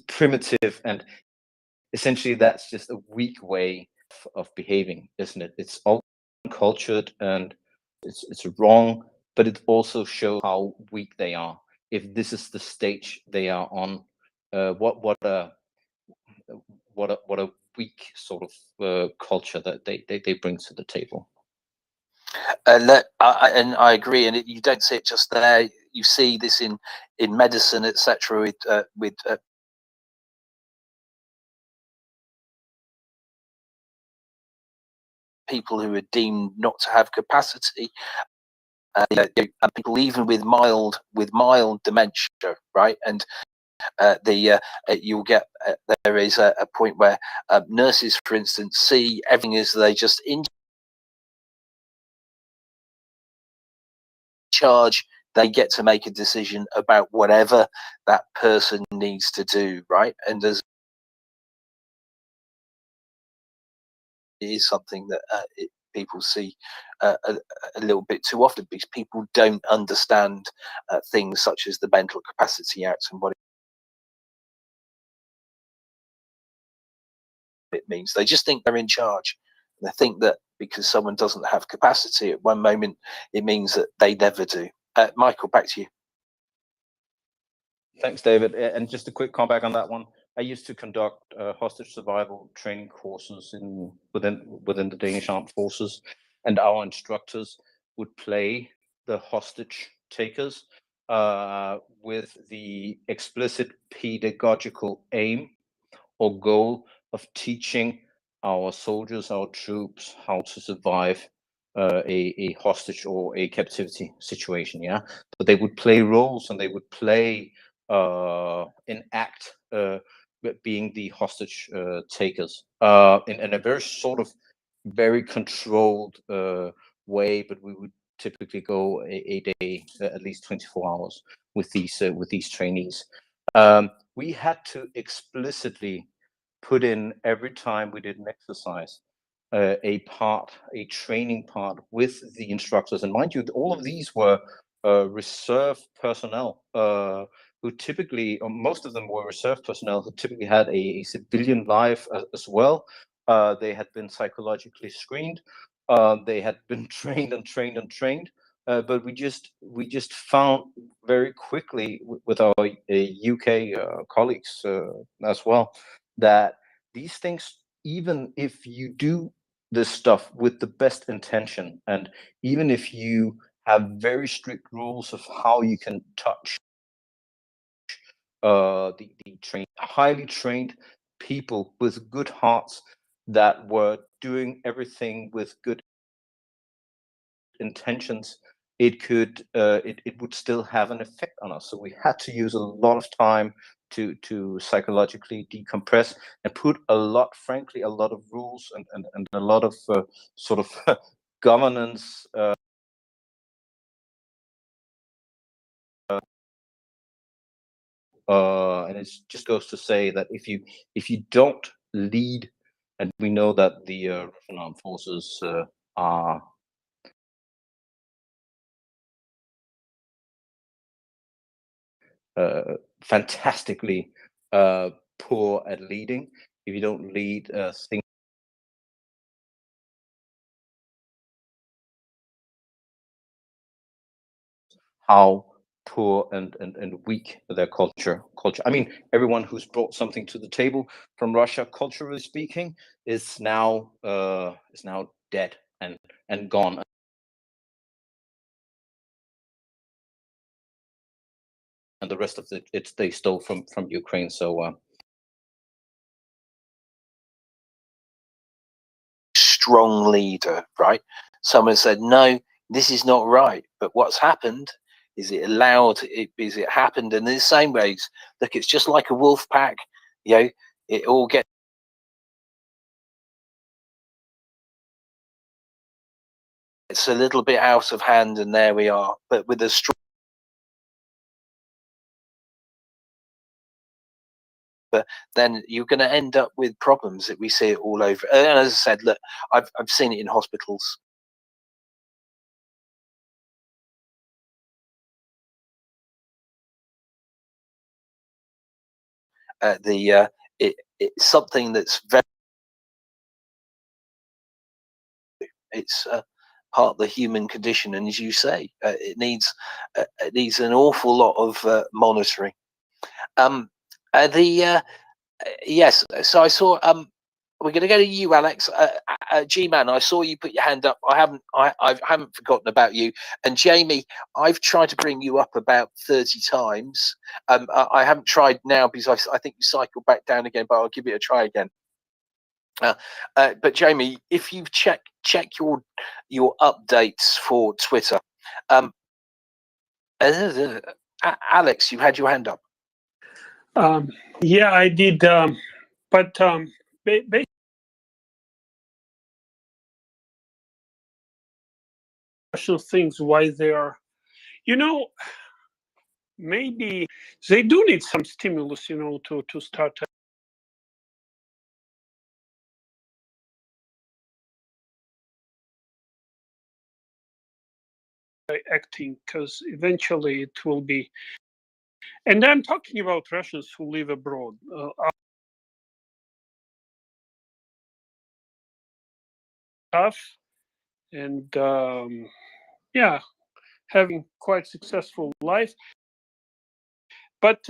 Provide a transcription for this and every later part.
primitive, and essentially that's just a weak way of behaving, isn't it? It's all uncultured and it's wrong, but it also shows how weak they are. If this is the stage they are on, what a weak sort of culture that they bring to the table. And I agree, and you don't see it just there. You see this in medicine, etc., with people who are deemed not to have capacity. People even with mild dementia, right? And you'll get there is a point where nurses, for instance, see everything as they just in charge. They get to make a decision about whatever that person needs to do, right? And as it is something that people see a little bit too often, because people don't understand things such as the Mental Capacity Act and what it means. They just think they're in charge. They think that because someone doesn't have capacity at one moment, it means that they never do. Michael, back to you. Thanks, David. And just a quick comeback on that one. I used to conduct hostage survival training courses within the Danish Armed Forces, and our instructors would play the hostage takers with the explicit pedagogical aim or goal of teaching our soldiers, our troops, how to survive a hostage or a captivity situation. Yeah, but they would play roles and they would play enact being the hostage takers in a very sort of very controlled way. But we would typically go a day, at least 24 hours with these trainees. We had to explicitly put in every time we did an exercise a training part with the instructors. And mind you, all of these were reserve personnel who typically, or most of them were reserve personnel who typically had a civilian life as well. They had been psychologically screened. They had been trained and trained and trained. But we just found very quickly with our UK colleagues as well that these things, even if you do this stuff with the best intention, and even if you have very strict rules of how you can touch the highly trained people with good hearts that were doing everything with good intentions, it would still have an effect on us. So we had to use a lot of time to psychologically decompress and put frankly, a lot of rules and a lot of sort of governance. And it just goes to say that if you don't lead, and we know that the Russian armed forces are fantastically poor at leading. If you don't lead things, how poor and weak their culture. I mean, everyone who's brought something to the table from Russia, culturally speaking, is now dead and gone. And the rest of it they stole from Ukraine. So strong leader, right? Someone said, no, this is not right. But what's happened is it happened in the same ways. Look, it's just like a wolf pack, it all gets a little bit out of hand, and there we are. But with a strong, but then you're going to end up with problems that we see it all over. And as I said, look, I've seen it in hospitals. it's something that's very, it's part of the human condition, and as you say, it needs an awful lot of monitoring. Yes, so I saw we're going to go to you, Alex. G-Man, I saw you put your hand up. I haven't forgotten about you. And Jamie, I've tried to bring you up about 30 times. I haven't tried now because I think you cycled back down again, but I'll give it a try again. But Jamie, if you check your updates for Twitter, Alex, you had your hand up. Yeah, I did, but basically, things why they are, maybe they do need some stimulus, to start acting, because eventually it will be. And I'm talking about Russians who live abroad. Tough and yeah, having quite successful life, but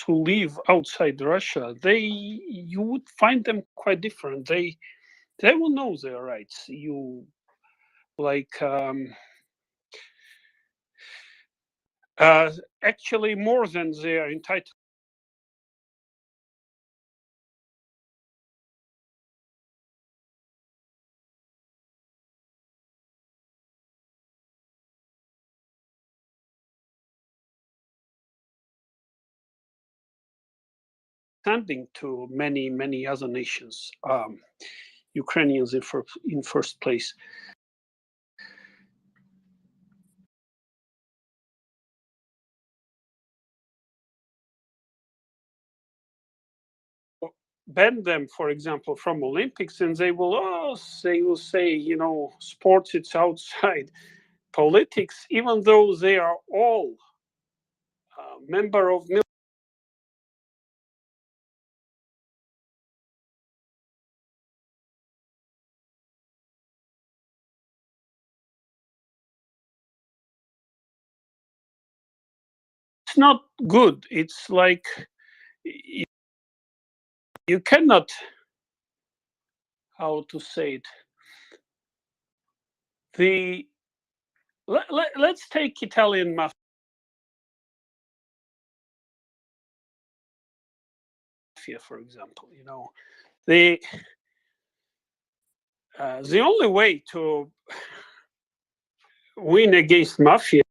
who live outside Russia, you would find them quite different. They will know their rights. You like actually more than they are entitled. Standing to many other nations, Ukrainians in first place. Ban them, for example, from Olympics, and they will say, sports, it's outside politics, even though they are all member of military. It's not good. It's like you cannot, how to say it. Let's take Italian mafia, for example. The only way to win against mafia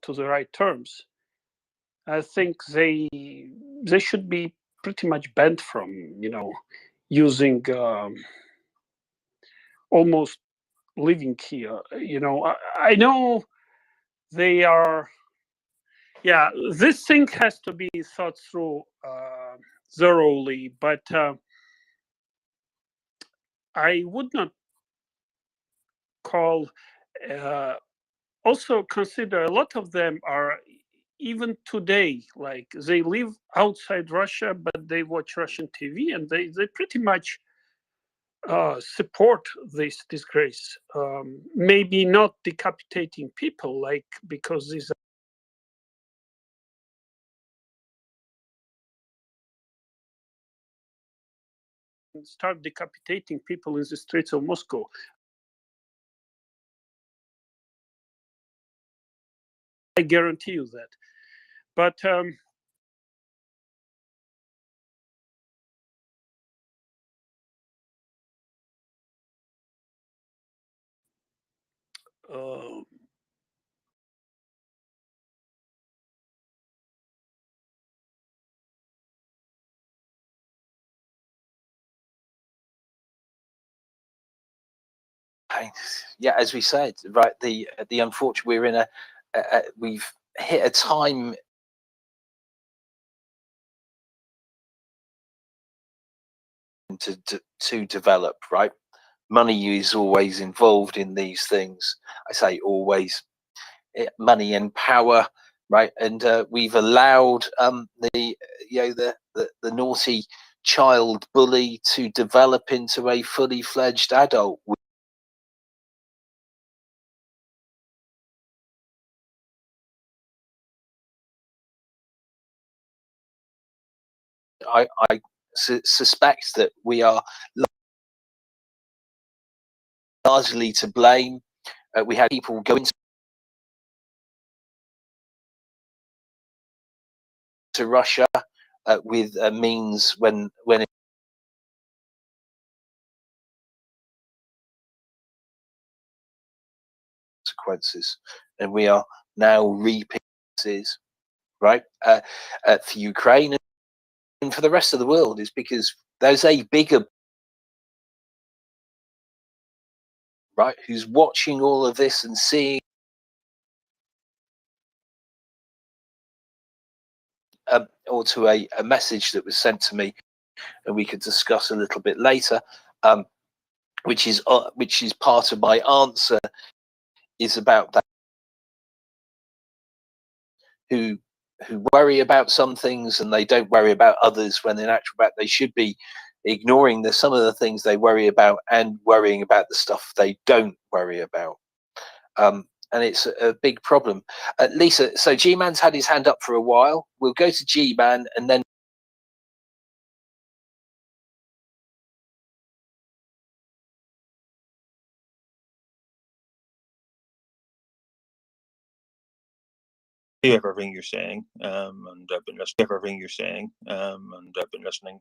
to the right terms. I think they should be pretty much banned from using almost living here. I know they are. Yeah, this thing has to be thought through thoroughly, but I would not call. Also consider a lot of them are even today, like they live outside Russia, but they watch Russian TV, and they pretty much support this disgrace. Maybe not decapitating people, like, because these start decapitating people in the streets of Moscow. I guarantee you that. But yeah, as we said, right, the unfortunate, we're in we've hit a time to develop, right? Money is always involved in these things. I say always. Money and power, right? And we've allowed the naughty child bully to develop into a fully fledged adult. I suspect that we are largely to blame. We had people go into Russia with means when consequences, and we are now reaping this, right, for Ukraine and for the rest of the world, is because there's a bigger, right, who's watching all of this and seeing or to a message that was sent to me, and we could discuss a little bit later, which is part of my answer, is about that who worry about some things and they don't worry about others, when in actual fact they should be ignoring some of the things they worry about and worrying about the stuff they don't worry about. And it's a big problem. Lisa, so G-Man's had his hand up for a while. We'll go to G-Man and then everything you're saying, and I've been listening to everything you're saying, and I've been listening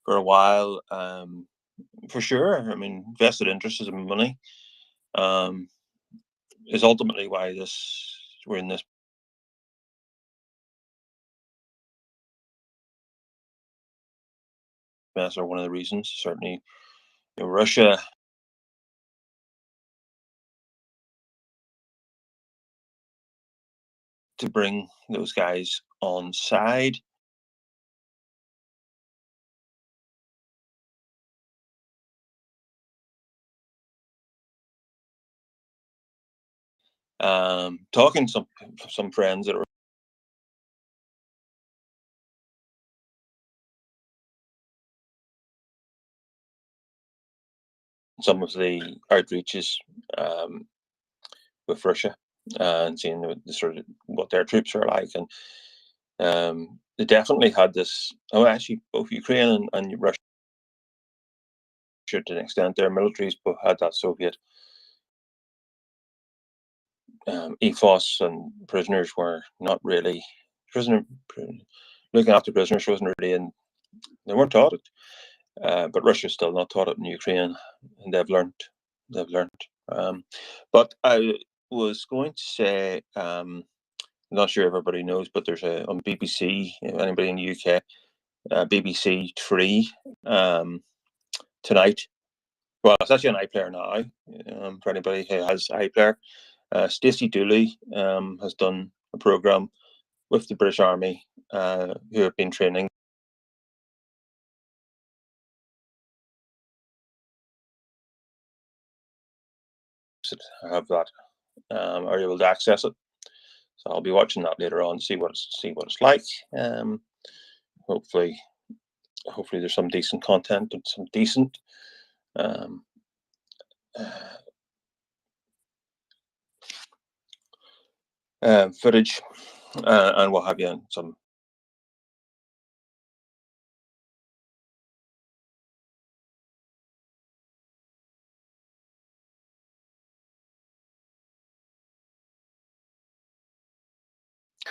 for a while. For sure, I mean, vested interest is in money, is ultimately why we're in this mess, or one of the reasons. Certainly, Russia to bring those guys on side. Talking to some friends that are some of the outreaches with Russia, and seeing the sort of what their troops are like, and they definitely had this. Oh, actually, both Ukraine and Russia, to an extent, their militaries both had that Soviet ethos, and prisoners were not really looking after prisoners wasn't really, and they weren't taught it. But Russia's still not taught it in Ukraine, and they've learned. But I was going to say, I'm not sure everybody knows, but there's on BBC, anybody in the UK, BBC 3 tonight. Well, it's actually an iPlayer now, for anybody who has iPlayer. Stacey Dooley has done a programme with the British Army, who have been training. Have that, are able to access it. So I'll be watching that later on, see what it's like. Hopefully there's some decent content and some decent footage, and what have you, and some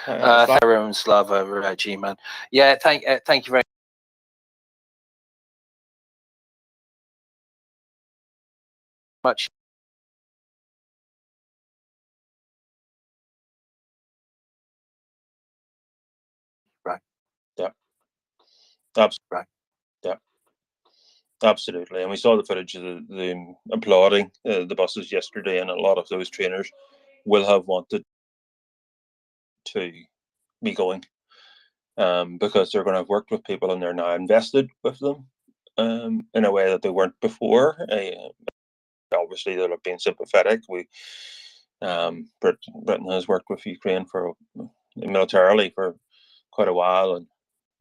Heroin Slava, G-Man. Yeah, thank you very much. Right. Yeah. Absolutely. Right. Yeah. Absolutely. And we saw the footage of the applauding the buses yesterday, and a lot of those trainers will have wanted to be going, because they're going to have worked with people and they're now invested with them. in a way that they weren't before. Obviously, they'll have been sympathetic. Britain has worked with Ukraine militarily for quite a while and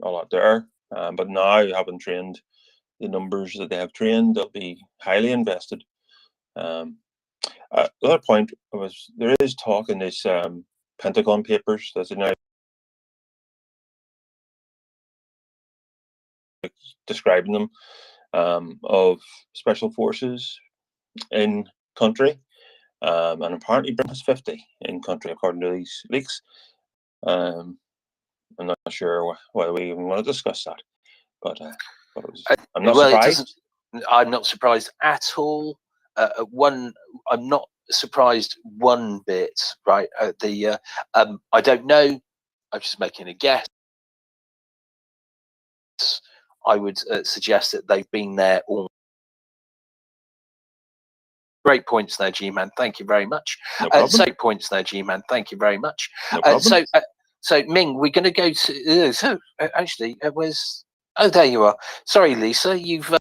all that there. But now, having trained the numbers that they have trained, they'll be highly invested. Another point was there is talk in this Pentagon papers that's now describing them of special forces in country, and apparently Britain has 50 in country according to these leaks. I'm not sure whether we even want to discuss that, but I'm not surprised. I'm not surprised at all. I'm not surprised one bit. Right? I don't know. I'm just making a guess. I would suggest that they've been there all. Great points there, G-Man. Thank you very much. No problem. Great points there, G-Man. Thank you very much. No problem. So Ming, we're going to go to. Actually, where's? Oh, there you are. Sorry, Lisa. You've.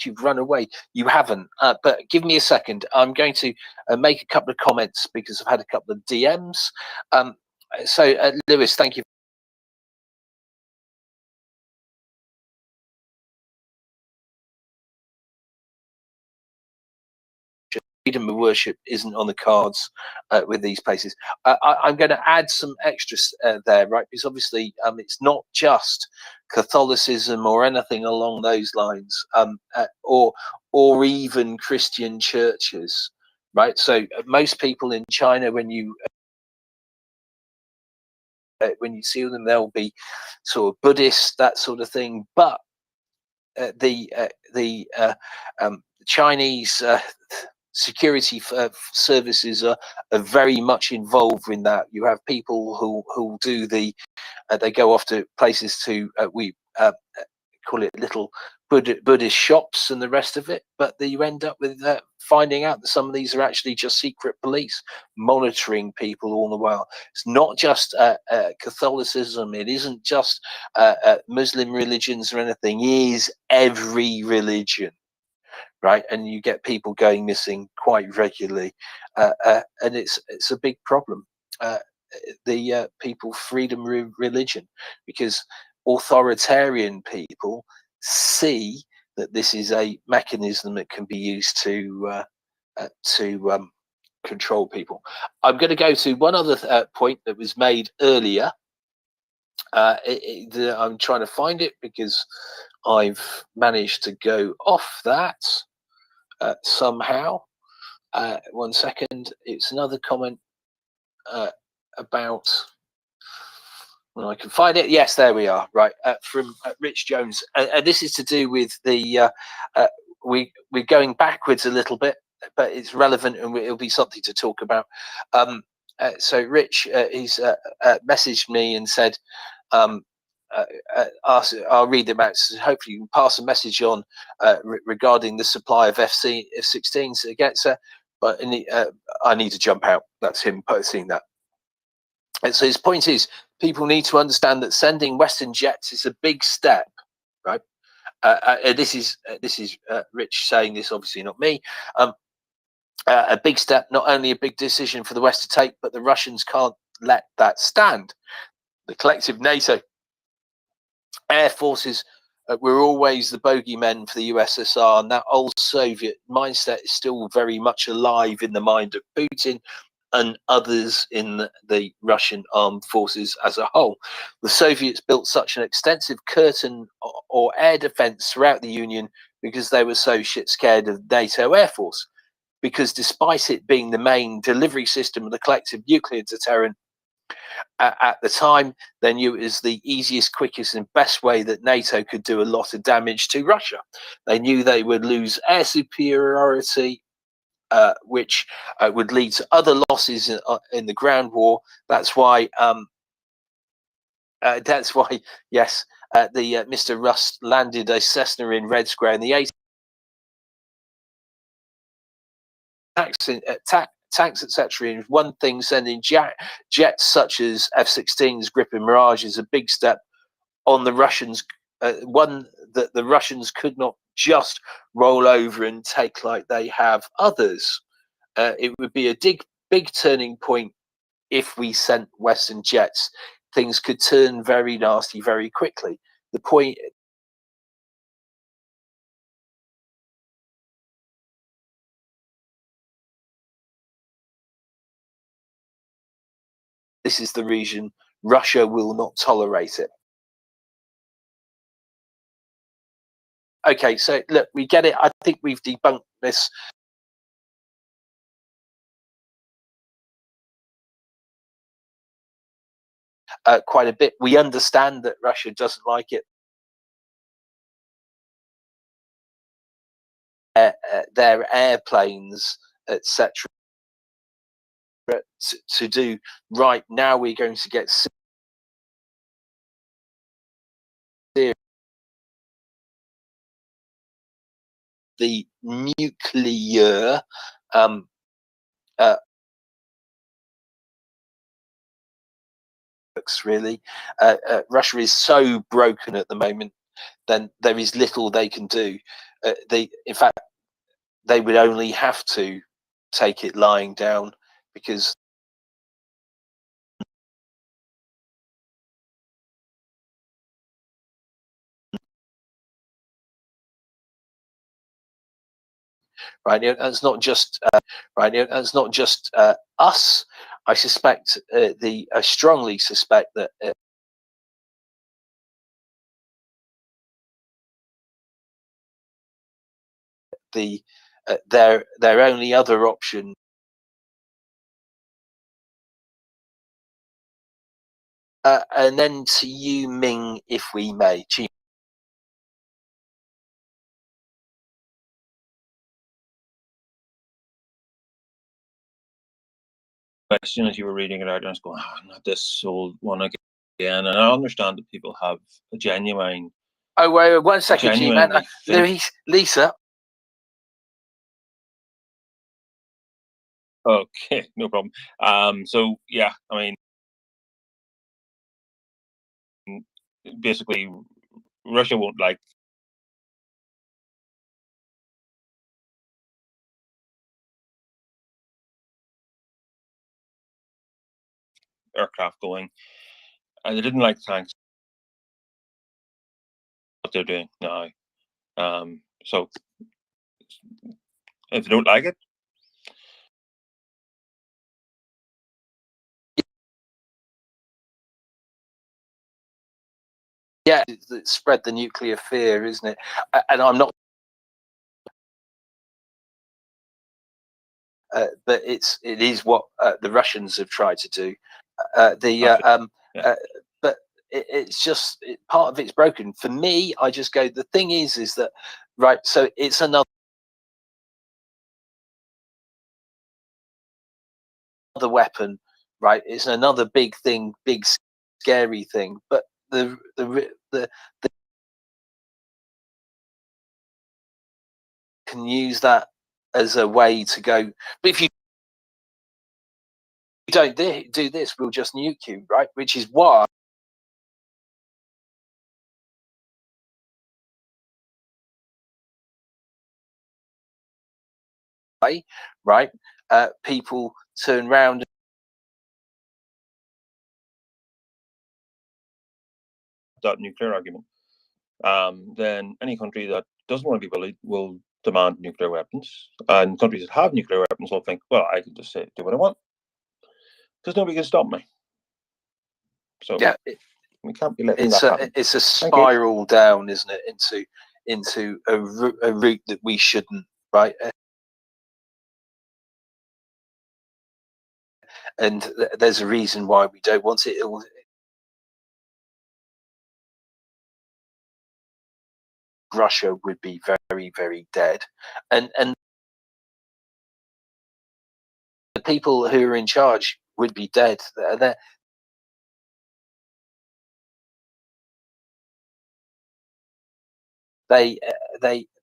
You've run away. You haven't. But give me a second. I'm going to make a couple of comments because I've had a couple of DMs. So, Lewis, thank you. Freedom of worship isn't on the cards with these places. I'm going to add some extras there, right? Because obviously it's not just Catholicism or anything along those lines, or even Christian churches, right? So most people in China, when you see them, they'll be sort of Buddhist, that sort of thing. But the Chinese security services are very much involved in that. You have people who do they go off to places to we call it little Buddhist shops and the rest of it, but you end up with finding out that some of these are actually just secret police monitoring people all the while. It's not just Catholicism, it isn't just Muslim religions or anything, it is every religion. Right, and you get people going missing quite regularly, and it's a big problem. The people freedom religion, because authoritarian people see that this is a mechanism that can be used to control people. I'm going to go to one other point that was made earlier. I'm trying to find it because I've managed to go off that. Somehow, 1 second. It's another comment about. Well, I can find it. Yes, there we are. Right, from Rich Jones, and this is to do with the. We're going backwards a little bit, but it's relevant and it'll be something to talk about. So Rich, he's messaged me and said. I'll read them out. So hopefully, you can pass a message on regarding the supply of F-16s against her. But I need to jump out. That's him posting that. And so his point is, people need to understand that sending Western jets is a big step, right? This is Rich saying this, obviously not me. A big step, not only a big decision for the West to take, but the Russians can't let that stand. The collective NATO air forces were always the bogeymen for the USSR, and that old Soviet mindset is still very much alive in the mind of Putin and others in the Russian armed forces as a whole. The Soviets built such an extensive curtain or air defense throughout the Union because they were so shit scared of NATO Air Force. Because despite it being the main delivery system of the collective nuclear deterrent, at the time, they knew it was the easiest, quickest, and best way that NATO could do a lot of damage to Russia. They knew they would lose air superiority, which would lead to other losses in the ground war. That's why, yes, Mr. Rust landed a Cessna in Red Square in the 80s. tanks, etc. is one thing. Sending jets such as F-16s, Gripen, Mirage is a big step on the Russians. One that the Russians could not just roll over and take like they have others. It would be a big turning point if we sent Western jets. Things could turn very nasty very quickly. The point. This is the reason Russia will not tolerate it. Okay, so look, we get it. I think we've debunked this. Quite a bit. We understand that Russia doesn't like it. Their airplanes, etc. To do right now, we're going to get the nuclear really. Russia is so broken at the moment, then there is little they can do. In fact, they would only have to take it lying down, because right, it's not just it's not just us. I suspect I strongly suspect that their only other option and then to you, Ming, if we may. Question as you were reading it out, and I was going, oh, not this old one again. And I understand that people have a genuine. Oh, wait, 1 second, G-Man. Lisa. Okay, no problem. So yeah, I mean, basically, Russia won't like aircraft going, and they didn't like tanks. What they're doing now. So if they don't like it, yeah, it spread the nuclear fear, isn't it? And I'm not, but it is what the Russians have tried to do. But it's just part of it's broken. For me, I just go. The thing is that right. So it's another weapon, right? It's another big thing, big scary thing. But the can use that as a way to go. But if you don't do this, we'll just nuke you, right? Which is why right? People turn around. That nuclear argument, then any country that doesn't want to be bullied will demand nuclear weapons, and countries that have nuclear weapons will think, well, I can just do what I want because nobody can stop me. So yeah, we can't be letting that happen. It's a spiral down, isn't it, into a route that we shouldn't, right? And there's a reason why we don't want it. Russia would be very, very dead, and the people who are in charge would be dead. They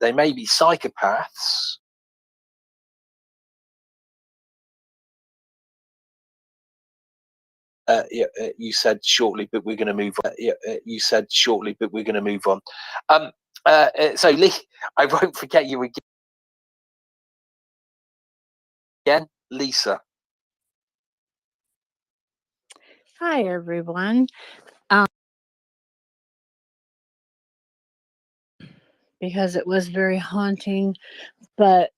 may be psychopaths, you said shortly, but we're going to move on. You said shortly, but we're going to move on. So Lee, I won't forget you again, Lisa. Hi, everyone. Because it was very haunting, but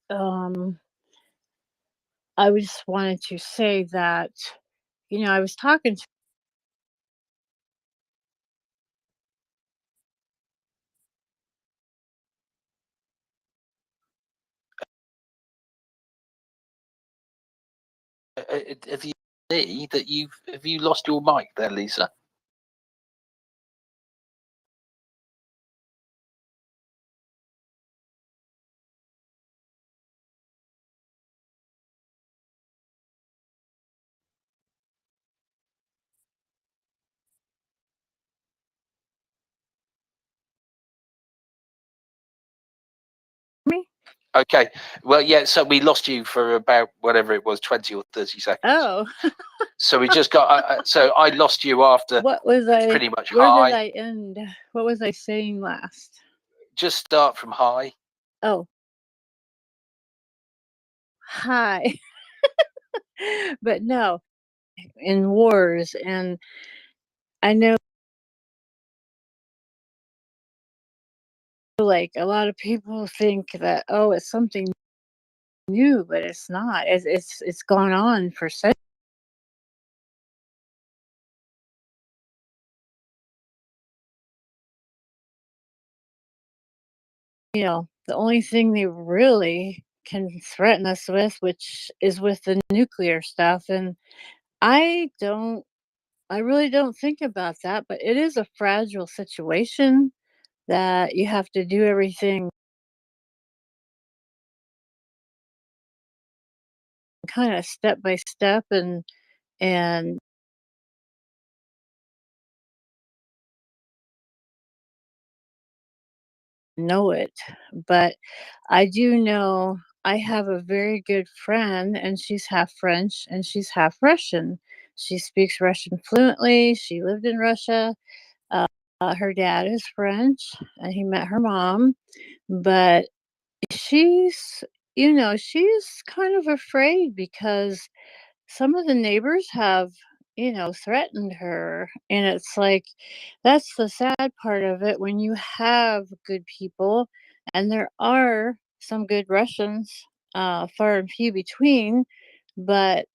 I just wanted to say that, I was talking to Have you lost your mic there, Lisa? me. Okay. Well, yeah. So we lost you for about whatever it was, 20 or 30 seconds. Oh, So we just got. So I lost you after what was I? pretty much Where high. did I end? What was I saying last? Just start from high. Oh, hi. But no, in wars, and I know, like, a lot of people think that, oh, it's something new, but it's not. It's gone on for centuries. The only thing they really can threaten us with, which is with the nuclear stuff, and I don't I really don't think about that, but it is a fragile situation that you have to do everything kind of step by step and know it. But I do know I have a very good friend, and she's half French and she's half Russian. She speaks Russian fluently. She lived in Russia. Her dad is French, and he met her mom, but she's, she's kind of afraid because some of the neighbors have, threatened her. And it's like, that's the sad part of it when you have good people, and there are some good Russians, far and few between, but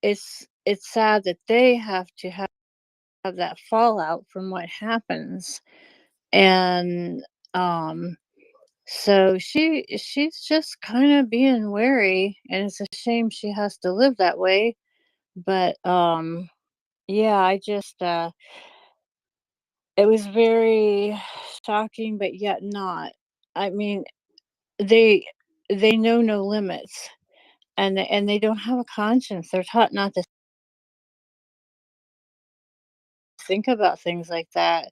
it's sad that they have to have that fallout from what happens. And so she's just kind of being wary, and it's a shame she has to live that way. But yeah, I just it was very shocking, but yet not. I mean, they they know no limits, and they don't have a conscience. They're taught not to think about things like that.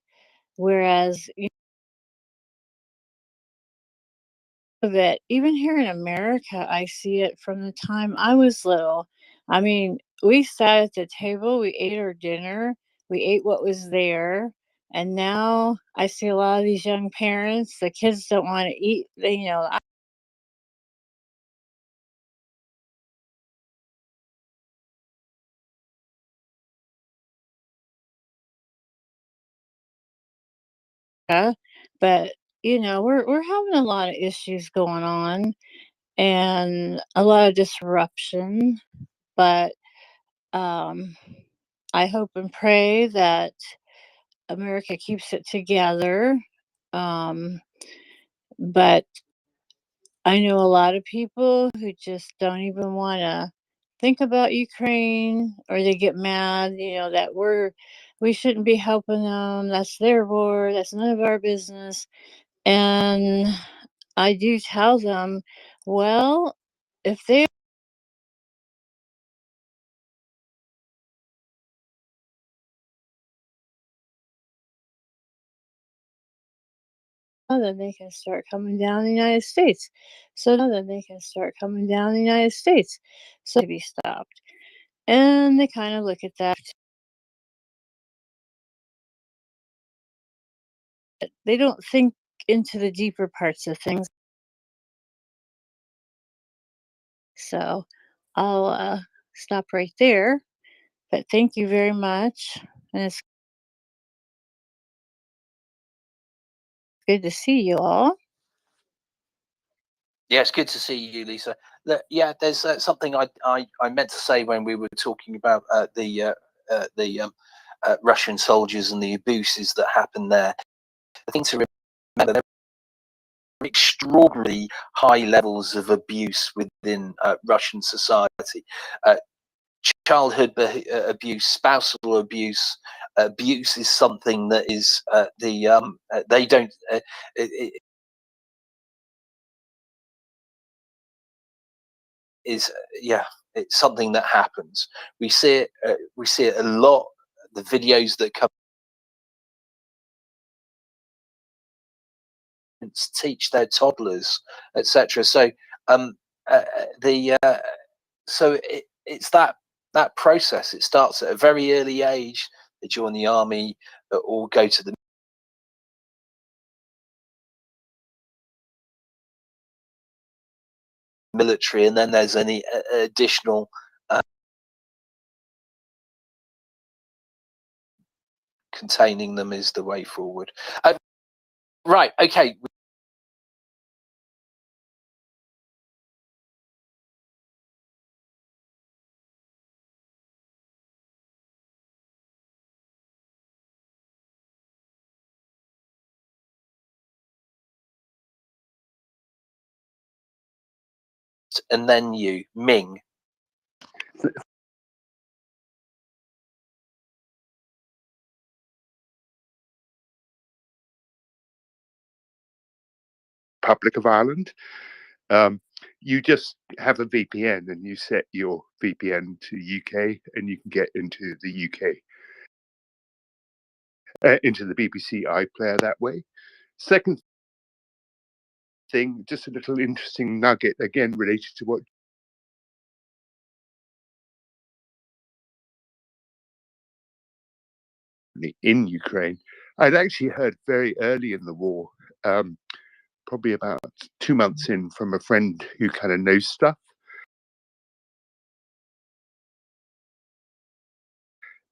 Whereas, of it, even here in America, I see it from the time I was little. I mean, we sat at the table, we ate our dinner, we ate what was there. And now I see a lot of these young parents, the kids don't want to eat. But we're having a lot of issues going on and a lot of disruption. But um, I hope and pray that America keeps it together. Um, but I know a lot of people who just don't even want to think about Ukraine, or they get mad, that we shouldn't be helping them. That's their war. That's none of our business. And I do tell them, well, if they then they can start coming down the United States. So then they can start coming down the United States. So to be stopped. And they kind of look at that they don't think into the deeper parts of things. So I'll stop right there. But thank you very much. And it's good to see you all. Yeah, it's good to see you, Lisa. Yeah, there's something I meant to say when we were talking about the Russian soldiers and the abuses that happened there. The thing to remember, there are extraordinarily high levels of abuse within Russian society. Childhood abuse, spousal abuse. Abuse is something that is they don't. It's something that happens. We see it a lot. The videos that come teach their toddlers, etc. So it's that process. It starts at a very early age. They join the army or go to the military, and then there's any additional containing them is the way forward. Right, okay. And then you, Ming. Republic of Ireland. You just have a VPN and you set your VPN to UK and you can get into the UK, into the BBC iPlayer that way. Second thing, just a little interesting nugget, again, related to what in Ukraine. I'd actually heard very early in the war, probably about 2 months in, from a friend who kind of knows stuff.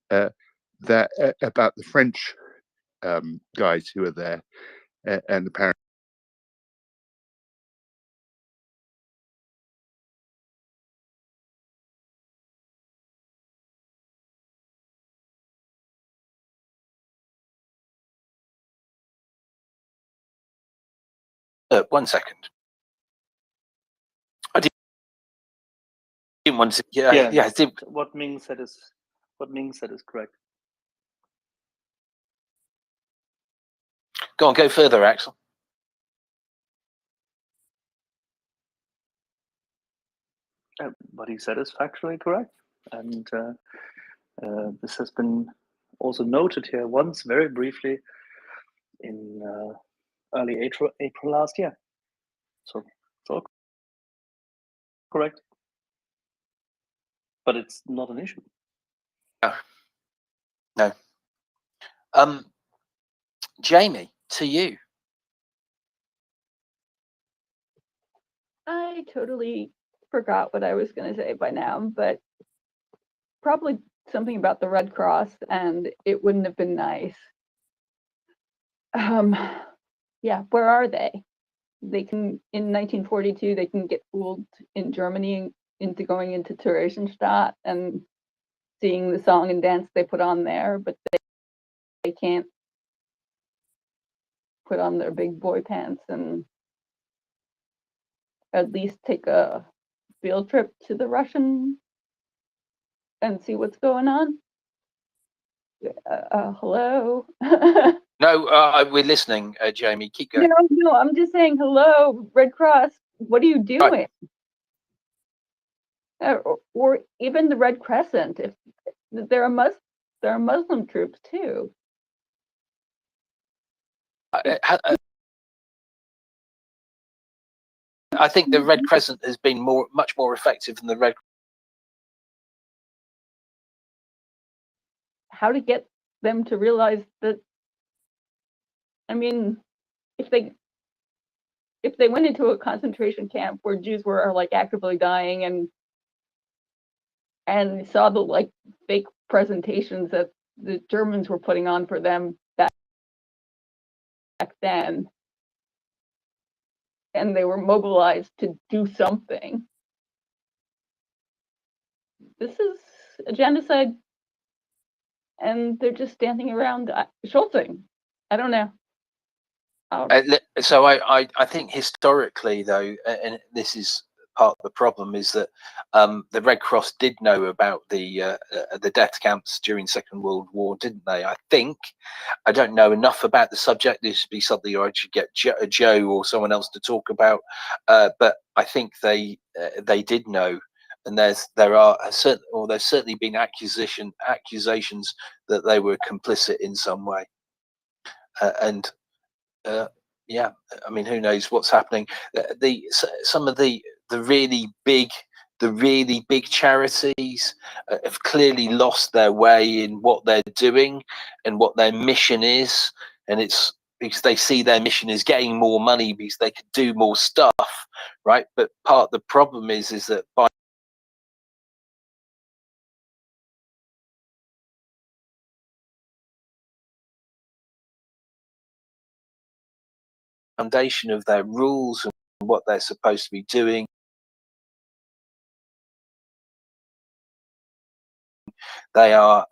That about the French guys who are there, and apparently One second. I didn't want to. Yeah. What Ming said is correct. Go on, go further, Axel. What he said is factually correct, and this has been also noted here once very briefly in early April last year. So correct, but it's not an issue. No. Jamie, to you. I totally forgot what I was going to say by now, but probably something about the Red Cross, and it wouldn't have been nice. Yeah, where are they? They can, in 1942, they can get fooled in Germany into going into Theresienstadt and seeing the song and dance they put on there, but they can't put on their big boy pants and at least take a field trip to the Russian and see what's going on. Hello. No, we're listening, Jamie. Keep going. No, I'm just saying hello, Red Cross. What are you doing? Right. Or even the Red Crescent. If there are Muslim troops too. I think the Red Crescent has been much more effective than the Red. How to get them to realize that I mean, if they went into a concentration camp where Jews were like actively dying and saw the like fake presentations that the Germans were putting on for them back then, and they were mobilized to do something, this is a genocide, and they're just standing around schultzing. I don't know. So I think historically, though, and this is part of the problem, is that the Red Cross did know about the death camps during Second World War, didn't they? I think. I don't know enough about the subject. This would be something I should get Joe or someone else to talk about. But I think they did know, and there's certainly been accusations that they were complicit in some way, and. Yeah, I mean, who knows what's happening? Some of the really big charities have clearly lost their way in what they're doing and what their mission is, and it's because they see their mission as getting more money because they could do more stuff, right? But part of the problem is that by foundation of their rules and what they're supposed to be doing, they are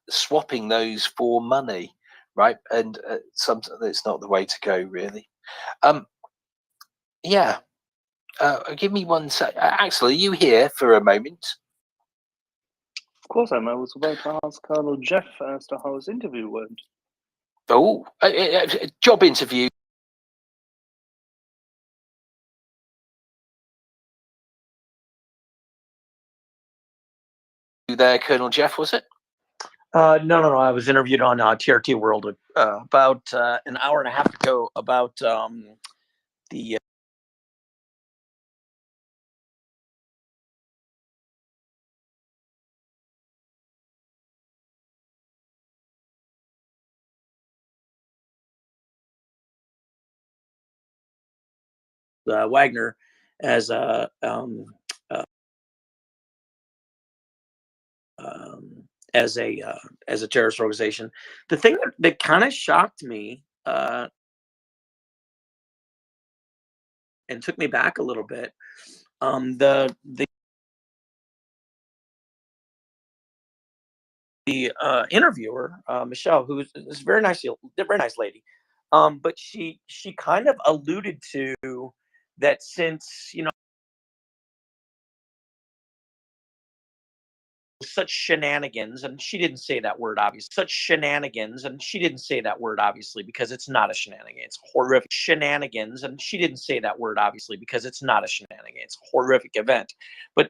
swapping those for money, right? And something that's not the way to go, really. Yeah. Give me one sec. Axel, are you here for a moment? Of course, I was about to ask Colonel Jeff as to how his interview went. Oh, job interview. There, Colonel Jeff, was it? No. I was interviewed on TRT World about an hour and a half ago about the Wagner as a as a terrorist organization. The thing that kind of shocked me and took me back a little bit, the interviewer, Michelle, who is a very nice lady, but she kind of alluded to that since, you know, such shenanigans, and she didn't say that word obviously, because it's not a shenanigan, it's horrific shenanigans, and she didn't say that word obviously because it's not a shenanigan, it's a horrific event, but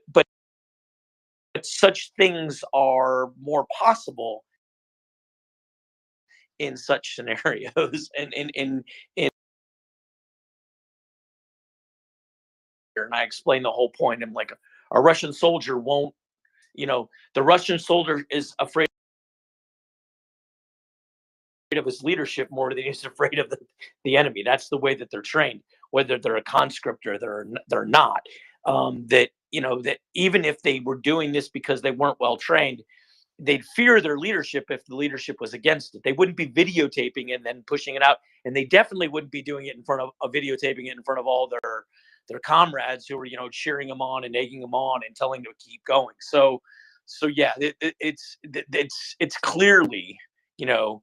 such things are more possible in such scenarios, and I explained the whole point. I'm like, a Russian soldier won't, you know, the Russian soldier is afraid of his leadership more than he's afraid of the enemy. That's the way that they're trained, whether they're a conscript or they're not. That, you know, that even if they were doing this because they weren't well trained, they'd fear their leadership if the leadership was against it. They wouldn't be videotaping and then pushing it out, and they definitely wouldn't be doing it in front of videotaping it in front of all their comrades who were, you know, cheering them on and egging them on and telling them to keep going. So yeah, it's clearly, you know,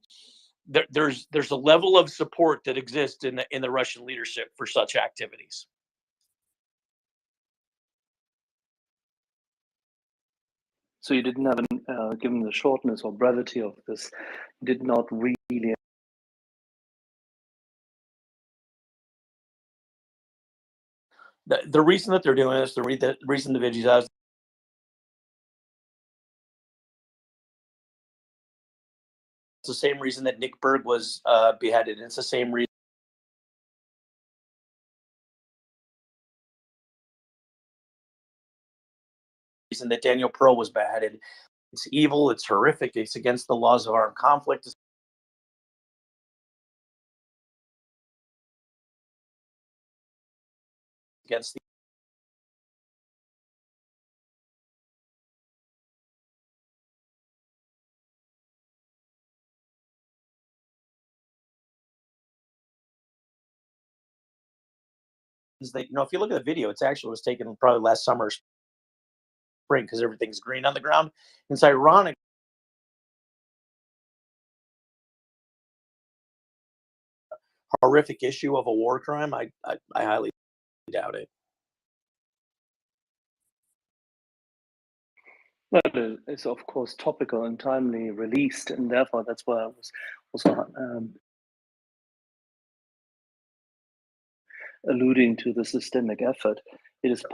there's a level of support that exists in the Russian leadership for such activities. So you didn't have, given the shortness or brevity of this, did not really. The reason that they're doing this, the reason the videos out, it's the same reason that Nick Berg was beheaded. It's the same reason that Daniel Pearl was beheaded. It's evil. It's horrific. It's against the laws of armed conflict. It's against the they, if you look at the video, it's actually was taken probably last summer, spring, because everything's green on the ground. It's ironic. Horrific issue of a war crime. I highly doubt it. Well, it's of course topical and timely released, and therefore that's why I was also alluding to the systemic effort. It is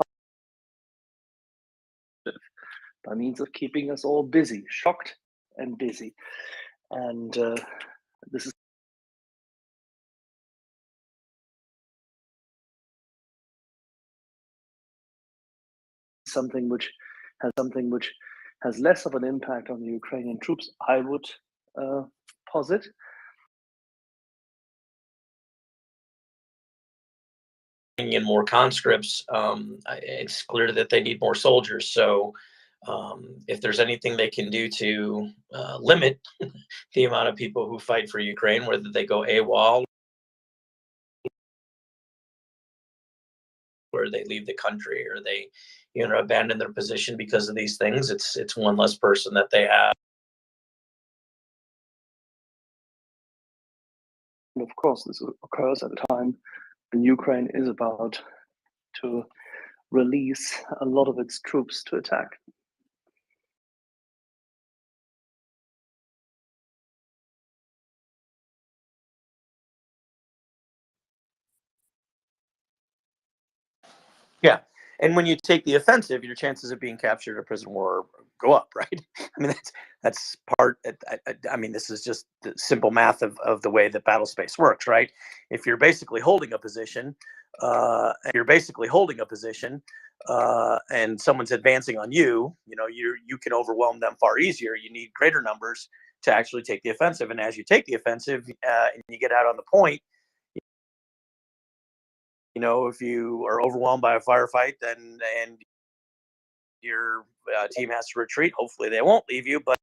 by means of keeping us all busy, shocked and busy, and this is something which has less of an impact on the Ukrainian troops, I would posit. In more conscripts, it's clear that they need more soldiers. So if there's anything they can do to limit the amount of people who fight for Ukraine, whether they go AWOL, where they leave the country, or they abandon their position because of these things, it's one less person that they have. And of course, this occurs at a time when Ukraine is about to release a lot of its troops to attack. Yeah. And when you take the offensive, your chances of being captured or prison war go up, right? I mean, that's part. I mean, this is just the simple math of the way that battle space works, right? If you're basically holding a position, and someone's advancing on you, you can overwhelm them far easier. You need greater numbers to actually take the offensive, and as you take the offensive and you get out on the point, if you are overwhelmed by a firefight, and your team has to retreat, hopefully they won't leave you, but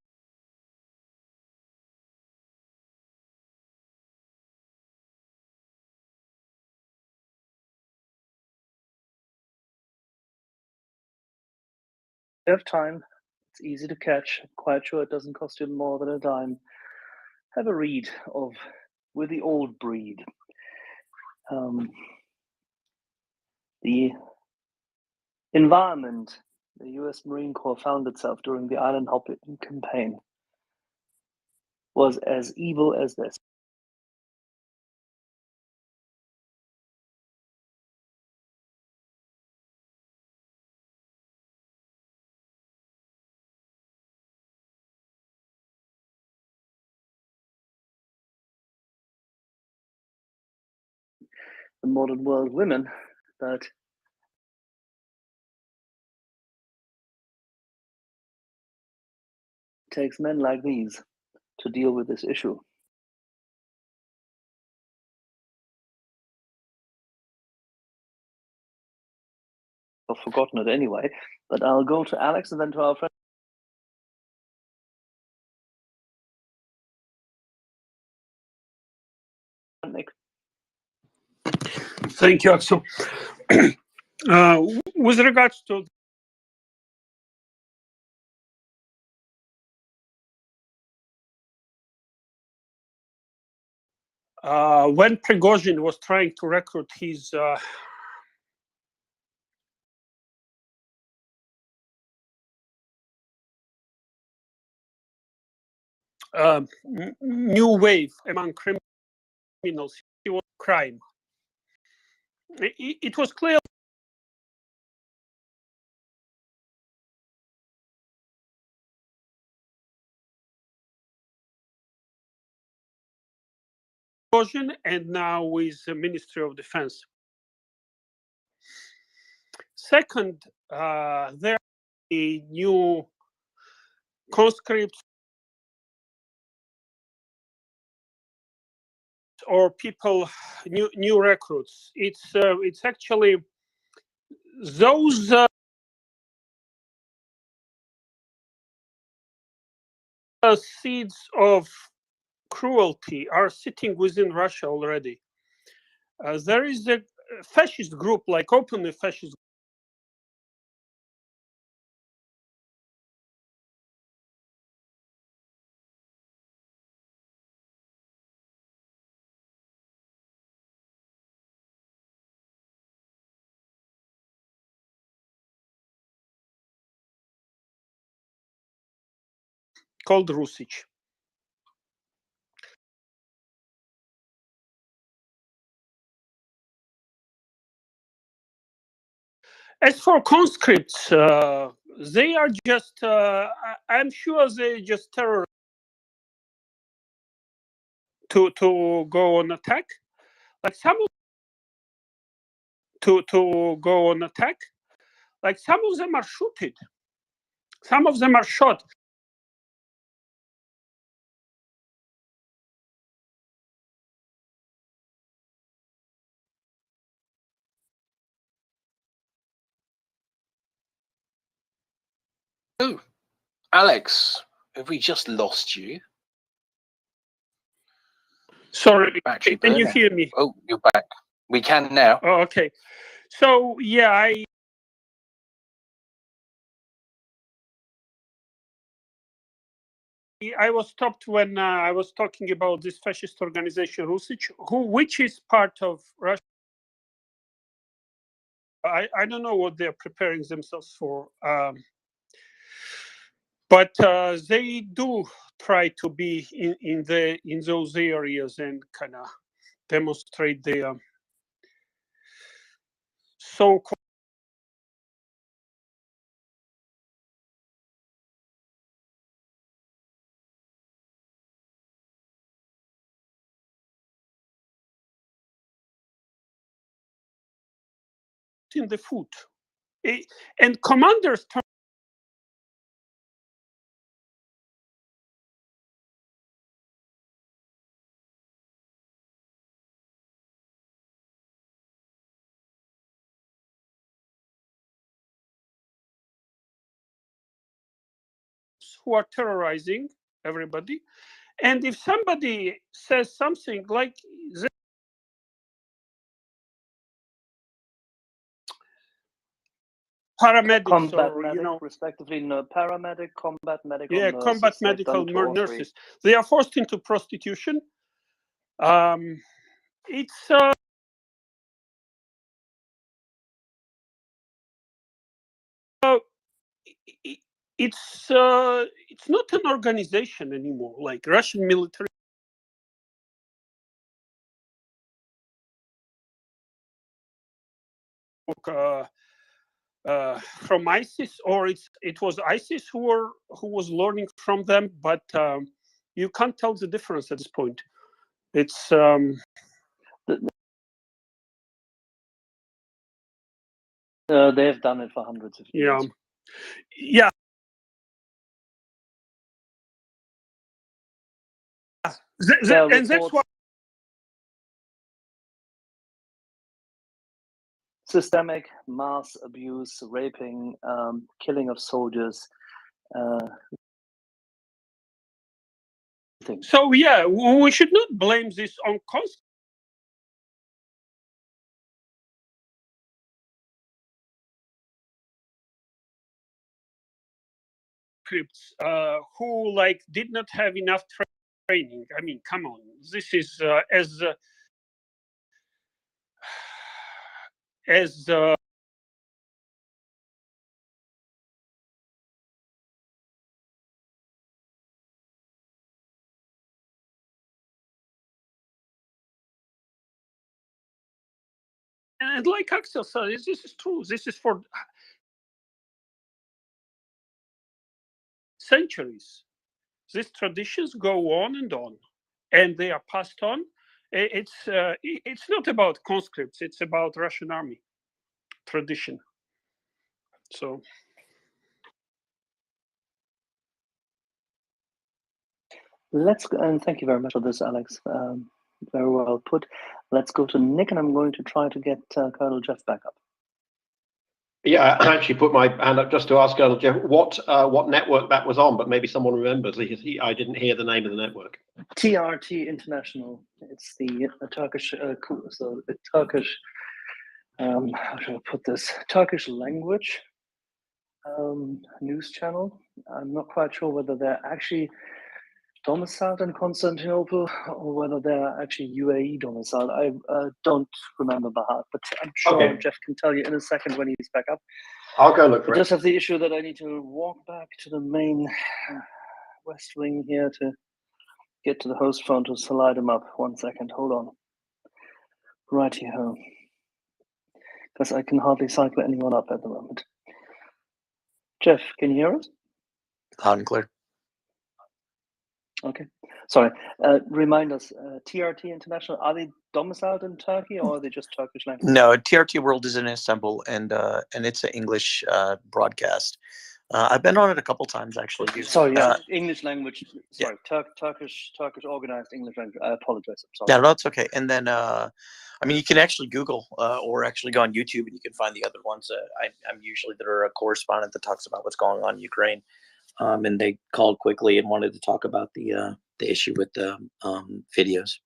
You have time, it's easy to catch. I'm quite sure it doesn't cost you more than a dime. Have a read of With the Old Breed. The environment the US Marine Corps found itself during the island hopping campaign was as evil as this. The modern world women that takes men like these to deal with this issue. I've forgotten it anyway, but I'll go to Alex and then to our friend Nick. Thank you, Axel. With regards to when Prigozhin was trying to recruit his new wave among criminals, it was crime. It was clear and now with the Ministry of Defense. Second, there are a new conscripts or people, new recruits. It's actually those seeds of cruelty are sitting within Russia already. There is a fascist group, like openly fascist, called Rusich. As for conscripts, they are just, I'm sure they just terror to go on attack. Like some of to go on attack. Like some of them are shooted. Some of them are shot. Oh, Alex, have we just lost you? Sorry, Battery can you burner. hear me? Oh, you're back. We can now. Oh, okay. So yeah, I was stopped when I was talking about this fascist organization Rusich, which is part of Russia. I don't know what they're preparing themselves for, but they do try to be in those areas and kind of demonstrate their so-called in the foot. And commanders who are terrorizing everybody. And if somebody says something like this, paramedics combat or medic, respectively, no, paramedic, combat medical yeah, nurses, combat they've medical done 2 or 3. nurses, they are forced into prostitution. It's it's not an organization anymore, like Russian military from ISIS, or it was ISIS who was learning from them, but you can't tell the difference at this point. It's They've done it for hundreds of years. Yeah. And that's why systemic mass abuse, raping, killing of soldiers. So yeah, we should not blame this on conscripts who like did not have enough training. I mean, come on, this is as and like Axel said, this is true. This is for centuries. These traditions go on, and they are passed on. It's not about conscripts. It's about Russian army tradition. So Let's go, and thank you very much for this, Alex. Very well put. Let's go to Nick, and I'm going to try to get Colonel Jeff back up. Yeah, I actually put my hand up just to ask Colonel Jeff what network that was on, but maybe someone remembers. I didn't hear the name of the network. TRT International. It's the Turkish, so the Turkish. How should I put this? Turkish language news channel. I'm not quite sure whether they're actually domiciled in Constantinople or whether they're actually UAE domiciled. I don't remember by heart, but I'm sure Jeff can tell you in a second when he's back up. I'll go look for it. I just have the issue that I need to walk back to the main West Wing here to get to the host phone to slide him up. 1 second, hold on. Right here, because I can hardly cycle anyone up at the moment. Jeff, can you hear us? Loud and clear. Okay, sorry. Remind us, TRT International, are they domiciled in Turkey or are they just Turkish language? No, TRT World is in Istanbul, and it's an English broadcast. I've been on it a couple times actually. Sorry, English language. Sorry, yeah. Turkish organized English language. I apologize. I'm sorry. Yeah, no, that's okay. And then, I mean, you can actually Google or actually go on YouTube, and you can find the other ones. I'm usually there a correspondent that talks about what's going on in Ukraine, and they called quickly and wanted to talk about the issue with the videos.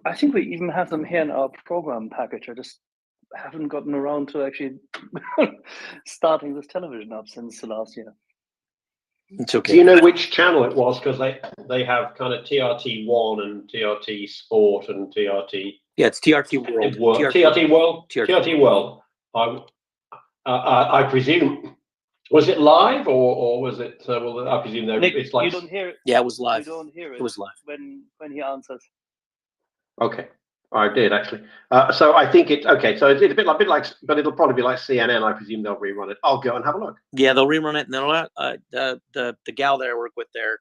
I think we even have them here in our program package. I just haven't gotten around to actually starting this television up since the last year. It's okay. Do you know which channel it was? Because they have kind of TRT1 and TRT Sport and TRT. Yeah, it's TRT World. TRT World. TRT World. I presume. Was it live or was it? Well, I presume Nick, it's like. You don't hear it. Yeah, it was live. You don't hear it. It was live when he answers. Okay, I did actually. So I think it's okay. So it's a bit like, but it'll probably be like CNN. I presume they'll rerun it. I'll go and have a look. Yeah, they'll rerun it, and then the gal that I work with there,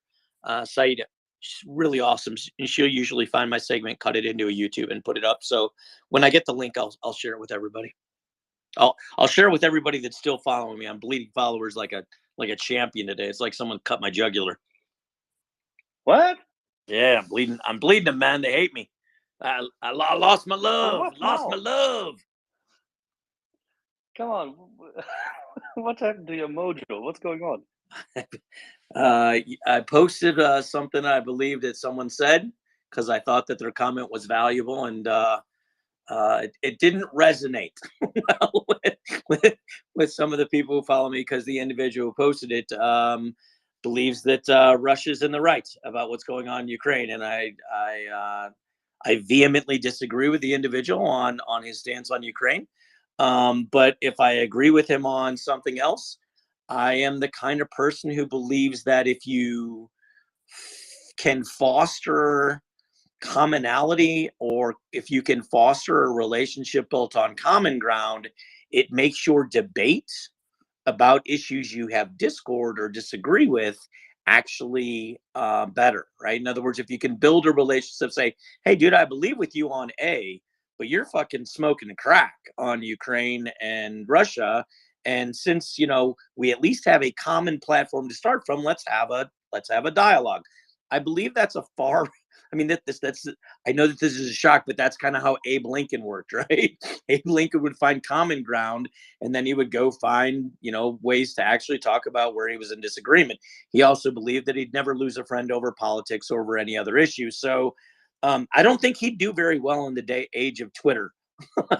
Saida, she's really awesome, and she'll usually find my segment, cut it into a YouTube, and put it up. So when I get the link, I'll share it with everybody. I'll share it with everybody that's still following me. I'm bleeding followers like a champion today. It's like someone cut my jugular. What? Yeah, I'm bleeding them, man. They hate me. I lost my love. My love. Come on. What happened to your mojo? What's going on? I posted something I believed that someone said because I thought that their comment was valuable, and it didn't resonate well with some of the people who follow me, because the individual who posted it believes that Russia's in the right about what's going on in Ukraine, and I vehemently disagree with the individual on his stance on Ukraine. But if I agree with him on something else, I am the kind of person who believes that if you can foster commonality, or if you can foster a relationship built on common ground, it makes your debate about issues you have discord or disagree with actually better, right? In other words, if you can build a relationship, say, hey, dude, I believe with you on A, but you're fucking smoking crack on Ukraine and Russia. And since, we at least have a common platform to start from, let's have a dialogue. I believe that's a far, I mean, that's I know that this is a shock, but that's kind of how Abe Lincoln worked, right? Abe Lincoln would find common ground, and then he would go find, ways to actually talk about where he was in disagreement. He also believed that he'd never lose a friend over politics or over any other issue. So I don't think he'd do very well in the age of Twitter. I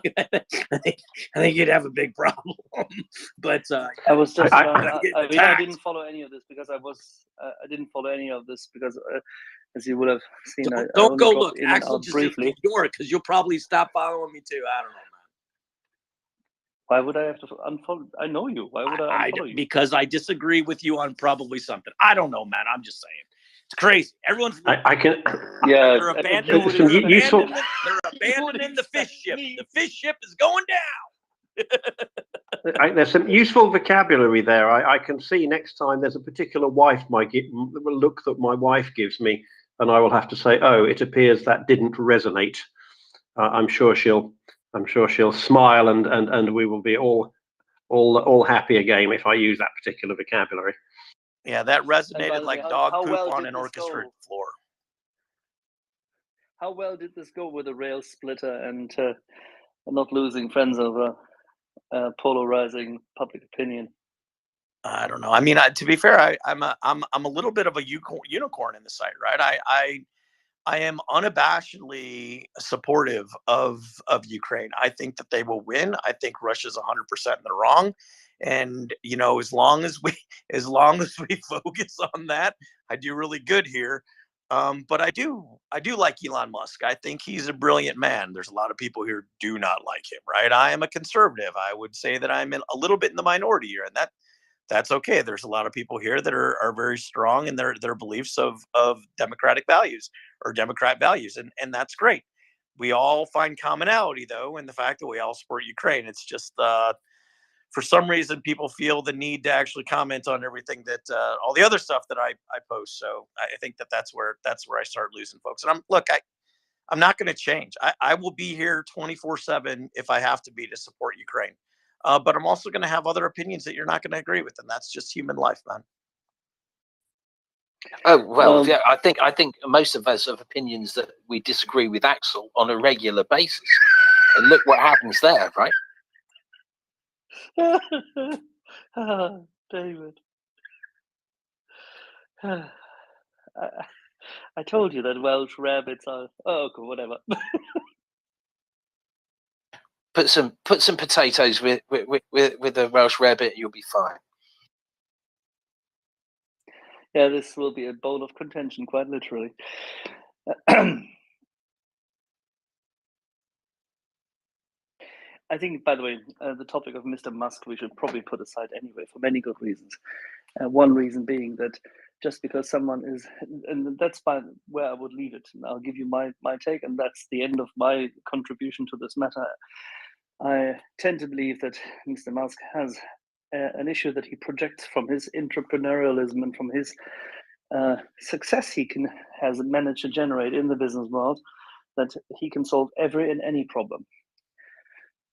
think you'd have a big problem. But I was just I didn't follow any of this because I didn't follow any of this because as you would have seen, don't go look. Axel, just briefly ignore it because you'll probably stop following me too. I don't know, man. Why would I have to unfollow? I know you. Why would I unfollow you? Because I disagree with you on probably something. I don't know, man. I'm just saying. It's crazy. Everyone's I can. Yeah, they're abandoning the fish ship. The fish ship is going down. There's some useful vocabulary there. I can see next time there's a particular look that my wife gives me, and I will have to say, "Oh, it appears that didn't resonate." I'm sure she'll smile, and we will be all happy again if I use that particular vocabulary. Yeah, that And by resonated the way, like how dog poop well on did an this orchestra go? floor. How well did this go with the rail splitter and not losing friends over polarizing public opinion? I don't know. I mean, to be fair, I'm a little bit of a unicorn in the site, right? I am unabashedly supportive of Ukraine. I think that they will win. I think Russia's 100% in the wrong, and as long as we focus on that, I do really good here. But I do like Elon Musk. I think he's a brilliant man. There's a lot of people here who do not like him, right? I am a conservative. I would say that I'm a little bit in the minority here, and that's okay. There's a lot of people here that are very strong in their beliefs of democratic values or Democrat values, and that's great. We all find commonality though in the fact that we all support Ukraine. It's just for some reason people feel the need to actually comment on everything that all the other stuff that I post. So I think that's where I start losing folks. And I'm not going to change. I will be here 24/7 if I have to be to support Ukraine. But I'm also going to have other opinions that you're not going to agree with, and that's just human life, man. Oh well, yeah. I think most of us have opinions that we disagree with Axel on a regular basis, and look what happens there, right? David, I told you that Welsh rabbits are. Oh, okay, whatever. Put some potatoes with a Welsh rabbit, you'll be fine. Yeah, this will be a bone of contention, quite literally. I think, by the way, the topic of Mr. Musk we should probably put aside anyway for many good reasons. One reason being that just because someone is, and that's where I would leave it. And I'll give you my take, and that's the end of my contribution to this matter. I tend to believe that Mr. Musk has an issue that he projects from his entrepreneurialism and from his success he has managed to generate in the business world, that he can solve every and any problem.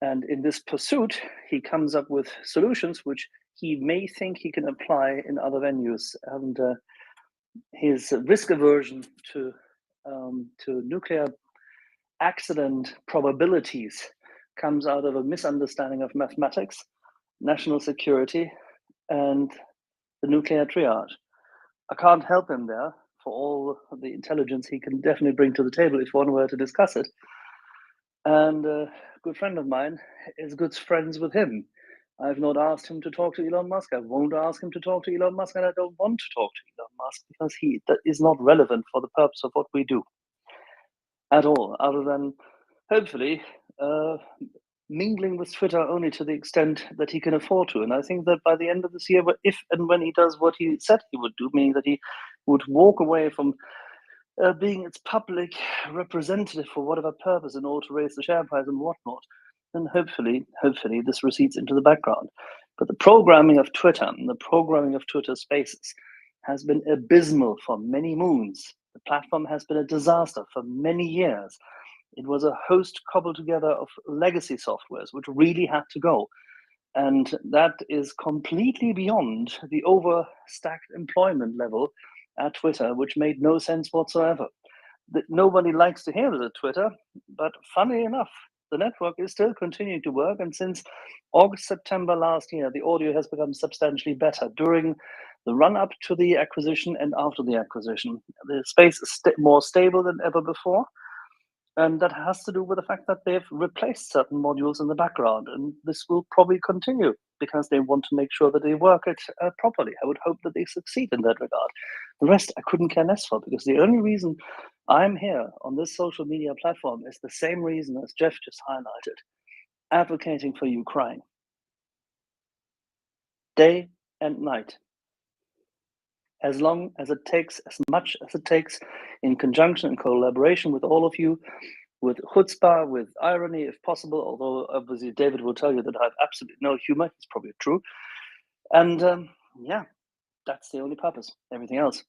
And in this pursuit, he comes up with solutions which he may think he can apply in other venues. And his risk aversion to nuclear accident probabilities comes out of a misunderstanding of mathematics, national security, and the nuclear triad. I can't help him there for all the intelligence he can definitely bring to the table if one were to discuss it. And a good friend of mine is good friends with him. I've not asked him to talk to Elon Musk. I won't ask him to talk to Elon Musk, and I don't want to talk to Elon Musk because that is not relevant for the purpose of what we do at all, other than hopefully mingling with Twitter only to the extent that he can afford to. And I think that by the end of this year, if and when he does what he said he would do, meaning that he would walk away from being its public representative for whatever purpose in order to raise the share price and whatnot, then hopefully this recedes into the background. But the programming of Twitter and the programming of Twitter Spaces has been abysmal for many moons. The platform has been a disaster for many years. It was a host cobbled together of legacy softwares which really had to go. And that is completely beyond the overstacked employment level at Twitter, which made no sense whatsoever. Nobody likes to hear it at Twitter, but funny enough, the network is still continuing to work. And since August, September last year, the audio has become substantially better during the run up to the acquisition and after the acquisition. The space is more stable than ever before. And that has to do with the fact that they've replaced certain modules in the background. And this will probably continue because they want to make sure that they work it properly. I would hope that they succeed in that regard. The rest I couldn't care less for, because the only reason I'm here on this social media platform is the same reason as Jeff just highlighted: advocating for Ukraine. Day and night. As long as it takes, as much as it takes, in conjunction and collaboration with all of you, with chutzpah, with irony if possible, although obviously David will tell you that I have absolutely no humor. It's probably true. And yeah, that's the only purpose. Everything else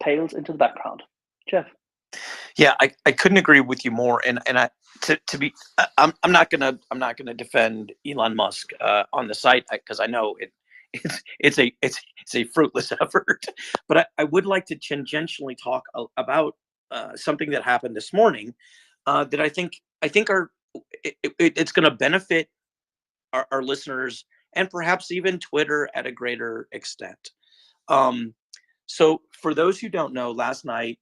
pales into the background. Jeff. Yeah, I couldn't agree with you more. And I'm not gonna defend Elon Musk on the site because I know it's a fruitless effort. But I would like to tangentially talk about something that happened this morning that I think it's going to benefit our listeners and perhaps even Twitter at a greater extent. So for those who don't know, last night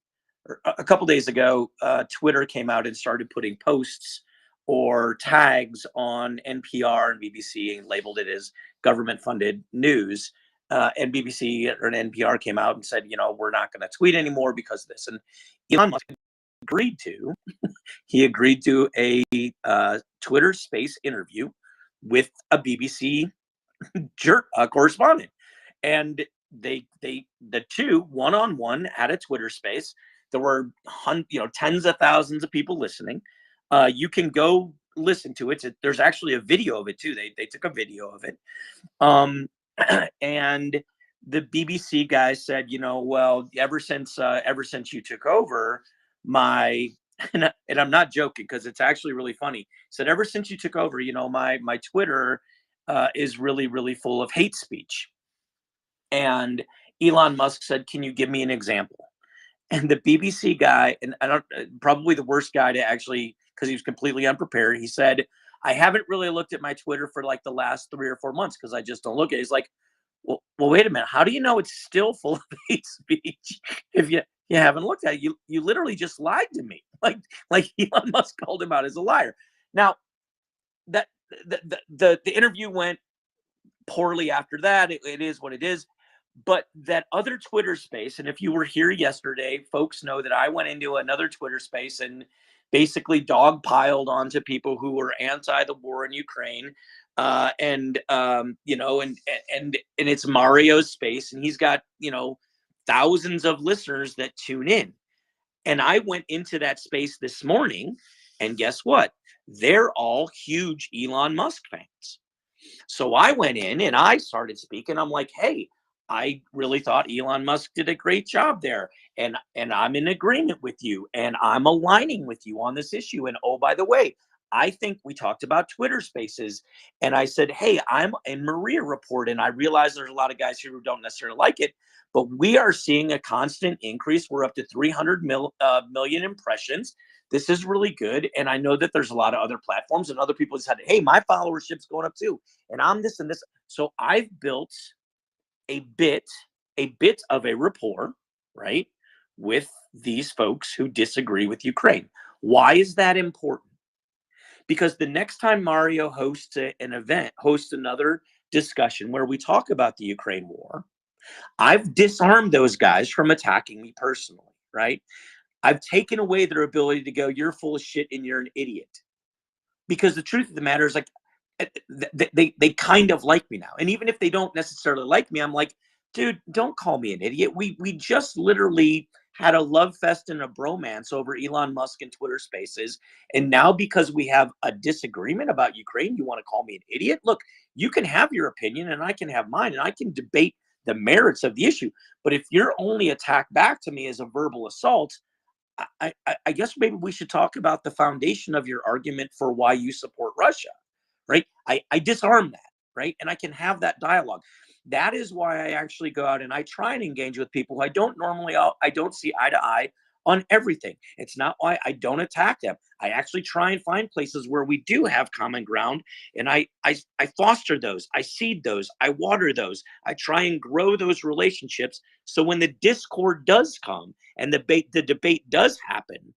or a couple days ago, Twitter came out and started putting posts or tags on NPR and BBC and labeled it as government-funded news. And BBC or NPR came out and said, we're not going to tweet anymore because of this. And Elon Musk agreed to. He agreed to a Twitter Space interview with a BBC correspondent, and the two one-on-one at a Twitter Space. There were tens of thousands of people listening. You can go listen to it. There's actually a video of it too. They took a video of it. And the BBC guys said, well, ever since you took over, and I'm not joking because it's actually really funny. Said ever since you took over, my Twitter is really, really full of hate speech. And Elon Musk said, can you give me an example? And the BBC guy, and probably the worst guy to actually, because he was completely unprepared, he said, I haven't really looked at my Twitter for like the last 3 or 4 months because I just don't look at it. He's like, well, wait a minute. How do you know it's still full of hate speech if you haven't looked at it? You literally just lied to me. Like Elon Musk called him out as a liar. Now, that the interview went poorly after that. It is what it is. But that other Twitter Space, and if you were here yesterday, folks know that I went into another Twitter Space and basically dogpiled onto people who were anti the war in Ukraine. And it's Mario's space, and he's got, thousands of listeners that tune in. And I went into that space this morning, and guess what? They're all huge Elon Musk fans. So I went in and I started speaking. I'm like, hey, I really thought Elon Musk did a great job there. And I'm in agreement with you. And I'm aligning with you on this issue. And oh, by the way, I think we talked about Twitter Spaces. And I said, hey, I'm in MriyaReport. And I realize there's a lot of guys here who don't necessarily like it. But we are seeing a constant increase. We're up to 300 million impressions. This is really good. And I know that there's a lot of other platforms and other people said, hey, my followership's going up too. And I'm this and this. So I've built a bit of a rapport, right, with these folks who disagree with Ukraine. Why is that important? Because the next time Mario hosts an event, hosts another discussion where we talk about the Ukraine war, I've disarmed those guys from attacking me personally, right? I've taken away their ability to go, you're full of shit and you're an idiot. Because the truth of the matter is, like, they kind of like me now. And even if they don't necessarily like me, I'm like, dude, don't call me an idiot. We just literally had a love fest and a bromance over Elon Musk and Twitter Spaces. And now because we have a disagreement about Ukraine, you want to call me an idiot? Look, you can have your opinion and I can have mine, and I can debate the merits of the issue. But if your only attack back to me is a verbal assault, I guess maybe we should talk about the foundation of your argument for why you support Russia, right? I disarm that, right? And I can have that dialogue. That is why I actually go out and I try and engage with people who I don't see eye to eye on everything. It's not why I don't attack them. I actually try and find places where we do have common ground, and I foster those, I seed those, I water those, I try and grow those relationships. So when the discord does come and the debate does happen,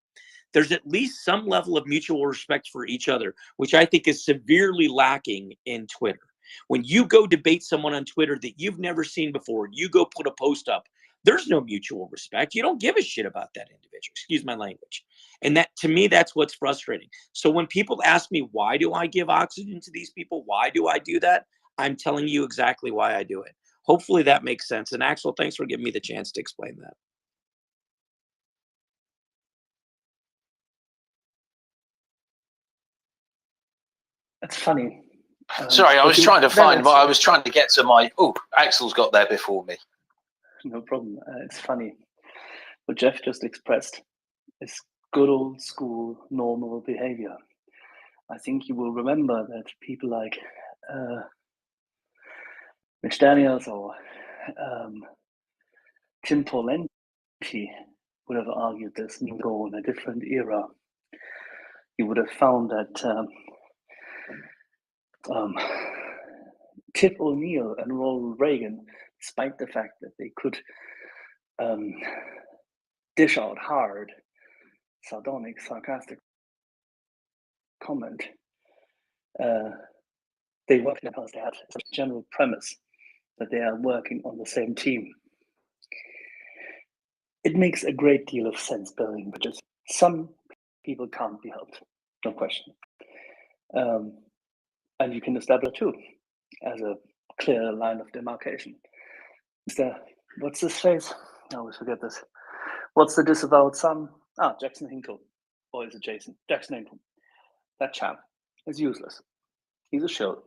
there's at least some level of mutual respect for each other, which I think is severely lacking in Twitter. When you go debate someone on Twitter that you've never seen before, you go put a post up, there's no mutual respect. You don't give a shit about that individual. Excuse my language. And that, to me, that's what's frustrating. So when people ask me, why do I give oxygen to these people? Why do I do that? I'm telling you exactly why I do it. Hopefully that makes sense. And Axel, thanks for giving me the chance to explain that. It's funny. Sorry, I was trying to find what I was trying to get to my. Oh, Axel's got there before me. No problem. It's funny. What Jeff just expressed is good old school normal behavior. I think you will remember that people like Rich Daniels or Tim Pawlenty would have argued this and go in a different era. You would have found that Tip O'Neill and Ronald Reagan, despite the fact that they could dish out hard, sardonic, sarcastic comment, they worked because they had a general premise that they are working on the same team. It makes a great deal of sense building bridges. Some people can't be helped, no question. And you can establish too as a clear line of demarcation. What's his face? I always forget this. What's the disavowed son? Jackson Hinkle. Or is it Jason? Jackson Hinkle. That chap is useless. He's a shill.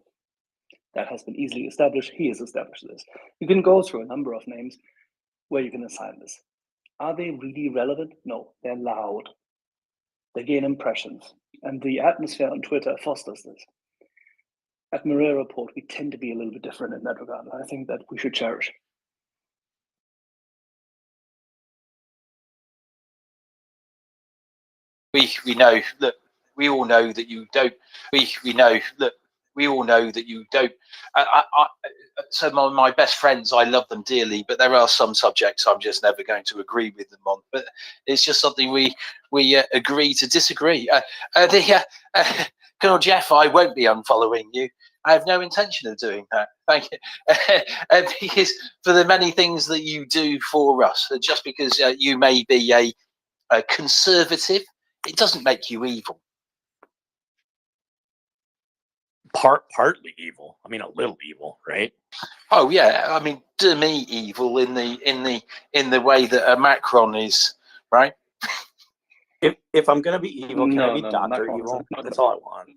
That has been easily established. He has established this. You can go through a number of names where you can assign this. Are they really relevant? No, they're loud. They gain impressions. And the atmosphere on Twitter fosters this. At MriyaReport, we tend to be a little bit different in that regard. I think that we should cherish. We know that we all know that you don't. We know that we all know that you don't. So my best friends, I love them dearly, but there are some subjects I'm just never going to agree with them on. But it's just something we agree to disagree. Colonel Jeff, I won't be unfollowing you. I have no intention of doing that. Thank you. Because for the many things that you do for us, just because you may be a conservative, it doesn't make you evil. Partly evil. I mean, a little evil, right? Oh yeah. I mean, to me, evil in the way that Macron is, right? If I'm gonna be evil, can I be Dr. Evil? That's all I want.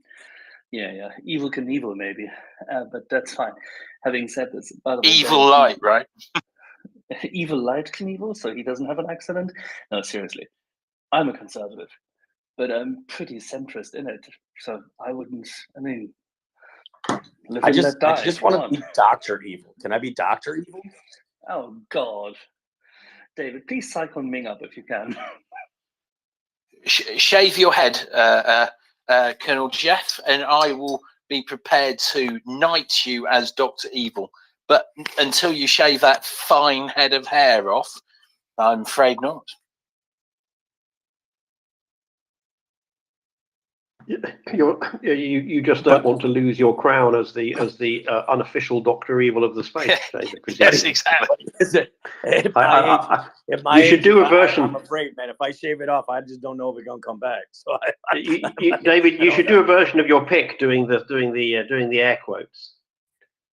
Yeah. Evil Knievel, maybe, but that's fine. Having said this, by the way, evil light, right? Evil Light Knievel, so he doesn't have an accident. No, seriously, I'm a conservative, but I'm pretty centrist in it. So I wouldn't. I mean, I just want to be Dr. Evil. Can I be Dr. Evil? Oh God, David, please cycle Ming up if you can. Shave your head, Colonel Jeff, and I will be prepared to knight you as Dr. Evil. But until you shave that fine head of hair off, I'm afraid not. You just don't want to lose your crown as the unofficial Dr. Evil of the space, David. Yes, exactly. You should do a version. I'm afraid, man. If I shave it off, I just don't know if it's gonna come back. So, David, you should do a version of your pick doing the air quotes,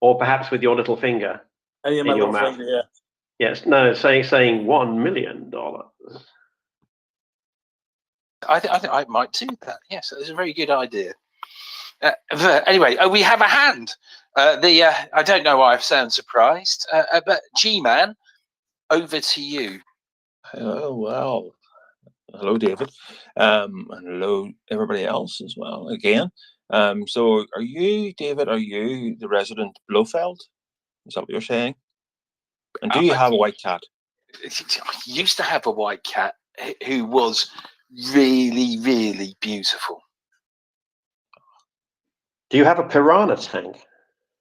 or perhaps with your little finger in your mouth. Finger, yeah. Yes, no, saying $1 million. I think I might do that. Yes, it's a very good idea. Anyway, we have a hand. I don't know why I sound surprised, but G-Man, over to you. Oh, well. Hello, David. And hello, everybody else as well, again. So are you, David, are you the resident Blofeld? Is that what you're saying? And do you have a white cat? I used to have a white cat who was really, really beautiful. Do you have a piranha tank?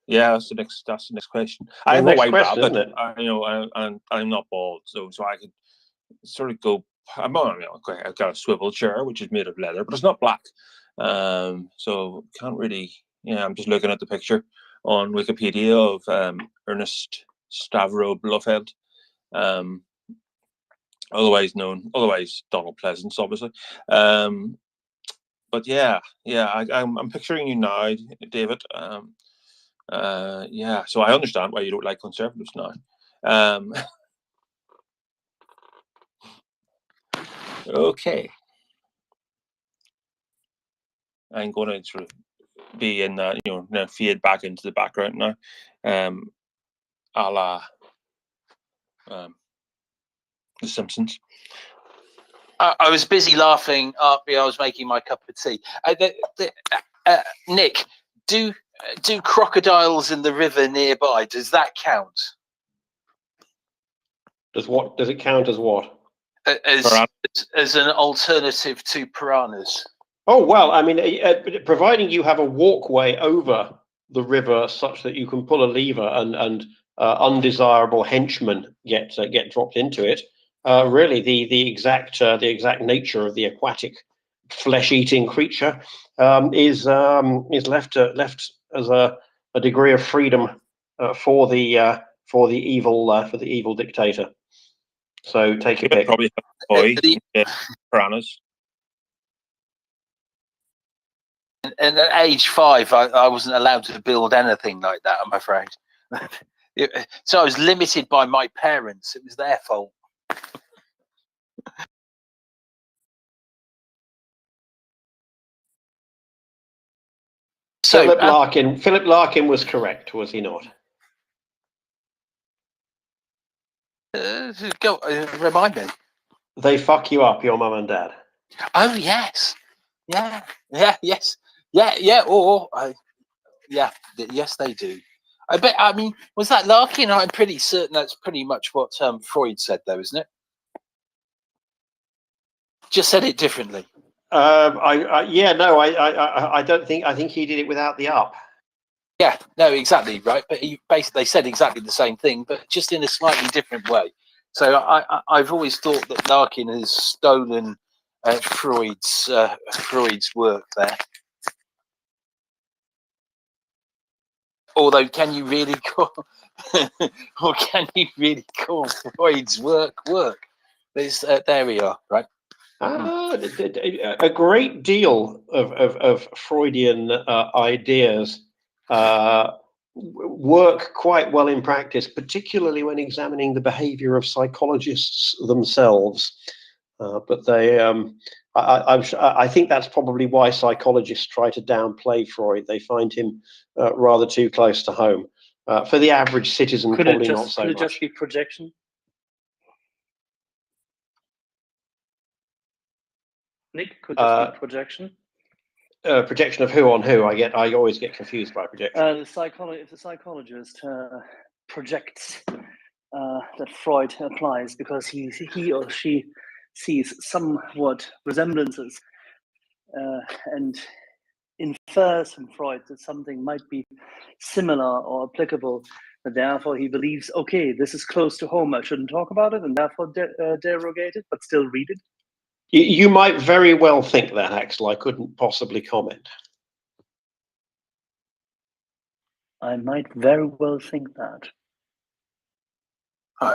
Yeah, that's the next question. I have a white rabbit. And I'm not bald, so I could sort of go. I've got a swivel chair which is made of leather, but it's not black. So can't really. Yeah, I'm just looking at the picture on Wikipedia of Ernest Stavro Blofeld, otherwise Donald Pleasance, obviously. But yeah, I'm picturing you now, David. Yeah, so I understand why you don't like conservatives now. Okay. I'm going to sort of be in that, now fade back into the background now, a la The Simpsons. I was busy laughing after I was making my cup of tea. Nick, do crocodiles in the river nearby? Does that count? Does it count as what? As an alternative to piranhas? Oh well, I mean, providing you have a walkway over the river such that you can pull a lever and undesirable henchmen get dropped into it. Really, the exact nature of the aquatic flesh-eating creature is left as a degree of freedom for the evil dictator. So take your pick. Probably have piranhas. And at age 5, I wasn't allowed to build anything like that, I'm afraid. So I was limited by my parents. It was their fault. So Philip Larkin was correct, was he not? Remind me. They fuck you up, your mum and dad. Oh yes, yes, yes they do. I bet. I mean, was that Larkin? I'm pretty certain that's pretty much what Freud said, though, isn't it? Just said it differently. I don't think. I think he did it without the up. Yeah, no, exactly right. But he basically said exactly the same thing, but just in a slightly different way. So I've always thought that Larkin has stolen Freud's work there. Although, can you really call Freud's work? There we are, right? A great deal of Freudian ideas work quite well in practice, particularly when examining the behavior of psychologists themselves. But they, I think that's probably why psychologists try to downplay Freud. They find him rather too close to home. For the average citizen, probably not so much. Could it just be projection? Nick, could this be projection? Projection of who on who? I always get confused by projection. If the psychologist projects that Freud applies because he or she sees somewhat resemblances and infers from Freud that something might be similar or applicable, and therefore he believes, okay, this is close to home, I shouldn't talk about it, and therefore derogate it, but still read it. You might very well think that, Axel. I couldn't possibly comment. I might very well think that.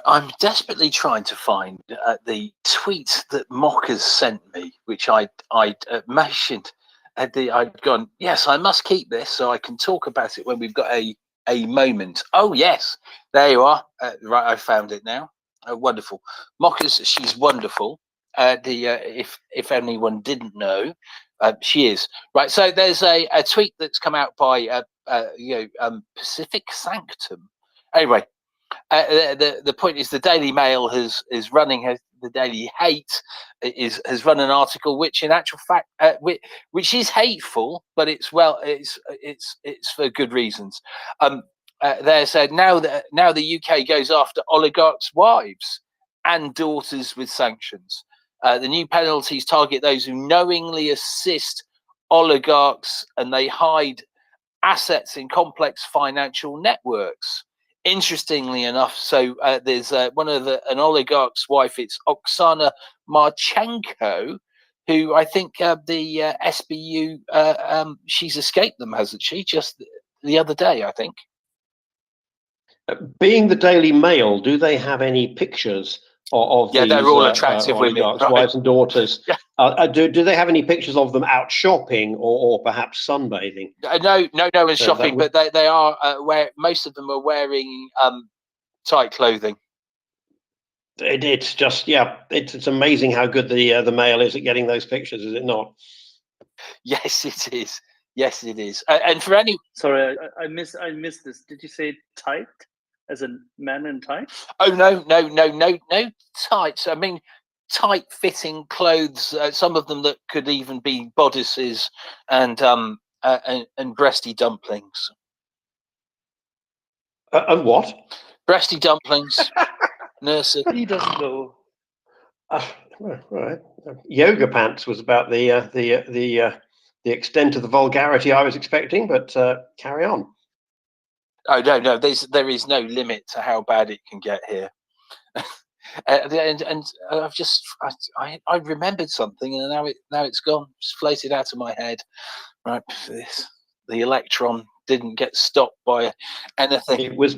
I'm desperately trying to find the tweet that Mockers sent me, which I'd mentioned. I'd gone, yes, I must keep this so I can talk about it when we've got a moment. Oh, yes, there you are. Right, I found it now. Wonderful. Mockers, she's wonderful. If anyone didn't know, she is. Right, so there's a tweet that's come out by Pacific Sanctum. Anyway, the point is the Daily Mail is running the Daily Hate has run an article which in actual fact which is hateful, but it's for good reasons. There's now the UK goes after oligarchs' wives and daughters with sanctions. The new penalties target those who knowingly assist oligarchs and they hide assets in complex financial networks. Interestingly enough, so there's an oligarch's wife. It's Oksana Marchenko, who I think the SBU she's escaped them, hasn't she? Just the other day, I think. Being the Daily Mail, do they have any pictures of these they're all attractive women, right? Wives and daughters? Yeah. Do they have any pictures of them out shopping or perhaps sunbathing? No one's shopping, but they are most of them are wearing tight clothing. It's just it's amazing how good the Mail is at getting those pictures, is it not? Yes, it is. Yes, it is. And for any, sorry, I missed this. Did you say tight? As a man in tights? Oh no tights. I mean, tight-fitting clothes. Some of them that could even be bodices and breasty dumplings. And what? Breasty dumplings, nurses. He doesn't know. Right. Yoga pants was about the extent of the vulgarity I was expecting, but carry on. Oh no, there is no limit to how bad it can get here. And I've just I remembered something, and now it's gone. It's floated out of my head. Right, the electron didn't get stopped by anything. It was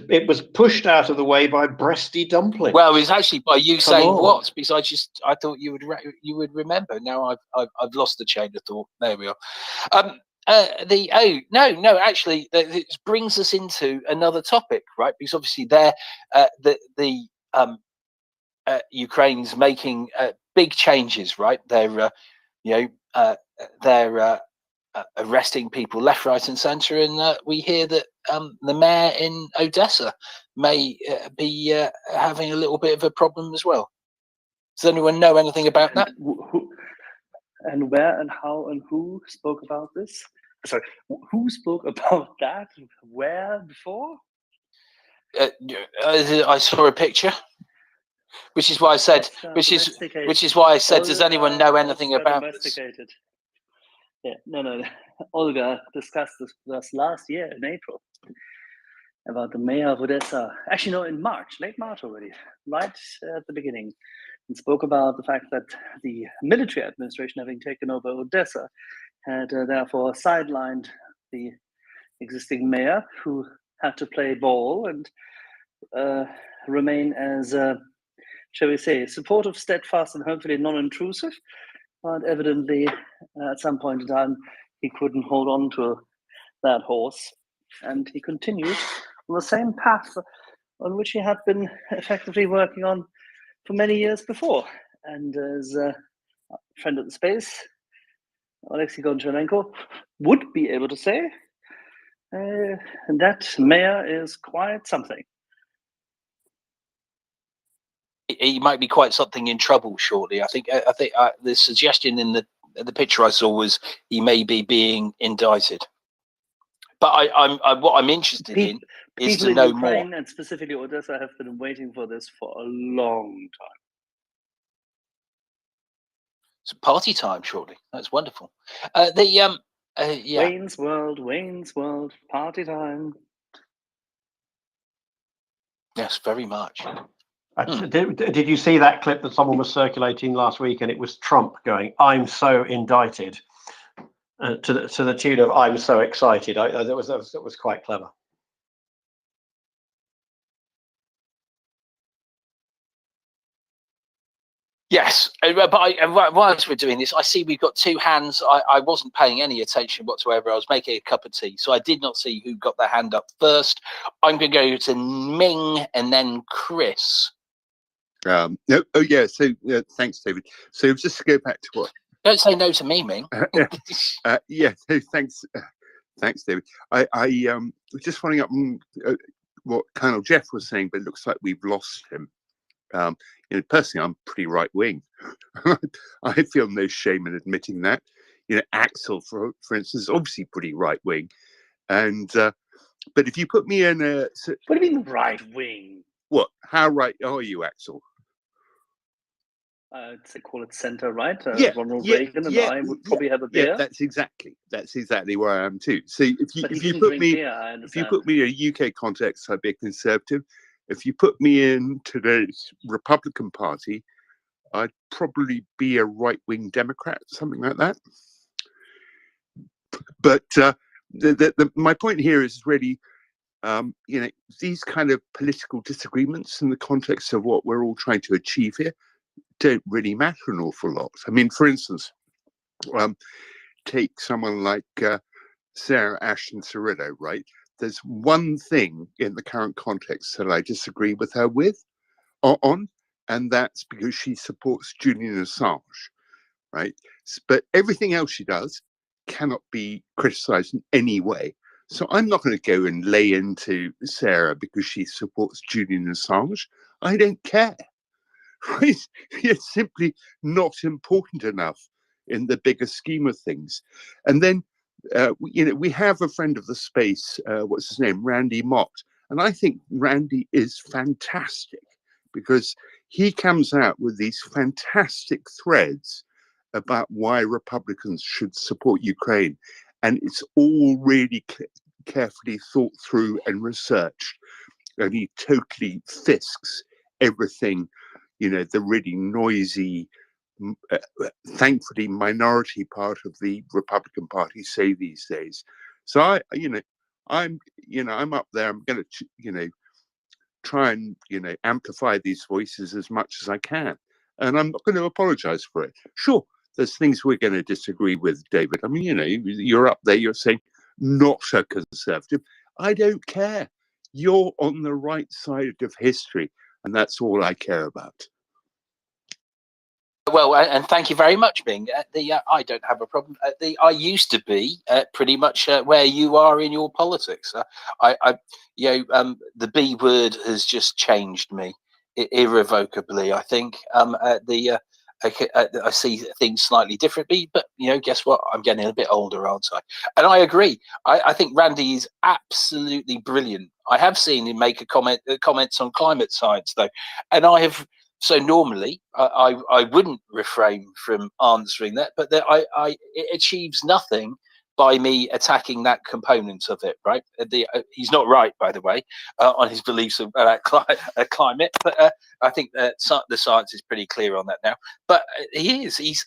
pushed out of the way by breasty dumplings. Well, it's actually by you saying on. what, because I thought you would remember. Now I've lost the chain of thought. There we are. Actually, it brings us into another topic, right? Because obviously Ukraine's making big changes, right? They're arresting people left, right, and centre, and we hear that the mayor in Odessa may be having a little bit of a problem as well. Does anyone know anything about that? And where and how and who spoke about this? Sorry, who spoke about that? Where before? I saw a picture, which is why I said. Which is why I said. Does anyone know anything about this? Yeah, no. Olga discussed this with us last year in April about the mayor of Odessa. Actually, no, in March, late March already, right at the beginning, and spoke about the fact that the military administration, having taken over Odessa, had therefore sidelined the existing mayor, who had to play ball and remain as, shall we say, supportive, steadfast, and hopefully non-intrusive. But evidently, at some point in time, he couldn't hold on to that horse, and he continued on the same path on which he had been effectively working on for many years before. And as a friend of the space, Alexei Goncharenko, would be able to say, that mayor is quite something. He might be quite something in trouble shortly. I think the suggestion in the picture I saw was he may be being indicted. But what I'm interested in is to know more. Ukraine, and specifically Odessa, have been waiting for this for a long time. It's party time shortly. That's wonderful. Wayne's World, party time. Yes, very much. Did you see that clip that someone was circulating last week, and it was Trump going, "I'm so indicted," to the tune of "I'm so excited"? That was quite clever. Yes, but whilst we're doing this, I see we've got two hands. I wasn't paying any attention whatsoever. I was making a cup of tea, so I did not see who got their hand up first. I'm going to go to Ming and then Chris. So thanks, David. So just to go back to what. Don't say no to me, Ming. So thanks, David. I was just following up on what Colonel Jeff was saying, but it looks like we've lost him. Personally, I'm pretty right wing. I feel no shame in admitting that. Axel, for instance, is obviously pretty right wing, and but if you put me in a, what do you mean right wing? What? How right are you, Axel? I'd say call it center right. Ronald Reagan and I would probably have a beer. Yeah, that's exactly where I am too. So if you put me in a UK context, I'd be a conservative. If you put me in today's Republican Party, I'd probably be a right-wing Democrat, something like that. But my point here is really, these kind of political disagreements in the context of what we're all trying to achieve here don't really matter an awful lot. I mean, for instance, take someone like Sarah Ashton Cirillo, right? There's one thing in the current context that I disagree with her on, and that's because she supports Julian Assange, right? But everything else she does cannot be criticized in any way. So I'm not going to go and lay into Sarah because she supports Julian Assange. I don't care. Right? It's simply not important enough in the bigger scheme of things. And then, we have a friend of the space, what's his name, Randy Mott, And I think Randy is fantastic because he comes out with these fantastic threads about why Republicans should support Ukraine. And it's all really carefully thought through and researched. And he totally fisks everything, the really noisy, thankfully minority part of the Republican Party say these days. So I'm up there. I'm going to, try and amplify these voices as much as I can, and I'm not going to apologize for it. Sure, there's things we're going to disagree with, David. I mean, you're up there. You're saying not a conservative. I don't care. You're on the right side of history, and that's all I care about. Well, and thank you very much, Bing. I don't have a problem. I used to be pretty much where you are in your politics. The B word has just changed me irrevocably. I think I see things slightly differently, but guess what? I'm getting a bit older, aren't I? And I agree. I think Randy is absolutely brilliant. I have seen him make comments on climate science, though, and I have. So normally I wouldn't refrain from answering that, but it achieves nothing by me attacking that component of it, right? He's not right, by the way, on his beliefs about climate, but I think the science is pretty clear on that now. But he's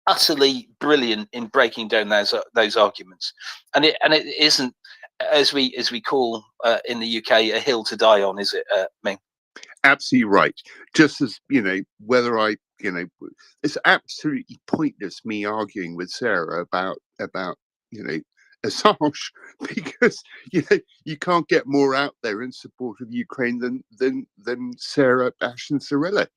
utterly brilliant in breaking down those arguments, and it isn't, as we call in the UK, a hill to die on, is it, Ming? Absolutely right. Just as, whether it's absolutely pointless me arguing with Sarah about Assange, because you can't get more out there in support of Ukraine than Sarah Ashton-Cirillo.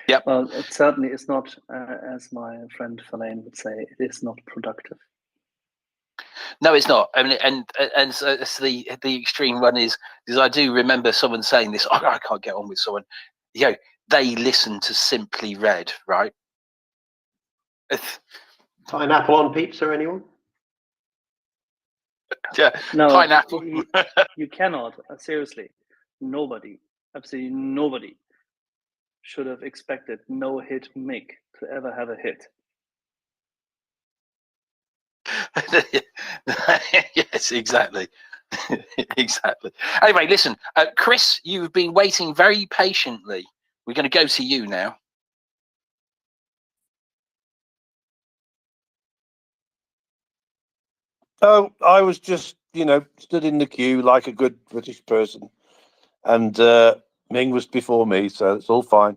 Yeah. Well, it certainly is not, as my friend Ferlain would say, it is not productive. No, it's not. I mean, and so the extreme one is I do remember someone saying this. Oh, I can't get on with someone. They listen to Simply Red, right? Pineapple on pizza, anyone? Yeah, no, pineapple. You cannot. Seriously, nobody, absolutely nobody, should have expected No Hit Mick to ever have a hit. Yes, exactly. Exactly. Anyway, listen, Chris, you've been waiting very patiently. We're going to go to you now. Oh, I was just, stood in the queue like a good British person, and Ming was before me, so it's all fine.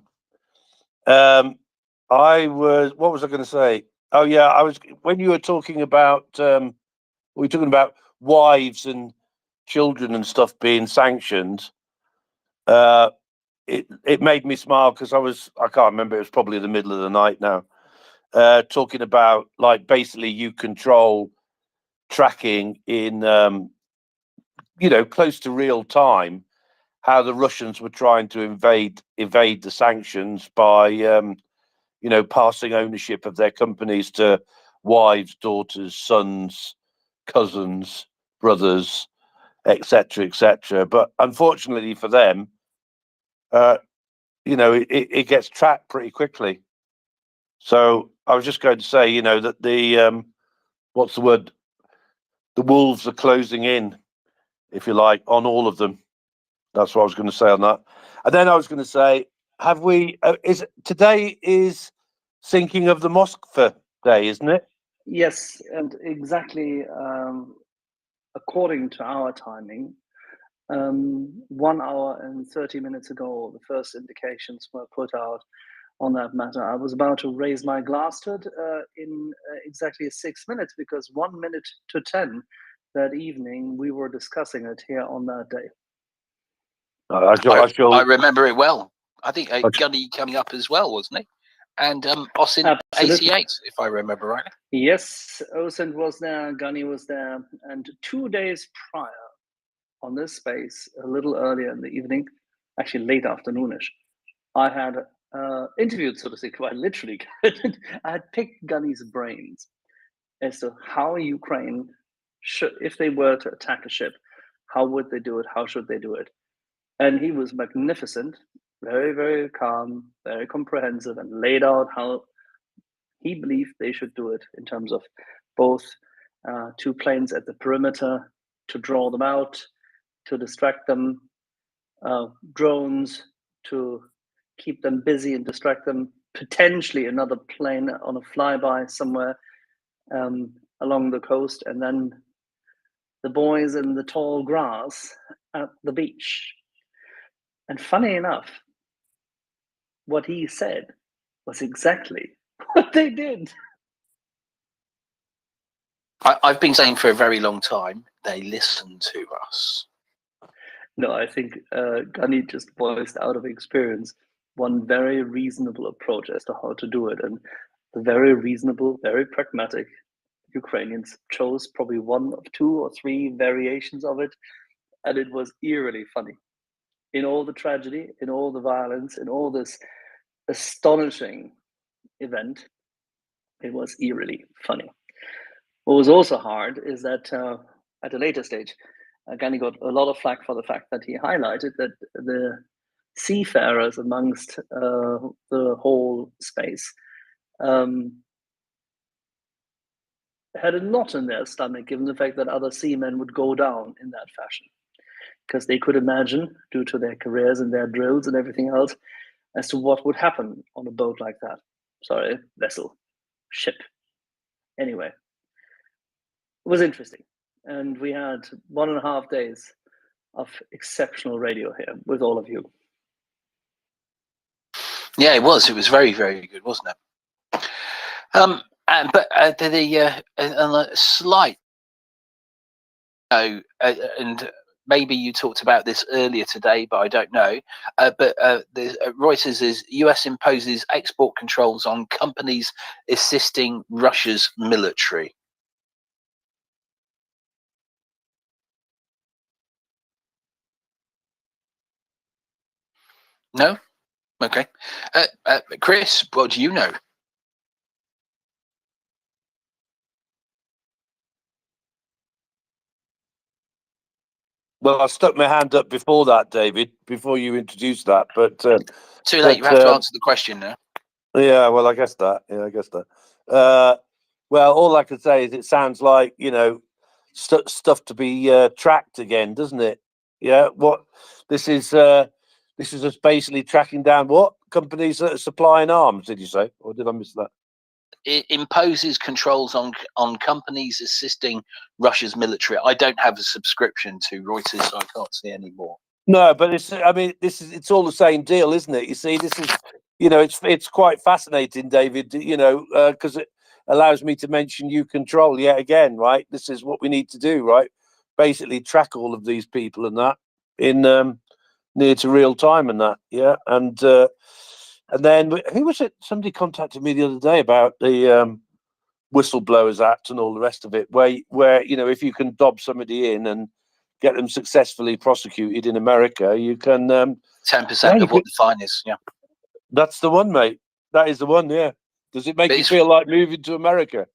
What was I going to say? Oh yeah, when you were talking about, we were talking about wives and children and stuff being sanctioned. It made me smile because I can't remember, it was probably the middle of the night now, talking about, like, basically you control tracking in close to real time how the Russians were trying to evade the sanctions by passing ownership of their companies to wives, daughters, sons, cousins, brothers, etc. But unfortunately for them, it gets tracked pretty quickly. So I was just going to say, that the what's the word? The wolves are closing in, if you like, on all of them. That's what I was going to say on that. And then I was going to say, today is Thinking of the Moskva Day, isn't it? Yes, and exactly according to our timing, 1 hour and 30 minutes ago, the first indications were put out on that matter. I was about to raise my glass to it in exactly 6 minutes, because 1 minute to 10 that evening, we were discussing it here on that day. I remember it well. I think Gunny coming up as well, wasn't he? And Osin 88, if I remember right. Yes, Osin was there, Gunny was there, and 2 days prior, on this space, a little earlier in the evening, actually late afternoonish, I had interviewed, so to say, quite literally. I had picked Gunny's brains as to how Ukraine should, if they were to attack a ship, How would they do it? How should they do it? And he was magnificent, very, very calm, very comprehensive, and laid out how he believed they should do it in terms of both 2 planes at the perimeter to draw them out, to distract them, drones to keep them busy and distract them, potentially another plane on a flyby somewhere along the coast, and then the boys in the tall grass at the beach. And funny enough, what he said was exactly what they did. I've been saying for a very long time, they listen to us. No, I think Gunny just voiced out of experience one very reasonable approach as to how to do it. And the very reasonable, very pragmatic Ukrainians chose probably 1 of 2 or 3 variations of it. And it was eerily funny. In all the tragedy, in all the violence, in all this astonishing event, it was eerily funny. What was also hard is that at a later stage, Gunny got a lot of flack for the fact that he highlighted that the seafarers amongst the whole space had a knot in their stomach, given the fact that other seamen would go down in that fashion. Because they could imagine, due to their careers and their drills and everything else, as to what would happen on a boat like that. Sorry, vessel, ship. Anyway, it was interesting. And we had 1.5 days of exceptional radio here with all of you. Yeah, it was. It was very, very good, wasn't it? But the slight, and maybe you talked about this earlier today, but I don't know. But Reuters is US imposes export controls on companies assisting Russia's military. No? Okay. Chris, what do you know? Well, I stuck my hand up before that, David, before you introduced that, but too late. You have to answer the question now. Yeah, well, I guess that. Yeah, I guess that. Well, all I can say is it sounds like, you know, stuff to be tracked again, doesn't it? Yeah. What this is us basically tracking down what companies that are supplying arms. Did you say, or did I miss that? It imposes controls on companies assisting Russia's military. I don't have a subscription to Reuters, so I can't see any more. No, but it's all the same deal, isn't it? You see, this is, you know, it's quite fascinating, David, you know, because it allows me to mention you control yet again, right? This is what we need to do, right? Basically track all of these people and that in near to real time and that, yeah. And then who was it? Somebody contacted me the other day about the Whistleblowers Act and all the rest of it, where you know, if you can dob somebody in and get them successfully prosecuted in America, you can 10% of what the fine is. Yeah, that's the one, mate. That is the one. Yeah. Does it make you feel like moving to America?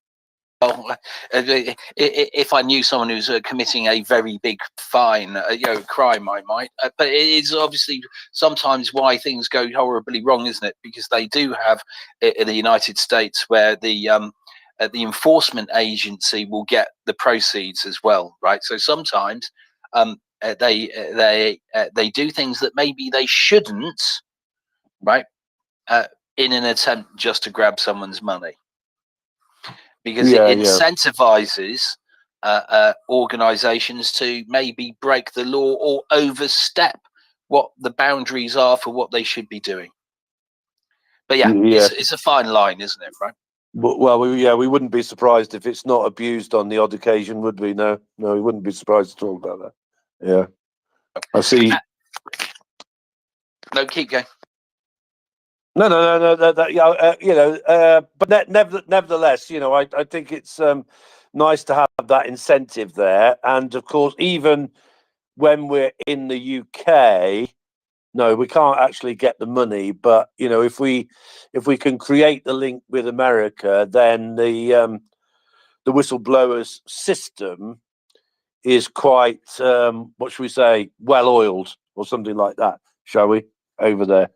Well, if I knew someone who's committing a very big fine, you know, crime, I might. But it is obviously sometimes why things go horribly wrong, isn't it? Because they do have in the United States where the enforcement agency will get the proceeds as well, right? So sometimes they do things that maybe they shouldn't, right? In an attempt just to grab someone's money. Because it incentivizes organizations to maybe break the law or overstep what the boundaries are for what they should be doing. But yeah, it's a fine line, isn't it, right? Well, we wouldn't be surprised if it's not abused on the odd occasion, would we? No, we wouldn't be surprised at all about that. Yeah, I see. No, keep going. No. You know, but nevertheless, you know, I think it's nice to have that incentive there. And of course, even when we're in the UK, no, we can't actually get the money. But you know, if we can create the link with America, then the whistleblowers system is quite, what should we say, well oiled or something like that, shall we, over there.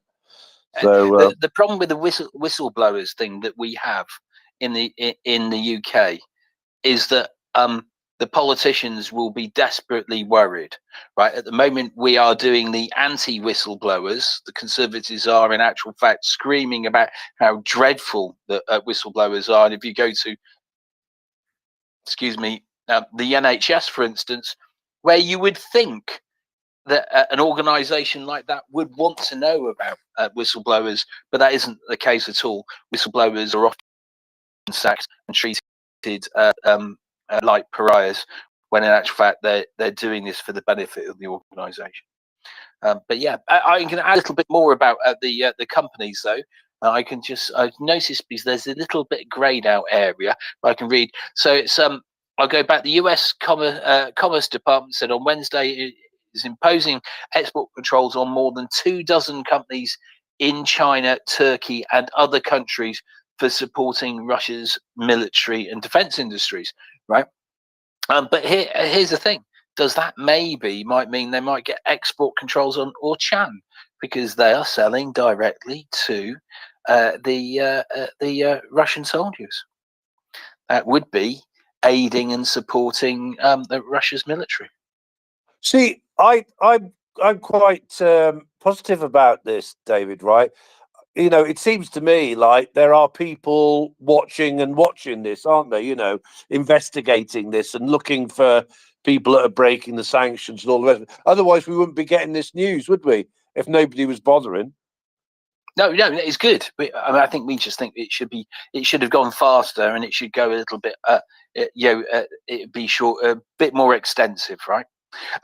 So the problem with the whistleblowers thing that we have in the UK is that the politicians will be desperately worried, right? At the moment, we are doing the anti-whistleblowers. The Conservatives are, in actual fact, screaming about how dreadful the whistleblowers are. And if you go to, excuse me, the NHS, for instance, where you would think that an organisation like that would want to know about whistleblowers, but that isn't the case at all. Whistleblowers are often sacked and treated like pariahs, when in actual fact they're doing this for the benefit of the organisation. But yeah, I can add a little bit more about the companies though. I've noticed because there's a little bit greyed out area I can read. So it's I'll go back. The U.S. Commerce Department said on Wednesday it is imposing export controls on more than 24 companies in China, Turkey, and other countries for supporting Russia's military and defense industries, right? But here's the thing. Does that might mean they might get export controls on Orchan because they are selling directly to the Russian soldiers? That would be aiding and supporting Russia's military. see, I'm quite positive about this, David, right? You know, it seems to me like there are people watching this, aren't there? You know, investigating this and looking for people that are breaking the sanctions and all the rest of it. Otherwise, we wouldn't be getting this news, would we? If nobody was bothering. No, it's good. I think we just think it should have gone faster, and it should go a little bit, it'd be short, a bit more extensive, right?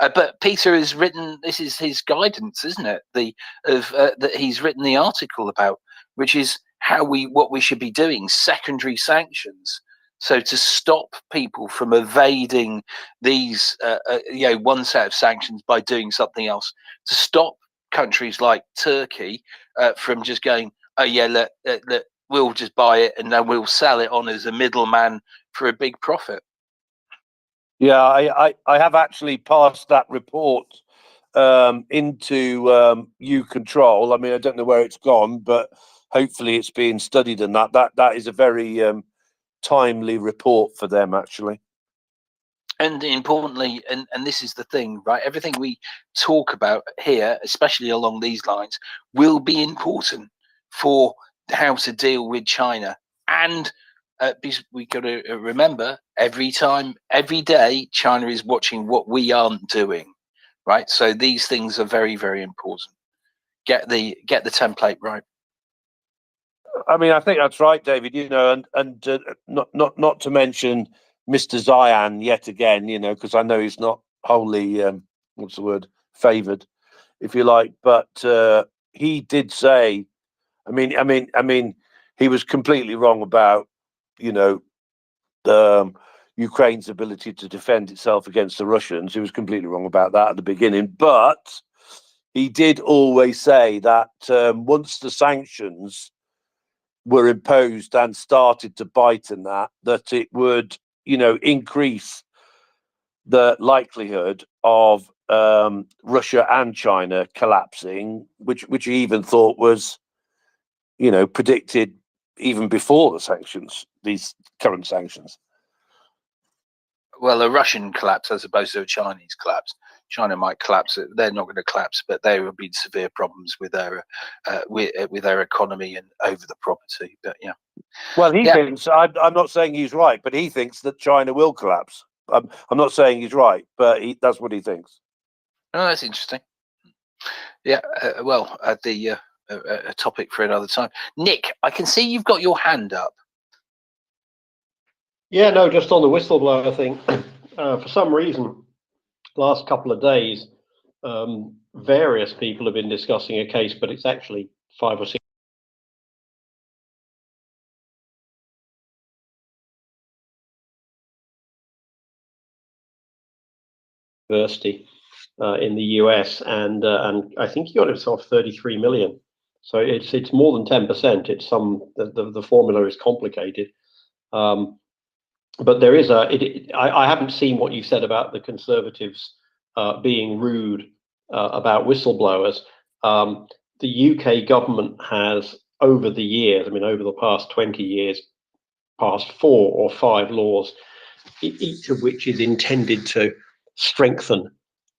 But Peter has written. This is his guidance, isn't it? That he's written the article about, which is what we should be doing. Secondary sanctions. So to stop people from evading these, one set of sanctions by doing something else. To stop countries like Turkey from just going, oh yeah, look, we'll just buy it and then we'll sell it on as a middleman for a big profit. Yeah, I have actually passed that report into U-Control. I mean, I don't know where it's gone, but hopefully it's being studied, and that is a very timely report for them, actually. And importantly, and this is the thing, right? Everything we talk about here, especially along these lines, will be important for how to deal with China. And we got to remember, every day, China is watching what we aren't doing, right? So these things are very, very important. Get the template right. I mean, I think that's right, David. You know, and not to mention Mr. Zian yet again. You know, because I know he's not wholly what's the word, favoured, if you like. But he did say, I mean, he was completely wrong about, you know, Ukraine's ability to defend itself against the Russians. He was completely wrong about that at the beginning. But he did always say that once the sanctions were imposed and started to bite in that it would, you know, increase the likelihood of Russia and China collapsing, which he even thought was, you know, predicted even before the sanctions, these current sanctions. Well, a Russian collapse as opposed to a Chinese collapse. China might collapse; they're not going to collapse, but there will be severe problems with their economy and over the property. But yeah. Well, he thinks. I'm not saying he's right, but he thinks that China will collapse. I'm not saying he's right, but that's what he thinks. Oh, that's interesting. Yeah. A topic for another time. Nick, I can see you've got your hand up. Yeah, no, just on the whistleblower thing. For some reason, last couple of days, various people have been discussing a case, but it's actually 5 or 6 university in the US, and I think he got himself 33 million. So it's more than 10%. It's the formula is complicated. but there is I haven't seen what you said about the Conservatives being rude about whistleblowers. The UK government has, over the years, I mean, over the past 20 years, passed 4 or 5 laws, each of which is intended to strengthen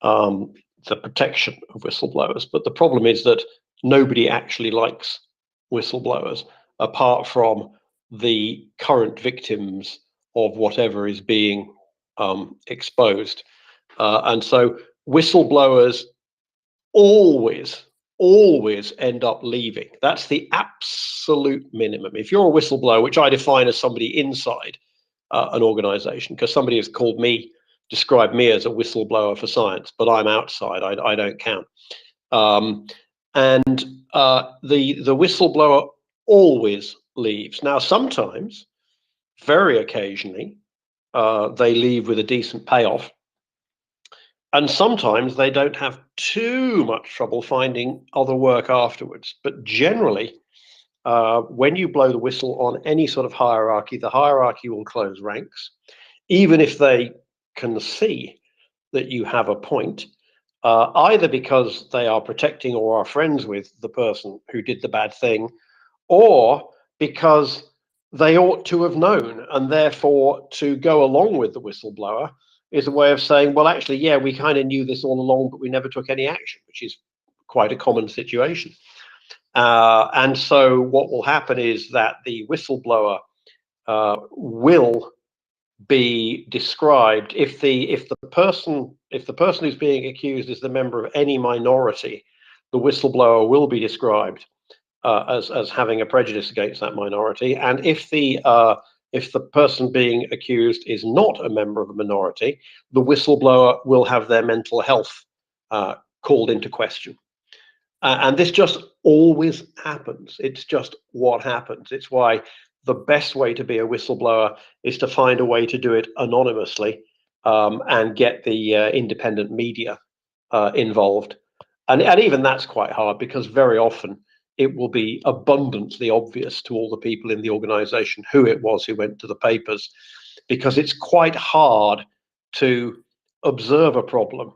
the protection of whistleblowers. But the problem is that nobody actually likes whistleblowers, apart from the current victims of whatever is being exposed. And so whistleblowers always end up leaving. That's the absolute minimum. If you're a whistleblower, which I define as somebody inside an organization, because somebody has called me, described me as a whistleblower for science, but I'm outside. I don't count. And the whistleblower always leaves. Now, sometimes, very occasionally, they leave with a decent payoff. And sometimes they don't have too much trouble finding other work afterwards. But generally, when you blow the whistle on any sort of hierarchy, the hierarchy will close ranks, even if they can see that you have a point, either because they are protecting or are friends with the person who did the bad thing, or because they ought to have known, and therefore to go along with the whistleblower is a way of saying, well, actually, yeah, we kind of knew this all along, but we never took any action, which is quite a common situation. And so what will happen is that the whistleblower will be described, if the person who's being accused is the member of any minority, the whistleblower will be described as having a prejudice against that minority. And if the person being accused is not a member of a minority, the whistleblower will have their mental health called into question. And this just always happens. It's just what happens. It's why the best way to be a whistleblower is to find a way to do it anonymously and get the independent media involved. And even that's quite hard, because very often it will be abundantly obvious to all the people in the organization who it was who went to the papers, because it's quite hard to observe a problem,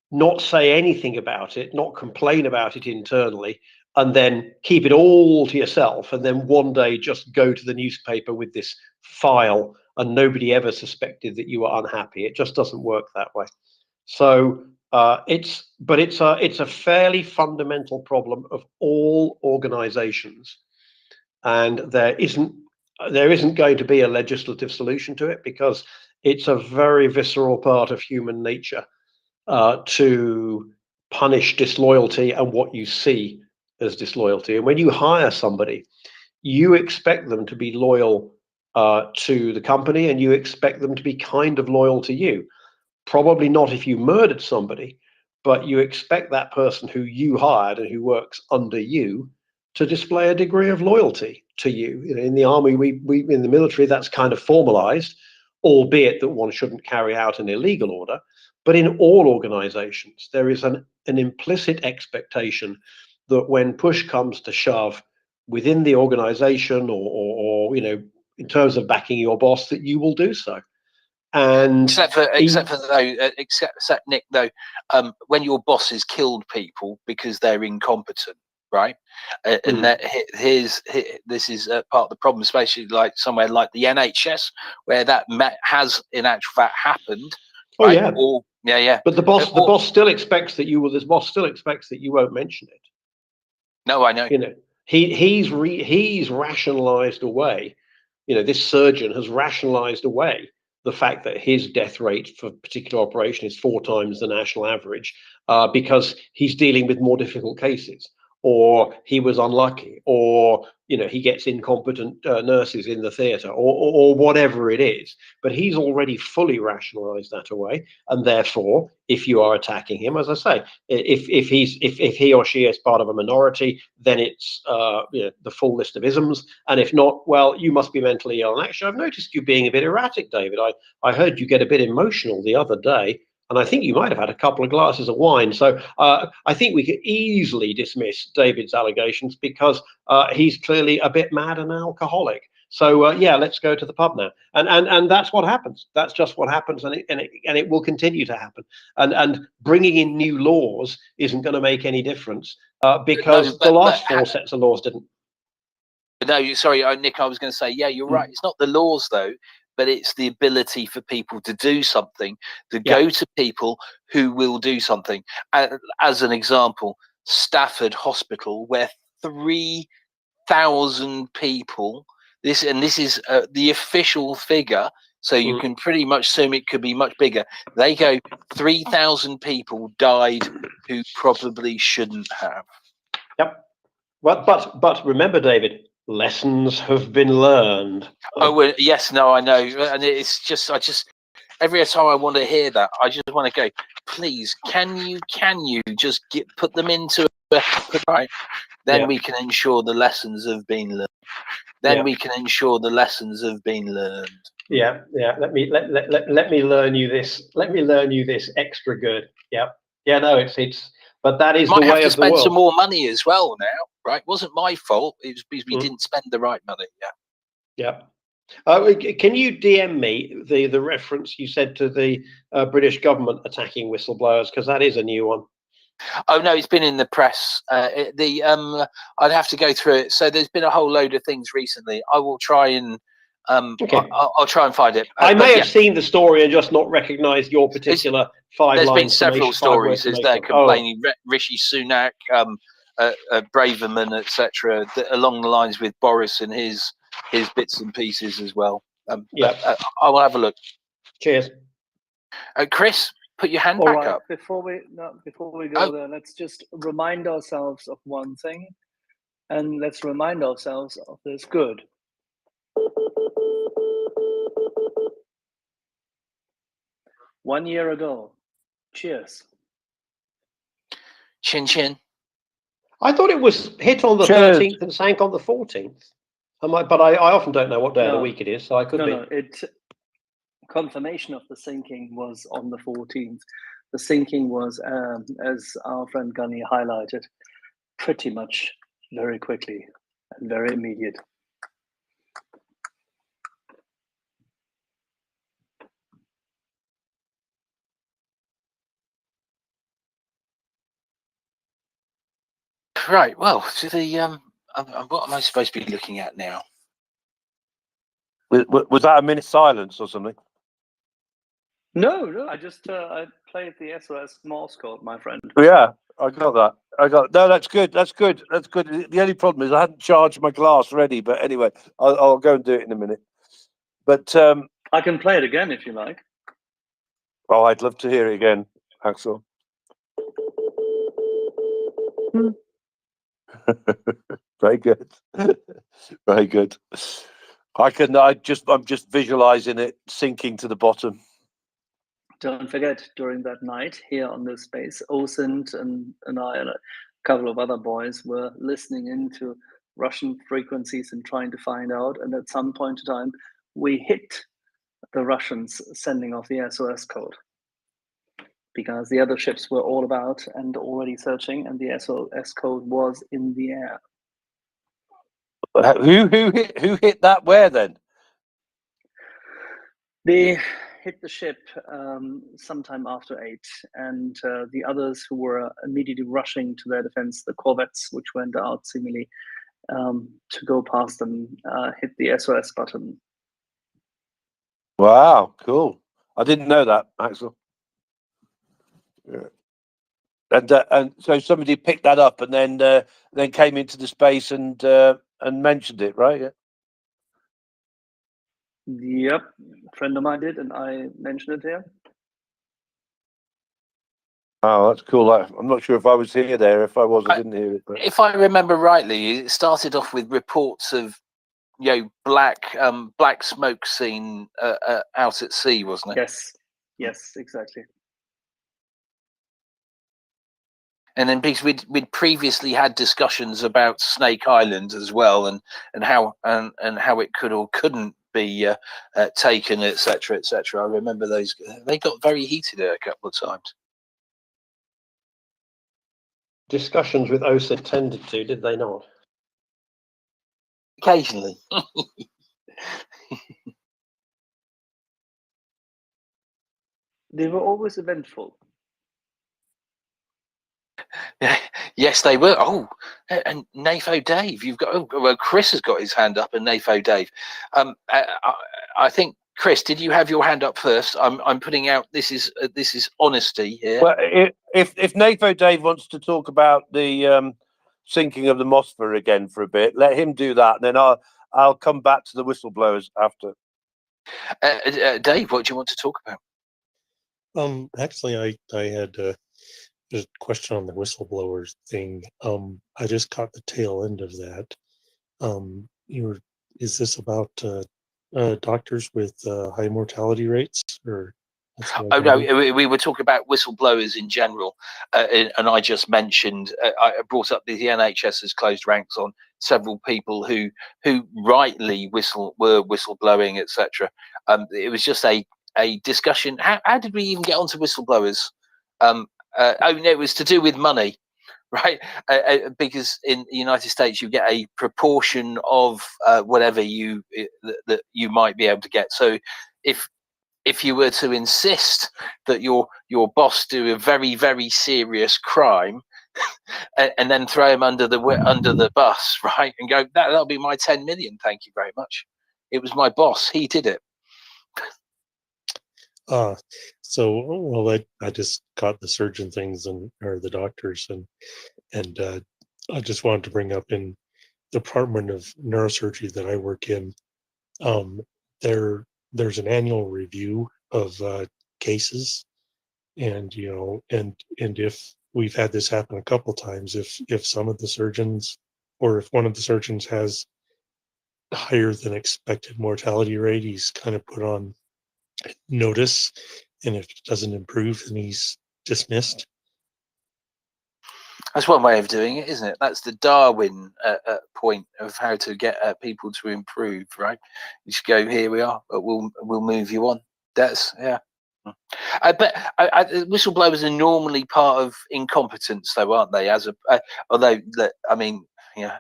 not say anything about it, not complain about it internally, and then keep it all to yourself, and then one day just go to the newspaper with this file and nobody ever suspected that you were unhappy. It just doesn't work that way. So it's a fairly fundamental problem of all organizations, and there isn't going to be a legislative solution to it, because it's a very visceral part of human nature to punish disloyalty and what you see as disloyalty. And when you hire somebody, you expect them to be loyal to the company, and you expect them to be kind of loyal to you. Probably not if you murdered somebody, but you expect that person who you hired and who works under you to display a degree of loyalty to you. You know, in the army, we in the military, that's kind of formalized, albeit that one shouldn't carry out an illegal order. But in all organizations, there is an implicit expectation that when push comes to shove within the organization, or you know, in terms of backing your boss, that you will do so. And except Nick, though, when your boss has killed people because they're incompetent, right? And that this is part of the problem, especially like somewhere like the NHS, where that has in actual fact happened. Oh, right? yeah. Or, yeah. But the boss still expects that you will. This boss still expects that you won't mention it. No, I know. You know, he's rationalized away. You know, this surgeon has rationalized away the fact that his death rate for a particular operation is 4 times the national average, because he's dealing with more difficult cases, or he was unlucky, or you know, he gets incompetent nurses in the theatre, or whatever it is. But he's already fully rationalized that away, and therefore, if you are attacking him, as I say, if he or she is part of a minority, then it's you know, the full list of isms, and if not, well, you must be mentally ill. And actually, I've noticed you being a bit erratic, David. I heard you get a bit emotional the other day, and I think you might have had a couple of glasses of wine. So I think we could easily dismiss David's allegations, because he's clearly a bit mad and an alcoholic. So yeah, let's go to the pub now, and that's what happens. That's just what happens, and it will continue to happen. And bringing in new laws isn't going to make any difference because the last four sets of laws didn't. No, sorry, Nick. I was going to say, yeah, you're right. It's not the laws though, but it's the ability for people to do something, to go to people who will do something. As an example, Stafford Hospital, where 3,000 people. This is the official figure, so you can pretty much assume it could be much bigger. They go 3,000 people died who probably shouldn't have. Yep. But remember, David, lessons have been learned. Oh well, yes, no, I know, and it's just every time I want to hear that, I just want to go, please, can you just put them into a right? Then we can ensure the lessons have been learned. Then we can ensure the lessons have been learned. Yeah. Let me learn you this. Let me learn you this extra good. Yeah. No, it's. But that is the way of the world. Might have to spend some more money as well now, right? It wasn't my fault. It was because we didn't spend the right money. Yeah. Can you DM me the reference you said to the British government attacking whistleblowers, because that is a new one. Oh no, it's been in the press. I'd have to go through it. So there's been a whole load of things recently. I will try and I'll try and find it. I may have seen the story and just not recognised your particular There's been several stories. Is there complaining Rishi Sunak, Braverman, etc., along the lines with Boris and his bits and pieces as well. I will have a look. Cheers. Chris, put your hand back up. Before we go there, let's just remind ourselves of one thing, and let's remind ourselves of this good. 1 year ago. Cheers. Chin chin. I thought it was hit on the 13th and sank on the 14th. But I often don't know what day of the week it is, so I could be. No, confirmation of the sinking was on the 14th. The sinking was, as our friend Gunny highlighted, pretty much very quickly and very immediate. Right. Well, to the what am I supposed to be looking at now? Was that a minute silence or something? No. I just I played the SOS Morse code, my friend. Yeah, I got that. No, that's good. That's good. The only problem is I hadn't charged my glass ready, but anyway, I'll go and do it in a minute. But I can play it again if you like. Oh, I'd love to hear it again, Axel. Very good. Very good. I'm just visualizing it sinking to the bottom. Don't forget, during that night here on this space, Osint and I and a couple of other boys were listening into Russian frequencies and trying to find out. And at some point in time, we hit the Russians sending off the SOS code, because the other ships were all about and already searching, and the SOS code was in the air. Who hit that where then? They hit the ship sometime after 8, and the others who were immediately rushing to their defense, the corvettes, which went out seemingly to go past them, hit the SOS button. Wow, cool. I didn't know that, Axel. Yeah. And so somebody picked that up and then came into the space and mentioned it, right? Yeah. Yep, a friend of mine did, and I mentioned it here. Oh, that's cool. I'm not sure if I was here there. If I was, I didn't hear it. But... If I remember rightly, it started off with reports of black smoke seen out at sea, wasn't it? Yes, exactly. And then because we'd previously had discussions about Snake Island as well, and how it could or couldn't be taken, etc., etc. I remember those. They got very heated a couple of times. Discussions with OSA tended to, did they not? Occasionally. They were always eventful. Yes, they were. Oh, and NAFO Dave, you've got. Oh, well, Chris has got his hand up, and NAFO Dave. I think Chris, did you have your hand up first? I'm putting out. This is honesty here. Well, if NAFO Dave wants to talk about the sinking of the Moskva again for a bit, let him do that, and then I'll come back to the whistleblowers after. Dave, what do you want to talk about? Actually, I had a question on the whistleblowers thing. I just caught the tail end of that. Is this about doctors with high mortality rates, or? Oh no, we were talking about whistleblowers in general, and I just mentioned I brought up the NHS has closed ranks on several people who rightly were whistleblowing, etc. It was just a discussion. How did we even get onto whistleblowers? Oh no, it was to do with money, right? Because in the United States you get a proportion of whatever that you might be able to get. So if you were to insist that your boss do a very, very serious crime and then throw him under the bus, right, and go, that'll be my 10 million, thank you very much. It was my boss, he did it. So I just caught the surgeon things or the doctors and I just wanted to bring up in the Department of Neurosurgery that I work in, there's an annual review of cases, and if we've had this happen a couple times, if some of the surgeons or if one of the surgeons has higher than expected mortality rate, he's kind of put on notice, and if it doesn't improve, then he's dismissed. That's one way of doing it, isn't it? That's the Darwin point of how to get people to improve, right? You just go, here we are, but we'll move you on. That's but whistleblowers are normally part of incompetence, though, aren't they? Although I mean,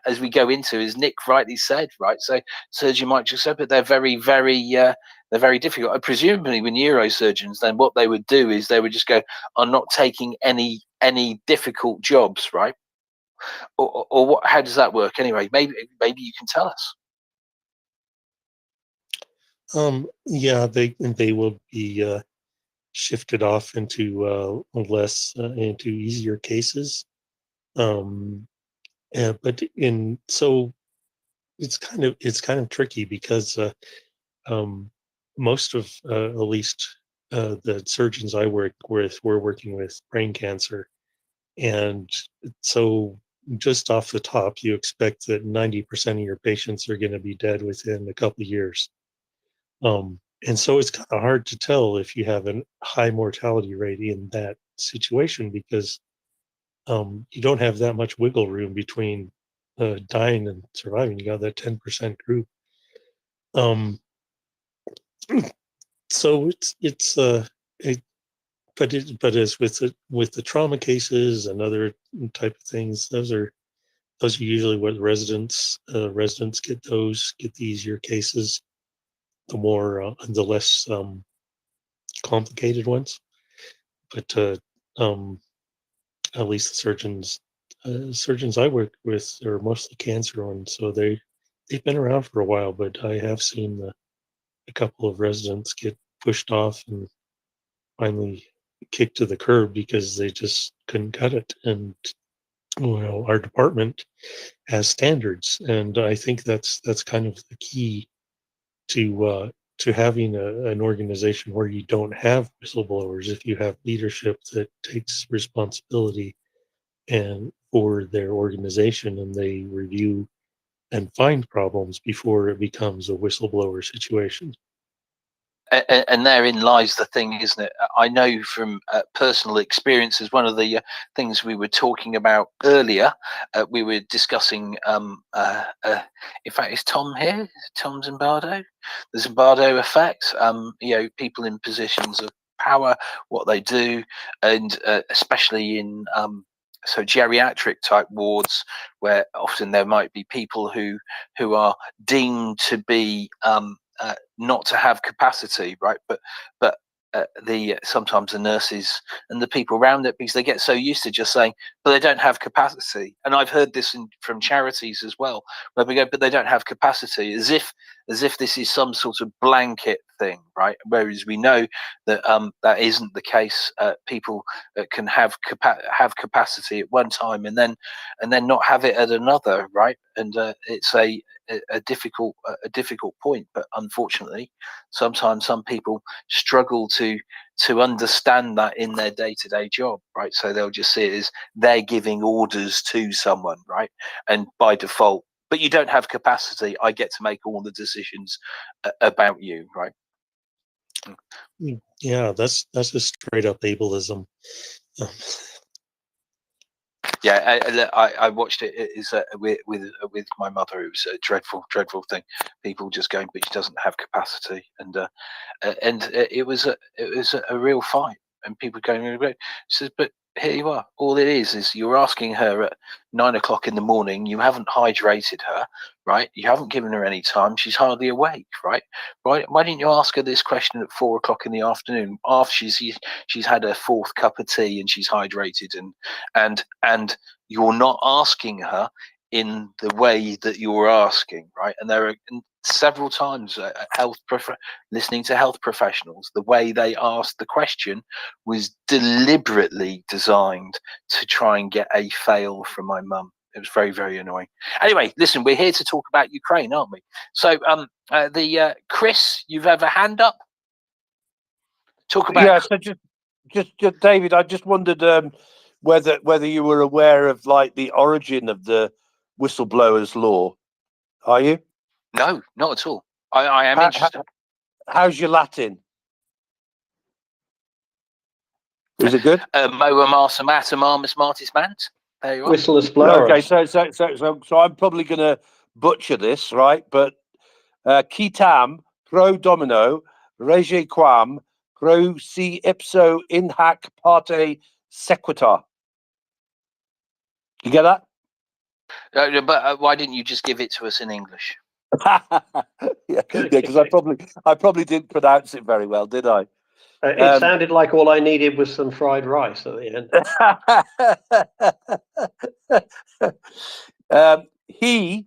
as we go into, as Nick rightly said, right? So surgeon might just say, but they're very, very they're very difficult. Presumably, with neurosurgeons, then what they would do is they would just go, I'm not taking any difficult jobs, right? Or what? How does that work anyway? Maybe you can tell us. Yeah, they will be shifted off into into easier cases. But so it's kind of tricky because most of at least the surgeons I work with were working with brain cancer, and so just off the top, you expect that 90% of your patients are going to be dead within a couple of years. And so it's kind of hard to tell if you have a high mortality rate in that situation because you don't have that much wiggle room between dying and surviving. You got that 10% group. So but as with the trauma cases and other type of things, those are usually what residents get the easier cases, the less complicated ones. But at least the surgeons I work with are mostly cancer ones, so they've been around for a while. But I have seen a couple of residents get pushed off and finally kicked to the curb because they just couldn't cut it. And our department has standards, and I think that's kind of the key to having an organization where you don't have whistleblowers. If you have leadership that takes responsibility and for their organization, and they review and find problems before it becomes a whistleblower situation. And therein lies the thing, isn't it? I know from personal experiences, one of the things we were talking about earlier, we were discussing, in fact, is Tom here? Tom Zimbardo? The Zimbardo effect, people in positions of power, what they do, and especially in so geriatric type wards, where often there might be people who are deemed to be not to have capacity, right? But sometimes the nurses and the people around it, because they get so used to just saying, but they don't have capacity. And I've heard this from charities as well, where we go, but they don't have capacity, as if this is some sort of blanket thing, right? Whereas we know that that isn't the case. People can have capacity at one time and then not have it at another, right? And it's a difficult point, but unfortunately sometimes some people struggle to understand that in their day-to-day job, right? So they'll just see it as they're giving orders to someone, right? And by default, but you don't have capacity, I get to make all the decisions about you, right? Yeah, that's a straight up ableism. Yeah, I watched it. It is with my mother. It was a dreadful thing. People just going, but she doesn't have capacity, and it was a real fight. And people going, she says, but here you are. All it is you're asking her at 9 o'clock in the morning. You haven't hydrated her, right? You haven't given her any time. She's hardly awake, right? Right? Why didn't you ask her this question at 4 o'clock in the afternoon after she's had her fourth cup of tea and she's hydrated and you're not asking her in the way that you're asking, right? And there are several times listening to health professionals, the way they asked the question was deliberately designed to try and get a fail from my mum. It was very, very annoying. Anyway, listen, we're here to talk about Ukraine, aren't we? So, Chris, you've have a hand up. Talk about. Yeah. So just David, I just wondered whether you were aware of like the origin of the whistleblowers law. Are you? No, not at all. I am interested. How's your Latin? Is it good? Moa Marsa Mater Marmus Martis Mant. There you are. Whistleless blower. Okay, so I'm probably going to butcher this, right? But quitam pro domino rege quam pro si ipso in hac parte sequitur. You get that? But why didn't you just give it to us in English? Yeah, because I probably didn't pronounce it very well, did I? It sounded like all I needed was some fried rice at the end. He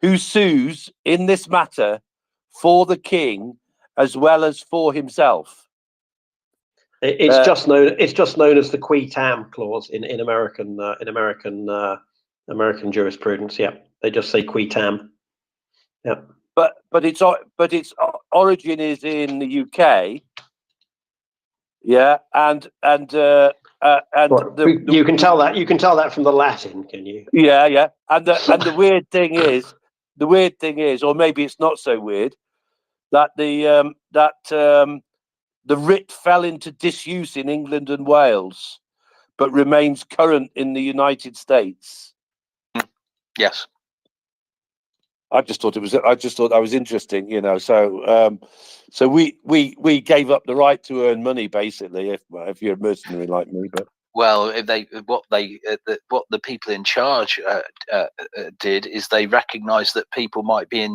who sues in this matter for the king as well as for himself. It's just known as the qui tam clause in American jurisprudence. Yeah, they just say qui tam. Yeah, but its origin is in the UK. Yeah, and you can tell that from the Latin, can you? Yeah, and the weird thing is, or maybe it's not so weird, that the writ fell into disuse in England and Wales, but remains current in the United States. Yes. I just thought that was interesting, you know. So we gave up the right to earn money, basically, if you're a mercenary like me. But well, what the people in charge did is they recognised that people might be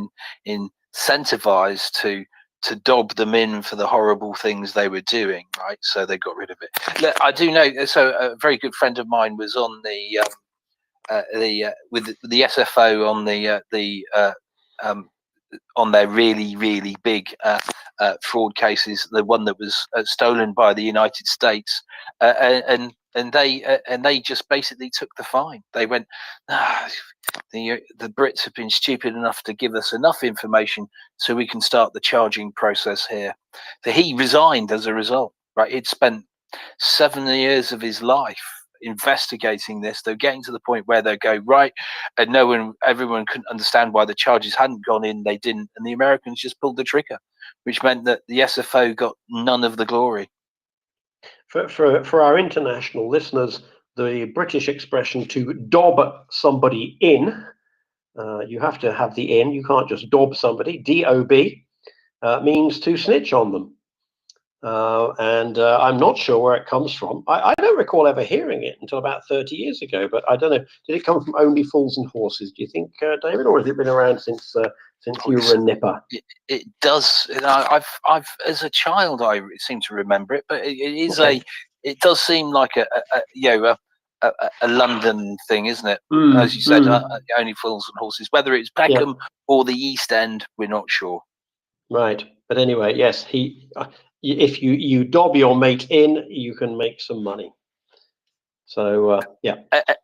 incentivized to dob them in for the horrible things they were doing, right? So they got rid of it. Look, I do know. So a very good friend of mine was on with the SFO on their really, really big fraud cases, the one that was stolen by the United States, and they just basically took the fine. They went, the Brits have been stupid enough to give us enough information so we can start the charging process here. So he resigned as a result. Right, he'd spent 7 years of his life investigating this. They're getting to the point where they go, right, and everyone couldn't understand why the charges hadn't gone in. They didn't, and the Americans just pulled the trigger, which meant that the SFO got none of the glory. For our international listeners, the British expression to dob somebody in, you have to have the in. You can't just dob somebody. D-O-B means to snitch on them. And I'm not sure where it comes from. I don't recall ever hearing it until about 30 years ago, but I don't know. Did it come from Only Fools and Horses, do you think, David, or has it been around since you were a nipper? It does. You know, I've as a child I seem to remember it, but it is Okay. it does seem like a London thing, isn't it? As you said, Only Fools and Horses. Whether it's Peckham or the East End, we're not sure. Right, but anyway, yes, if you dob your mate in, you can make some money. So yeah.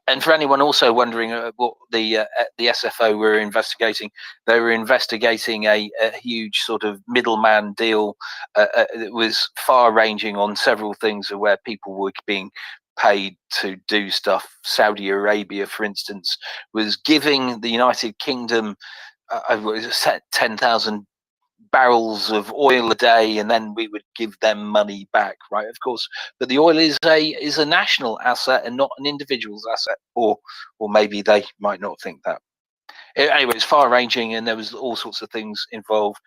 And for anyone also wondering what the SFO were investigating, they were investigating a huge sort of middleman deal that was far-ranging on several things, where people were being paid to do stuff. Saudi Arabia, for instance, was giving the United Kingdom 10,000 barrels of oil a day, and then we would give them money back, right? Of course, but the oil is a national asset and not an individual's asset, or maybe they might not think that. Anyway, it's far-ranging, and there was all sorts of things involved.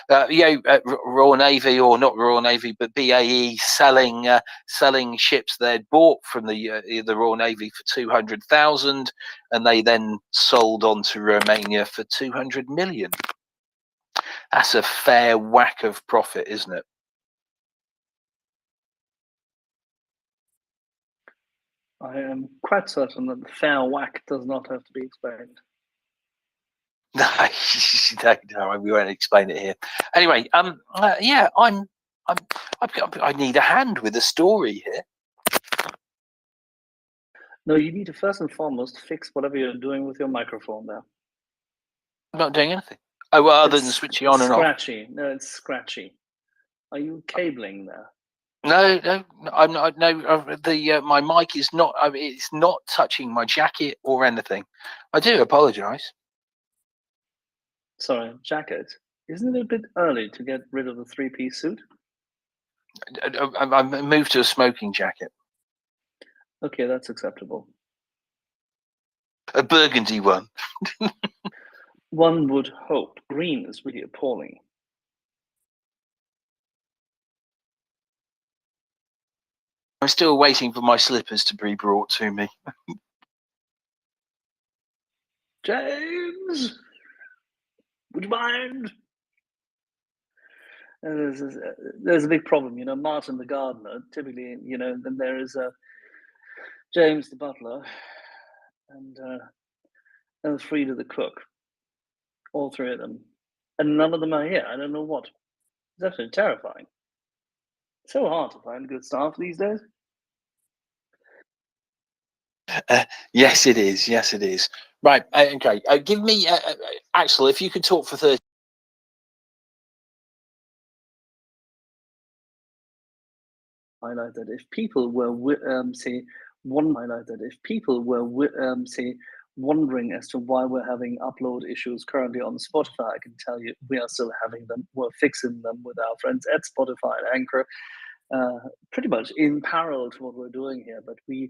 Royal Navy, or not Royal Navy, but BAE selling ships they'd bought from the Royal Navy for 200,000, and they then sold on to Romania for 200 million. That's a fair whack of profit, isn't it? I am quite certain that the fair whack does not have to be explained. No, we won't explain it here. Anyway, yeah, I need a hand with a story here. No, you need to first and foremost fix whatever you're doing with your microphone there. I'm not doing anything. Oh, well, other than switching on and off. Scratchy. No, it's scratchy. Are you cabling there? No, I'm not. No, my mic is not. It's not touching my jacket or anything. I do apologise. Sorry, jacket. Isn't it a bit early to get rid of the three-piece suit? I moved to a smoking jacket. Okay, that's acceptable. A burgundy one. One would hope. Green is really appalling. I'm still waiting for my slippers to be brought to me. James, would you mind? There's a big problem, you know. Martin the gardener, typically, you know. Then there is James the butler, and Frida the cook. All three of them, and none of them are here. I don't know what. It's absolutely terrifying. It's so hard to find good staff these days. Yes, it is. Yes, it is. Right. Okay. Give me, Axel, if you could talk for 30. Highlight that if people were wondering as to why we're having upload issues currently on Spotify, I can tell you we are still having them. We're fixing them with our friends at Spotify and Anchor, pretty much in parallel to what we're doing here. But we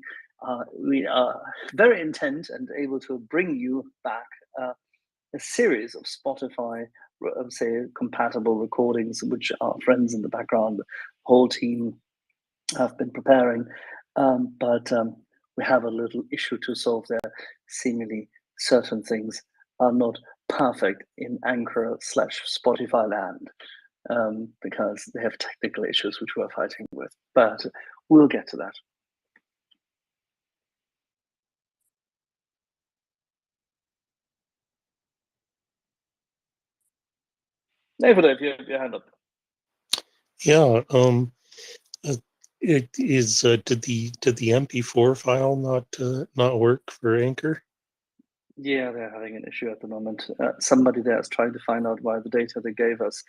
are very intent and able to bring you back a series of Spotify, compatible recordings, which our friends in the background, the whole team, have been preparing, but we have a little issue to solve there. Seemingly, certain things are not perfect in Anchor/Spotify land, because they have technical issues which we're fighting with. But we'll get to that. David, if you have your hand up. Yeah. It is. Did the MP4 file not work for Anchor? Yeah, they're having an issue at the moment. Somebody there is trying to find out why the data they gave us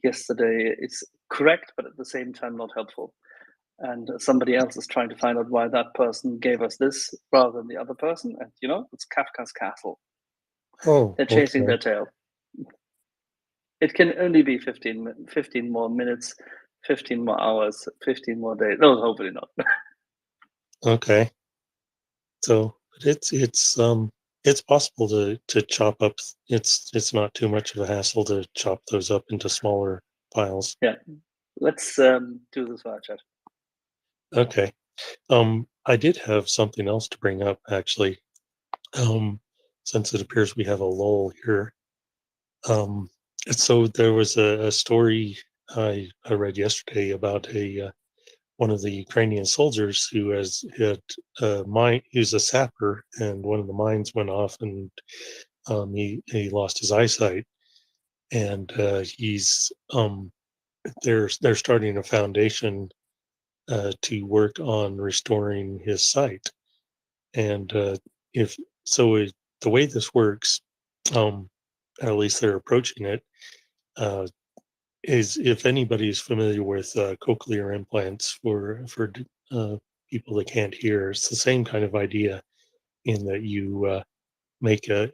yesterday is correct, but at the same time not helpful. And somebody else is trying to find out why that person gave us this rather than the other person. And you know, it's Kafka's castle. Oh, they're chasing okay. their tail. It can only be 15 more minutes, 15 more hours, 15 more days. No, hopefully not. Okay. So it's possible to chop up. It's not too much of a hassle to chop those up into smaller files. Yeah. Let's do this via chat. Okay. I did have something else to bring up, actually, since it appears we have a lull here. So there was a story I read yesterday about one of the Ukrainian soldiers who had a mine. He was a sapper, and one of the mines went off, and he lost his eyesight. And they're starting a foundation to work on restoring his sight. And if so, the way this works, at least they're approaching it, is if anybody is familiar with cochlear implants for people that can't hear, it's the same kind of idea in that you make a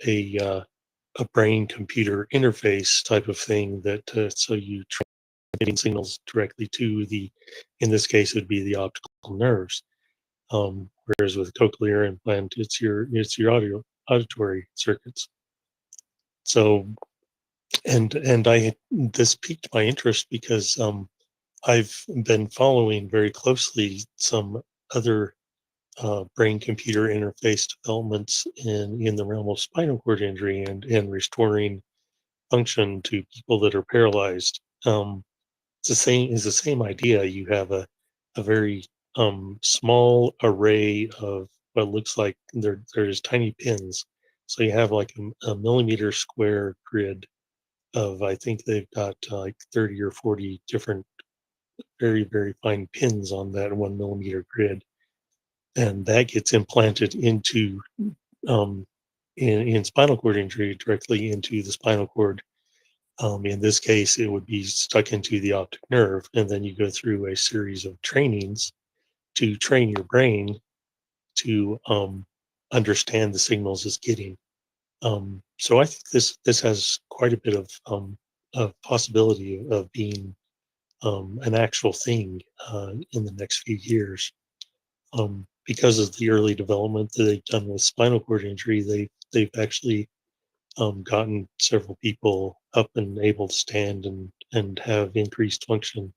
brain computer interface type of thing that so you transmitting signals directly to in this case it would be the optical nerves. Whereas with cochlear implant, it's your auditory circuits. So, and this piqued my interest because I've been following very closely some other brain computer interface developments in the realm of spinal cord injury and restoring function to people that are paralyzed. It's the same idea. You have a very small array of what looks like there's tiny pins. So you have like a millimeter square grid of, I think they've got like 30 or 40 different very, very fine pins on that 1 millimeter grid. And that gets implanted into in spinal cord injury directly into the spinal cord. In this case, it would be stuck into the optic nerve, and then you go through a series of trainings to train your brain to understand the signals it's getting. So I think this has quite a bit of possibility of being an actual thing in the next few years. Because of the early development that they've done with spinal cord injury, they've actually gotten several people up and able to stand and have increased function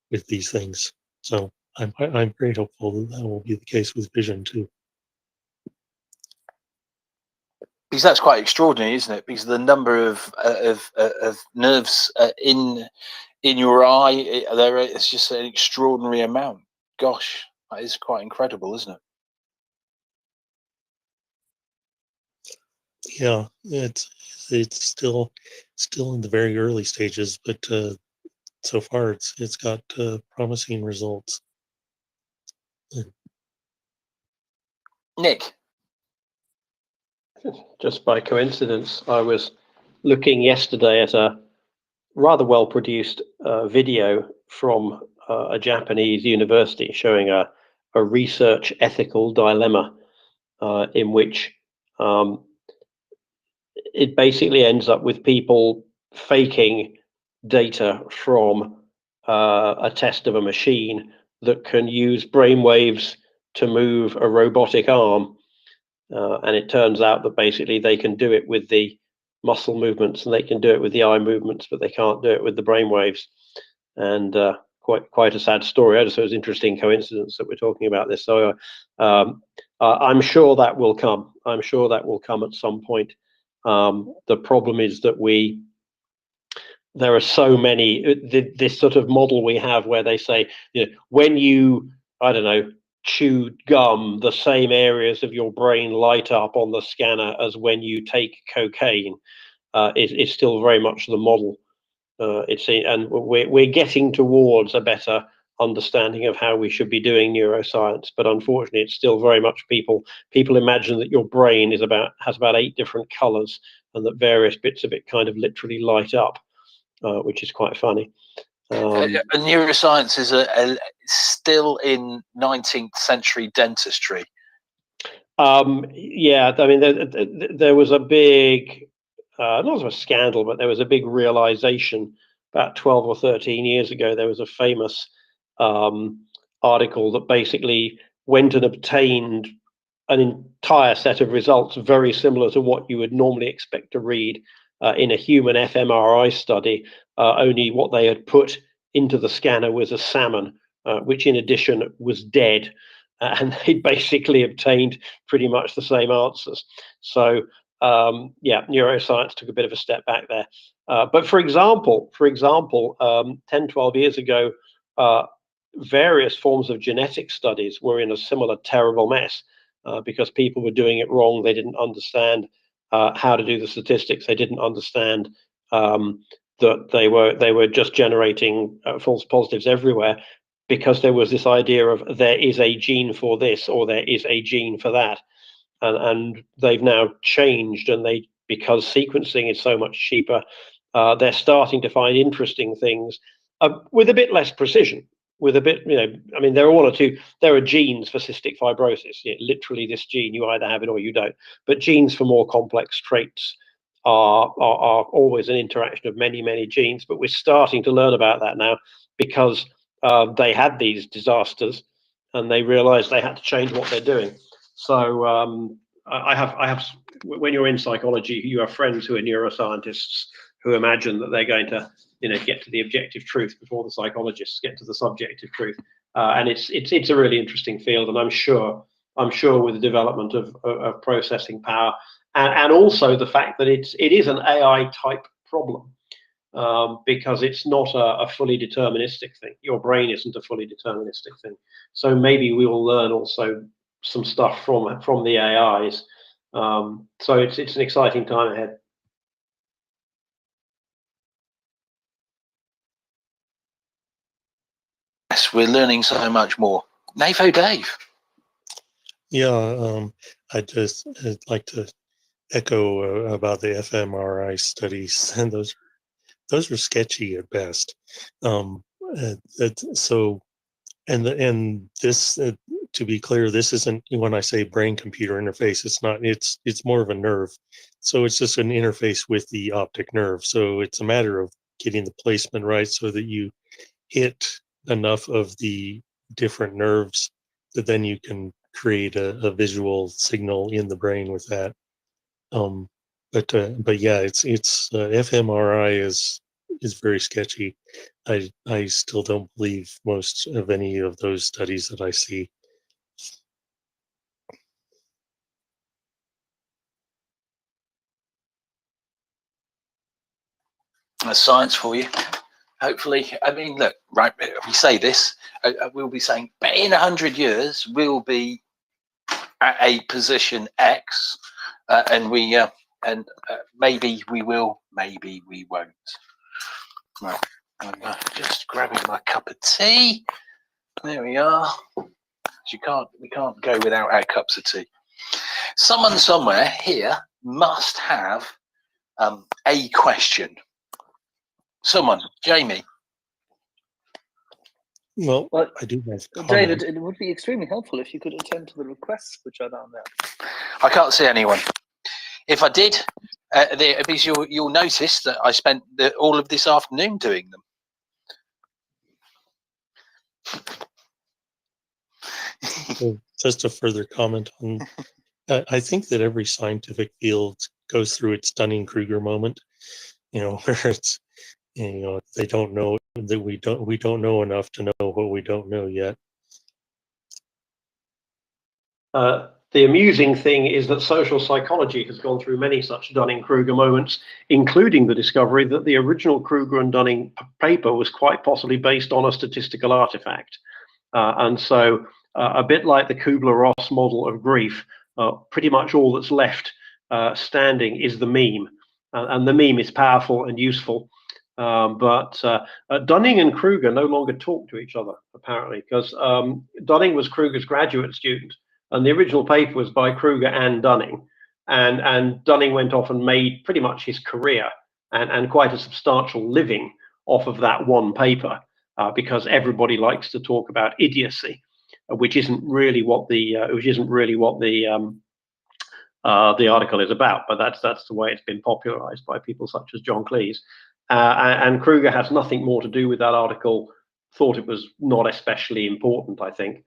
with these things. So I'm very hopeful that will be the case with vision too. Because that's quite extraordinary, isn't it? Because the number of nerves in your eye, it's just an extraordinary amount. Gosh, that is quite incredible, isn't it? Yeah, it's still in the very early stages, but so far it's got promising results. Nick, just by coincidence, I was looking yesterday at a rather well-produced video from a Japanese university showing a research ethical dilemma in which it basically ends up with people faking data from a test of a machine that can use brainwaves to move a robotic arm. And it turns out that basically they can do it with the muscle movements and they can do it with the eye movements, but they can't do it with the brainwaves. And quite a sad story. I just thought it was an interesting coincidence that we're talking about this. So I'm sure that will come. I'm sure that will come at some point. The problem is that there are so many, this sort of model we have where they say, when you, I don't know, chew gum, the same areas of your brain light up on the scanner as when you take cocaine. It's still very much the model. And we're getting towards a better understanding of how we should be doing neuroscience, but unfortunately, it's still very much people imagine that your brain has about 8 different colors, and that various bits of it kind of literally light up, which is quite funny. Neuroscience is still in 19th century dentistry. Yeah, I mean, there was a big, not a scandal, but there was a big realization about 12 or 13 years ago. There was a famous article that basically went and obtained an entire set of results very similar to what you would normally expect to read in a human fMRI study, only what they had put into the scanner was a salmon, which in addition was dead. and they basically obtained pretty much the same answers. So yeah, neuroscience took a bit of a step back there. But for example, 10, 12 years ago, various forms of genetic studies were in a similar terrible mess because people were doing it wrong. They didn't understand how to do the statistics. They didn't understand that they were just generating false positives everywhere, because there was this idea of there is a gene for this or there is a gene for that, and they've now changed, and because sequencing is so much cheaper, they're starting to find interesting things with a bit less precision. With a bit, I mean, there are one or two. There are genes for cystic fibrosis. Literally, this gene, you either have it or you don't. But genes for more complex traits are always an interaction of many, many genes. But we're starting to learn about that now, because they had these disasters and they realized they had to change what they're doing. So I have. When you're in psychology, you have friends who are neuroscientists who imagine that they're going to, get to the objective truth before the psychologists get to the subjective truth, and it's a really interesting field. And I'm sure with the development of processing power, and also the fact that it is an AI type problem, because it's not a fully deterministic thing. Your brain isn't a fully deterministic thing. So maybe we will learn also some stuff from the AIs. So it's an exciting time ahead. Yes, we're learning so much more. NAFO Dave. Yeah, I'd like to echo about the fMRI studies, and those are sketchy at best. So, and this, to be clear, this isn't, when I say brain-computer interface, it's not. It's more of a nerve. So it's just an interface with the optic nerve. So it's a matter of getting the placement right so that you hit enough of the different nerves that then you can create a visual signal in the brain with that. But yeah, it's fMRI is very sketchy. I still don't believe most of any of those studies that I see. That's science for you. Hopefully, I mean, look, right, we say this, we'll be saying, but in 100 years, we'll be at a position X, and maybe we will, maybe we won't. Right, I'm just grabbing my cup of tea. There we are. We can't go without our cups of tea. Someone somewhere here must have a question. Someone, Jamie. Well, I do have comments. David, it would be extremely helpful if you could attend to the requests which are down there. I can't see anyone. If I did, you'll notice that I spent all of this afternoon doing them. Just a further comment on, I think that every scientific field goes through its Dunning-Kruger moment, where it's, they don't know that we don't know enough to know what we don't know yet. The amusing thing is that social psychology has gone through many such Dunning-Kruger moments, including the discovery that the original Kruger and Dunning paper was quite possibly based on a statistical artifact. And so a bit like the Kubler-Ross model of grief, pretty much all that's left standing is the meme. And the meme is powerful and useful. But Dunning and Kruger no longer talk to each other, apparently, because Dunning was Kruger's graduate student, and the original paper was by Kruger and Dunning. And Dunning went off and made pretty much his career and quite a substantial living off of that one paper, because everybody likes to talk about idiocy, which isn't really what the article is about. But that's the way it's been popularized by people such as John Cleese. And Kruger has nothing more to do with that article. Thought it was not especially important, I think.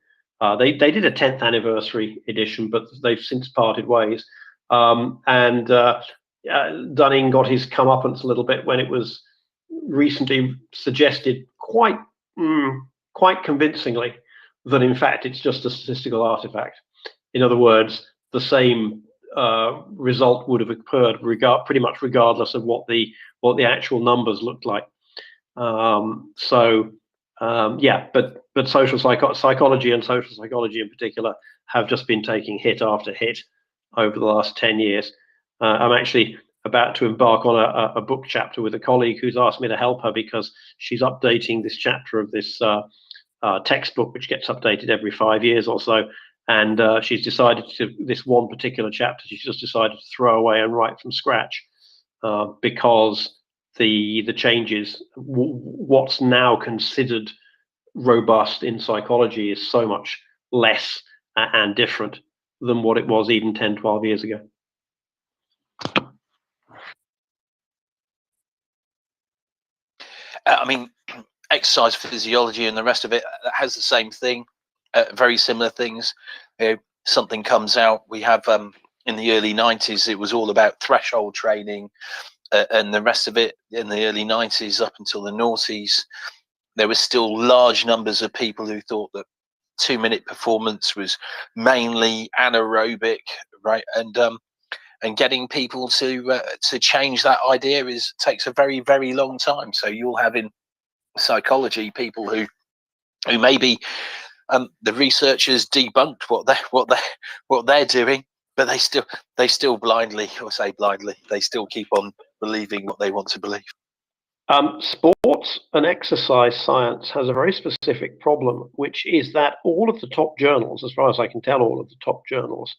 They did a 10th anniversary edition, but they've since parted ways. And Dunning got his comeuppance a little bit when it was recently suggested quite convincingly that in fact it's just a statistical artifact. In other words, the same result would have occurred pretty much regardless of what the actual numbers looked like. Yeah, but social psychology and social psychology in particular have just been taking hit after hit over the last 10 years. I'm actually about to embark on a book chapter with a colleague who's asked me to help her because she's updating this chapter of this textbook, which gets updated every 5 years or so. And she's decided to, this one particular chapter, she's just decided to throw away and write from scratch because the changes, what's now considered robust in psychology is so much less and different than what it was even 10, 12 years ago. I mean, exercise physiology and the rest of it has the same thing, very similar things. Something comes out, we have in the early 90s, it was all about threshold training, and the rest of it in the early 90s up until the noughties, there were still large numbers of people who thought that 2-minute performance was mainly anaerobic, right? And getting people to change that idea takes a very, very long time. So you'll have in psychology people who maybe the researchers debunked what they're doing, but they still blindly, or say blindly, they still keep on believing what they want to believe. Sports and exercise science has a very specific problem, which is that all of the top journals, as far as I can tell, all of the top journals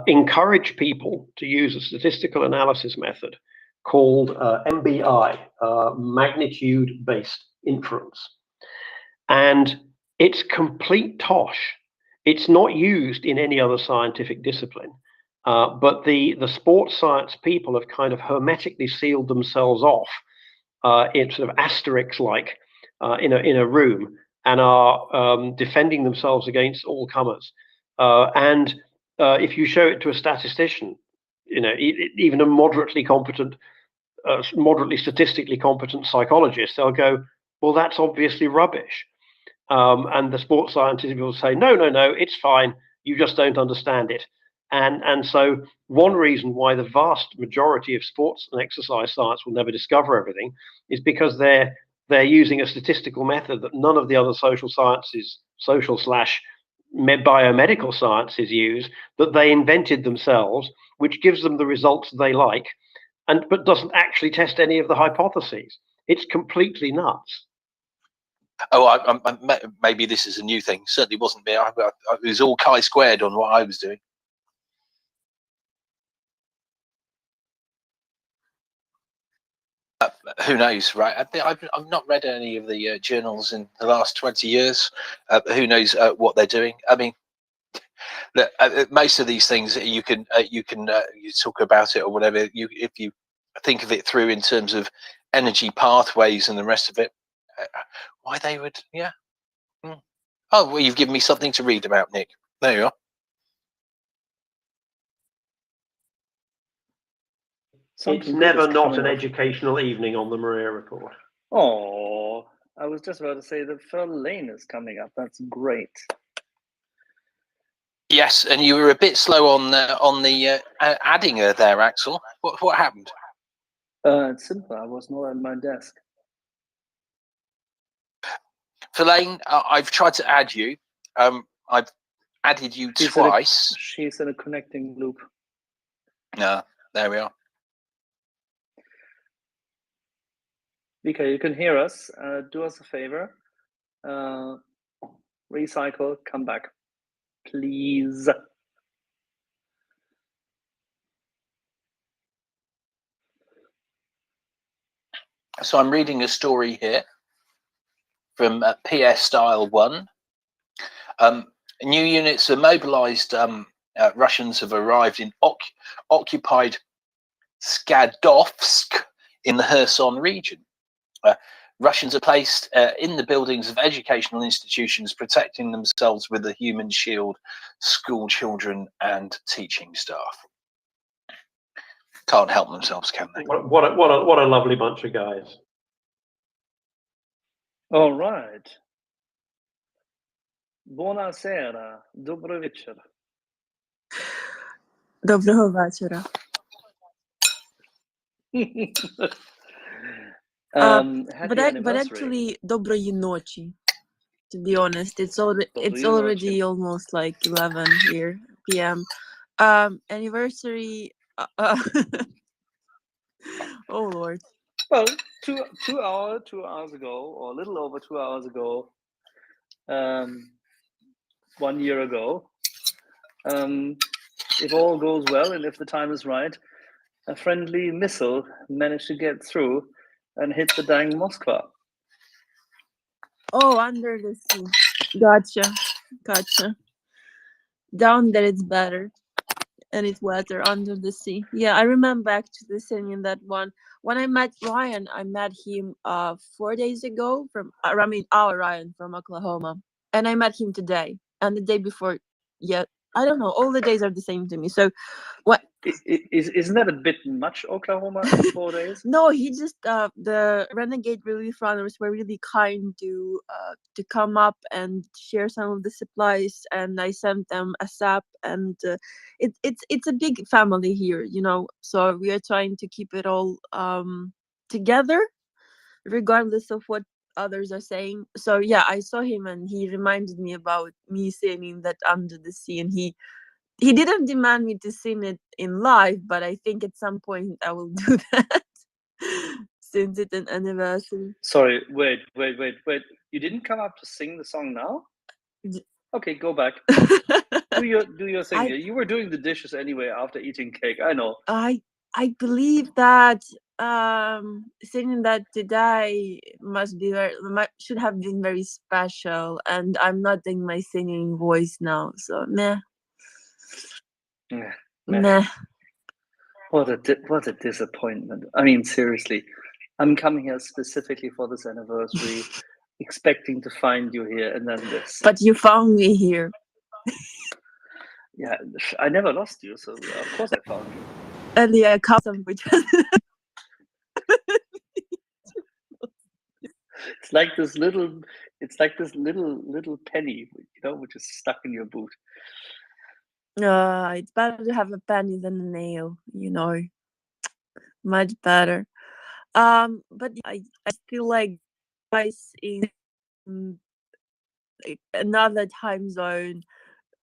encourage people to use a statistical analysis method called MBI, magnitude-based inference. And it's complete tosh. It's not used in any other scientific discipline. But the sports science people have kind of hermetically sealed themselves off in sort of asterisk-like in a room and are defending themselves against all comers. And if you show it to a statistician, even a moderately competent, moderately statistically competent psychologist, they'll go, well, that's obviously rubbish. And the sports scientists will say, no, it's fine. You just don't understand it. And so one reason why the vast majority of sports and exercise science will never discover everything is because they're using a statistical method that none of the other social sciences, social/biomedical sciences use, that they invented themselves, which gives them the results they like, but doesn't actually test any of the hypotheses. It's completely nuts. Oh, maybe this is a new thing. Certainly wasn't me. It was all chi-squared on what I was doing. Who knows, right? I've not read any of the journals in the last 20 years. Who knows what they're doing? I mean, look, most of these things you can you talk about it or whatever. If you think of it through in terms of energy pathways and the rest of it, why they would, yeah. Oh, well, you've given me something to read about, Nick. There you are. It's never not an educational evening on the MriyaReport. Oh, I was just about to say that Ferlain is coming up. That's great. Yes, and you were a bit slow on the adding her there, Axel. What happened? It's simple. I was not at my desk. Ferlain, I've tried to add you. I've added you twice. She's in a connecting loop. Yeah, there we are. Vika, you can hear us. Do us a favor. Recycle, come back, please. So I'm reading a story here from PS Style 1. New units are mobilized. Russians have arrived in occupied Skadovsk in the Kherson region. Russians are placed in the buildings of educational institutions, protecting themselves with a human shield, school children and teaching staff. Can't help themselves, can they? What a lovely bunch of guys. All right. Buonasera, dobry wieczór. Доброго вечора. Happy But anniversary. actually, доброї ночі. To be honest, it's Dobry already almost like 11 here p.m. Anniversary. Oh Lord. Well, two hours ago, or a little over 2 hours ago, 1 year ago, if all goes well and if the time is right, a friendly missile managed to get through and hit the dang Moskva. Oh, under the sea. Gotcha. Down there it's better. And it's wetter under the sea. Yeah, I remember actually singing that one. When I met Ryan, I met him 4 days ago our Ryan from Oklahoma. And I met him today. And the day before, yeah, I don't know. All the days are the same to me. So what Isn't that a bit much, Oklahoma, in 4 days? No, he just the Renegade Relief Runners were really kind to come up and share some of the supplies, and I sent them a sap, and it's a big family here, you know. So we are trying to keep it all together, regardless of what others are saying. So yeah, I saw him, and he reminded me about me singing that Under the Sea, and he didn't demand me to sing it in live, but I think at some point I will do that. Since it's an anniversary. Sorry, wait. You didn't come up to sing the song now? Okay, go back. do your thing. You were doing the dishes anyway after eating cake. I know. I believe that singing that today should have been very special, and I'm not in my singing voice now, so meh. Meh. What a disappointment. I mean, seriously, I'm coming here specifically for this anniversary, expecting to find you here, and then this. But you found me here. Yeah, I never lost you, so of course I found you. And yeah, It's like this little penny, you know, which is stuck in your boot. It's better to have a penny than a nail, you know. Much better. But I feel like guys in another time zone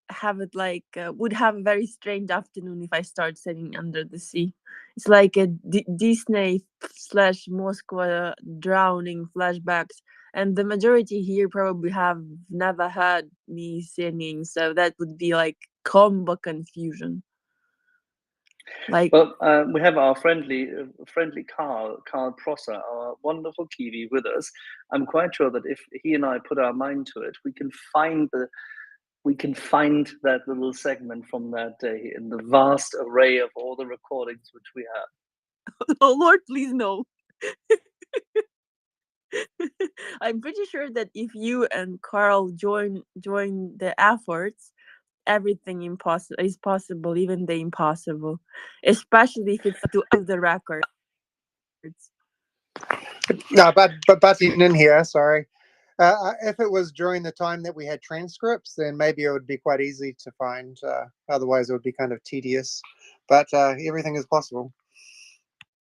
have it like would have a very strange afternoon if I start singing Under the Sea. It's like a Disney / Moskva drowning flashbacks, and the majority here probably have never heard me singing, so that would be like combo confusion. Like, well, we have our friendly Carl Prosser, our wonderful Kiwi, with us. I'm quite sure that if he and I put our mind to it, we can find that little segment from that day in the vast array of all the recordings which we have. Oh Lord, please no. I'm pretty sure that if you and Carl join the efforts, everything is possible, even the impossible, especially if it's to the record. No, but butting in here, sorry. If it was during the time that we had transcripts, then maybe it would be quite easy to find. Otherwise, it would be kind of tedious. But everything is possible.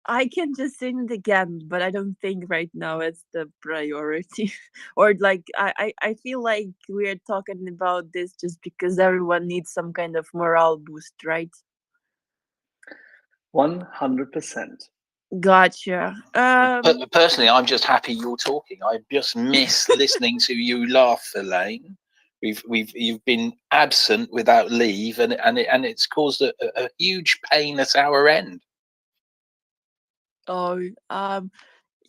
I can just sing it again, but I don't think right now it's the priority. Or like I feel like we're talking about this just because everyone needs some kind of morale boost, right? 100%. Gotcha. Personally, I'm just happy you're talking. I just miss listening to you laugh, Elaine. You've been absent without leave, and it's caused a huge pain at our end. Oh,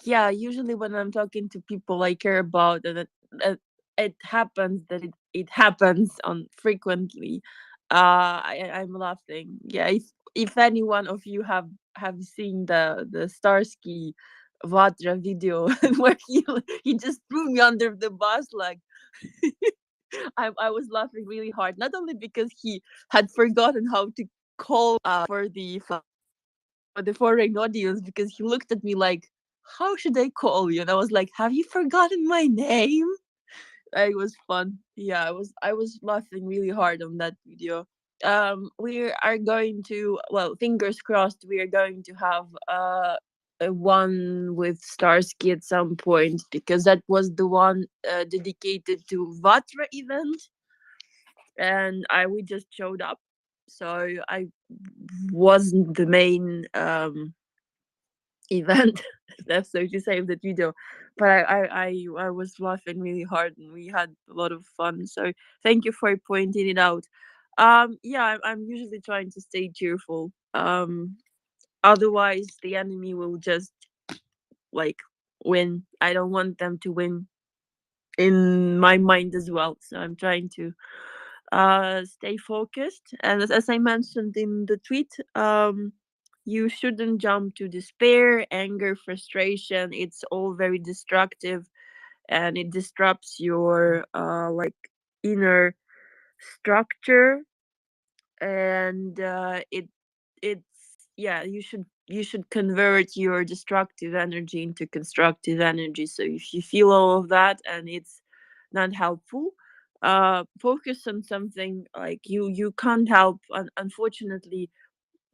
yeah. Usually when I'm talking to people I care about, and it happens that it happens on frequently. I'm laughing. Yeah, if any one of you have seen the Starsky Vatra video where he just threw me under the bus, like I was laughing really hard, not only because he had forgotten how to call for the foreign audience, because he looked at me like, how should I call you? And I was like, have you forgotten my name? it was fun. Yeah, I was laughing really hard on that video. We are going to, well, fingers crossed, we are going to have a one with Starsky at some point, because that was the one dedicated to Vatra event, and we just showed up, so I wasn't the main event that's so to say of that video, but I was laughing really hard and we had a lot of fun, so thank you for pointing it out. Yeah, I'm usually trying to stay cheerful, otherwise the enemy will just like win. I don't want them to win in my mind as well, so I'm trying to stay focused, and as I mentioned in the tweet, you shouldn't jump to despair, anger, frustration. It's all very destructive, and it disrupts your like inner structure, and it's yeah, you should convert your destructive energy into constructive energy. So if you feel all of that and it's not helpful, focus on something. Like you can't help, unfortunately,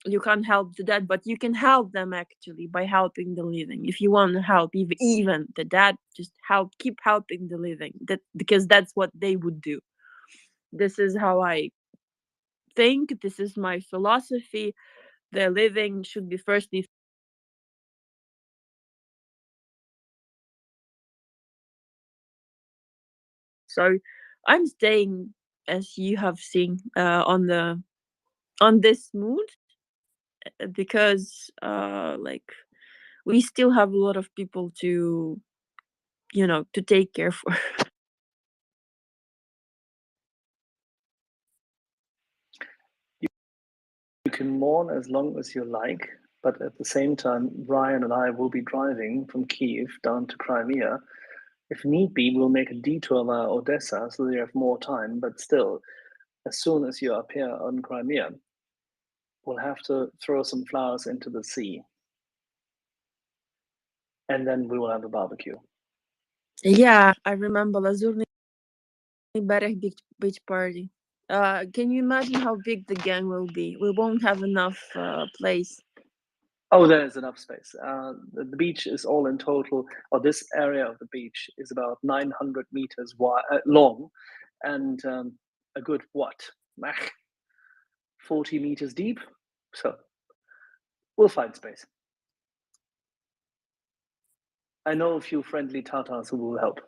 you can't help the dead, but you can help them actually by helping the living. If you want to help even the dead, just keep helping the living, that because that's what they would do. This is how I think, this is my philosophy. The living should be firstly, so I'm staying, as you have seen, on this mood, because like we still have a lot of people to to take care for. You can mourn as long as you like, but at the same time, Ryan and I will be driving from Kiev down to Crimea. If need be, we'll make a detour via Odessa so that you have more time, but still, as soon as you appear on Crimea, we'll have to throw some flowers into the sea. And then we will have a barbecue. Yeah, I remember Lazurny Bereg beach party. Can you imagine how big the gang will be? We won't have enough place. Oh, there is enough space. The beach is all in total, or this area of the beach is about 900 meters wide, long, and a good, 40 meters deep. So we'll find space. I know a few friendly Tatars who will help.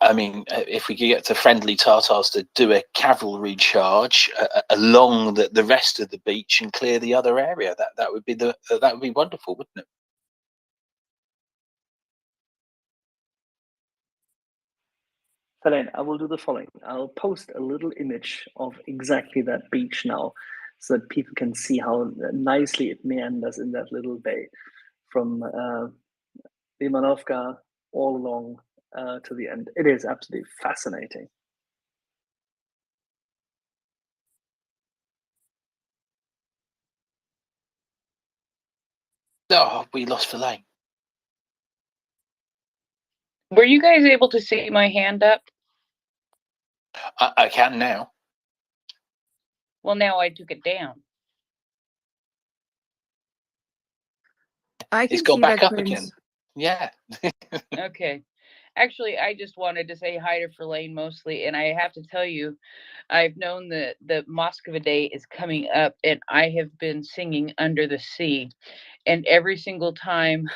I mean, if we could get the friendly Tatars to do a cavalry charge along the rest of the beach and clear the other area, that would be wonderful, wouldn't it? Ferlain, I will do the following. I'll post a little image of exactly that beach now, so that people can see how nicely it meanders in that little bay, from Limanovka all along to the end. It is absolutely fascinating. Oh, we lost Ferlain. Were you guys able to see my hand up? I can now. Well, now I took it down. I can It's gone see back that, up Prince. again. Yeah. Okay. Actually, I just wanted to say hi to Ferlain mostly, and I have to tell you, I've known that the Moskva Day is coming up, and I have been singing Under the Sea. And every single time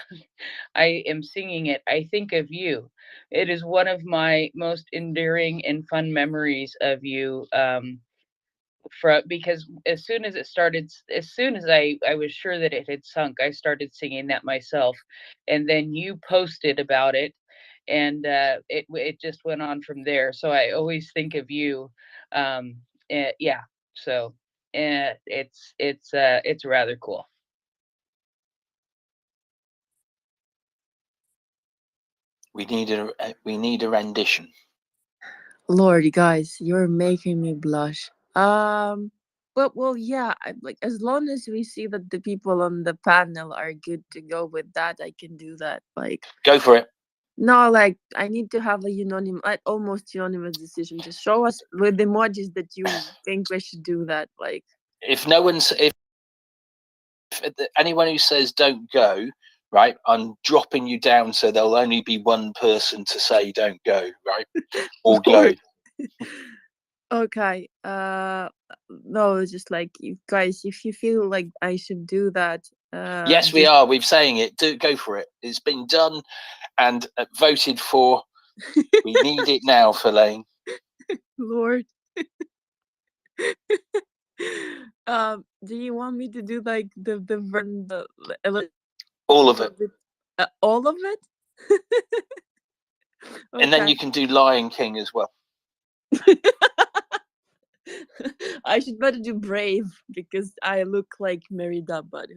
I am singing it, I think of you. It is one of my most endearing and fun memories of you. Because as soon as it started, as soon as I was sure that it had sunk, I started singing that myself, and then you posted about it, and it just went on from there. So I always think of you. Yeah. So it's rather cool. We need a rendition. Lord, you guys, you're making me blush. well, yeah. Like as long as we see that the people on the panel are good to go with that, I can do that. Like, Go for it. no, like I need to have a almost unanimous decision. Just show us with emojis that you think we should do that. Like, If no one's, if anyone who says don't go, right, I'm dropping you down so there'll only be one person to say don't go, right, or go. Okay. No, it's just like you guys, if you feel like I should do that, Yes, we are. We're saying it. Do go for it. It's been done and voted for. We need it now, Ferlain. Lord. Do you want me to do like the all of it, all of it? and then you can do Lion King as well. I should better do Brave because I look like Merida, but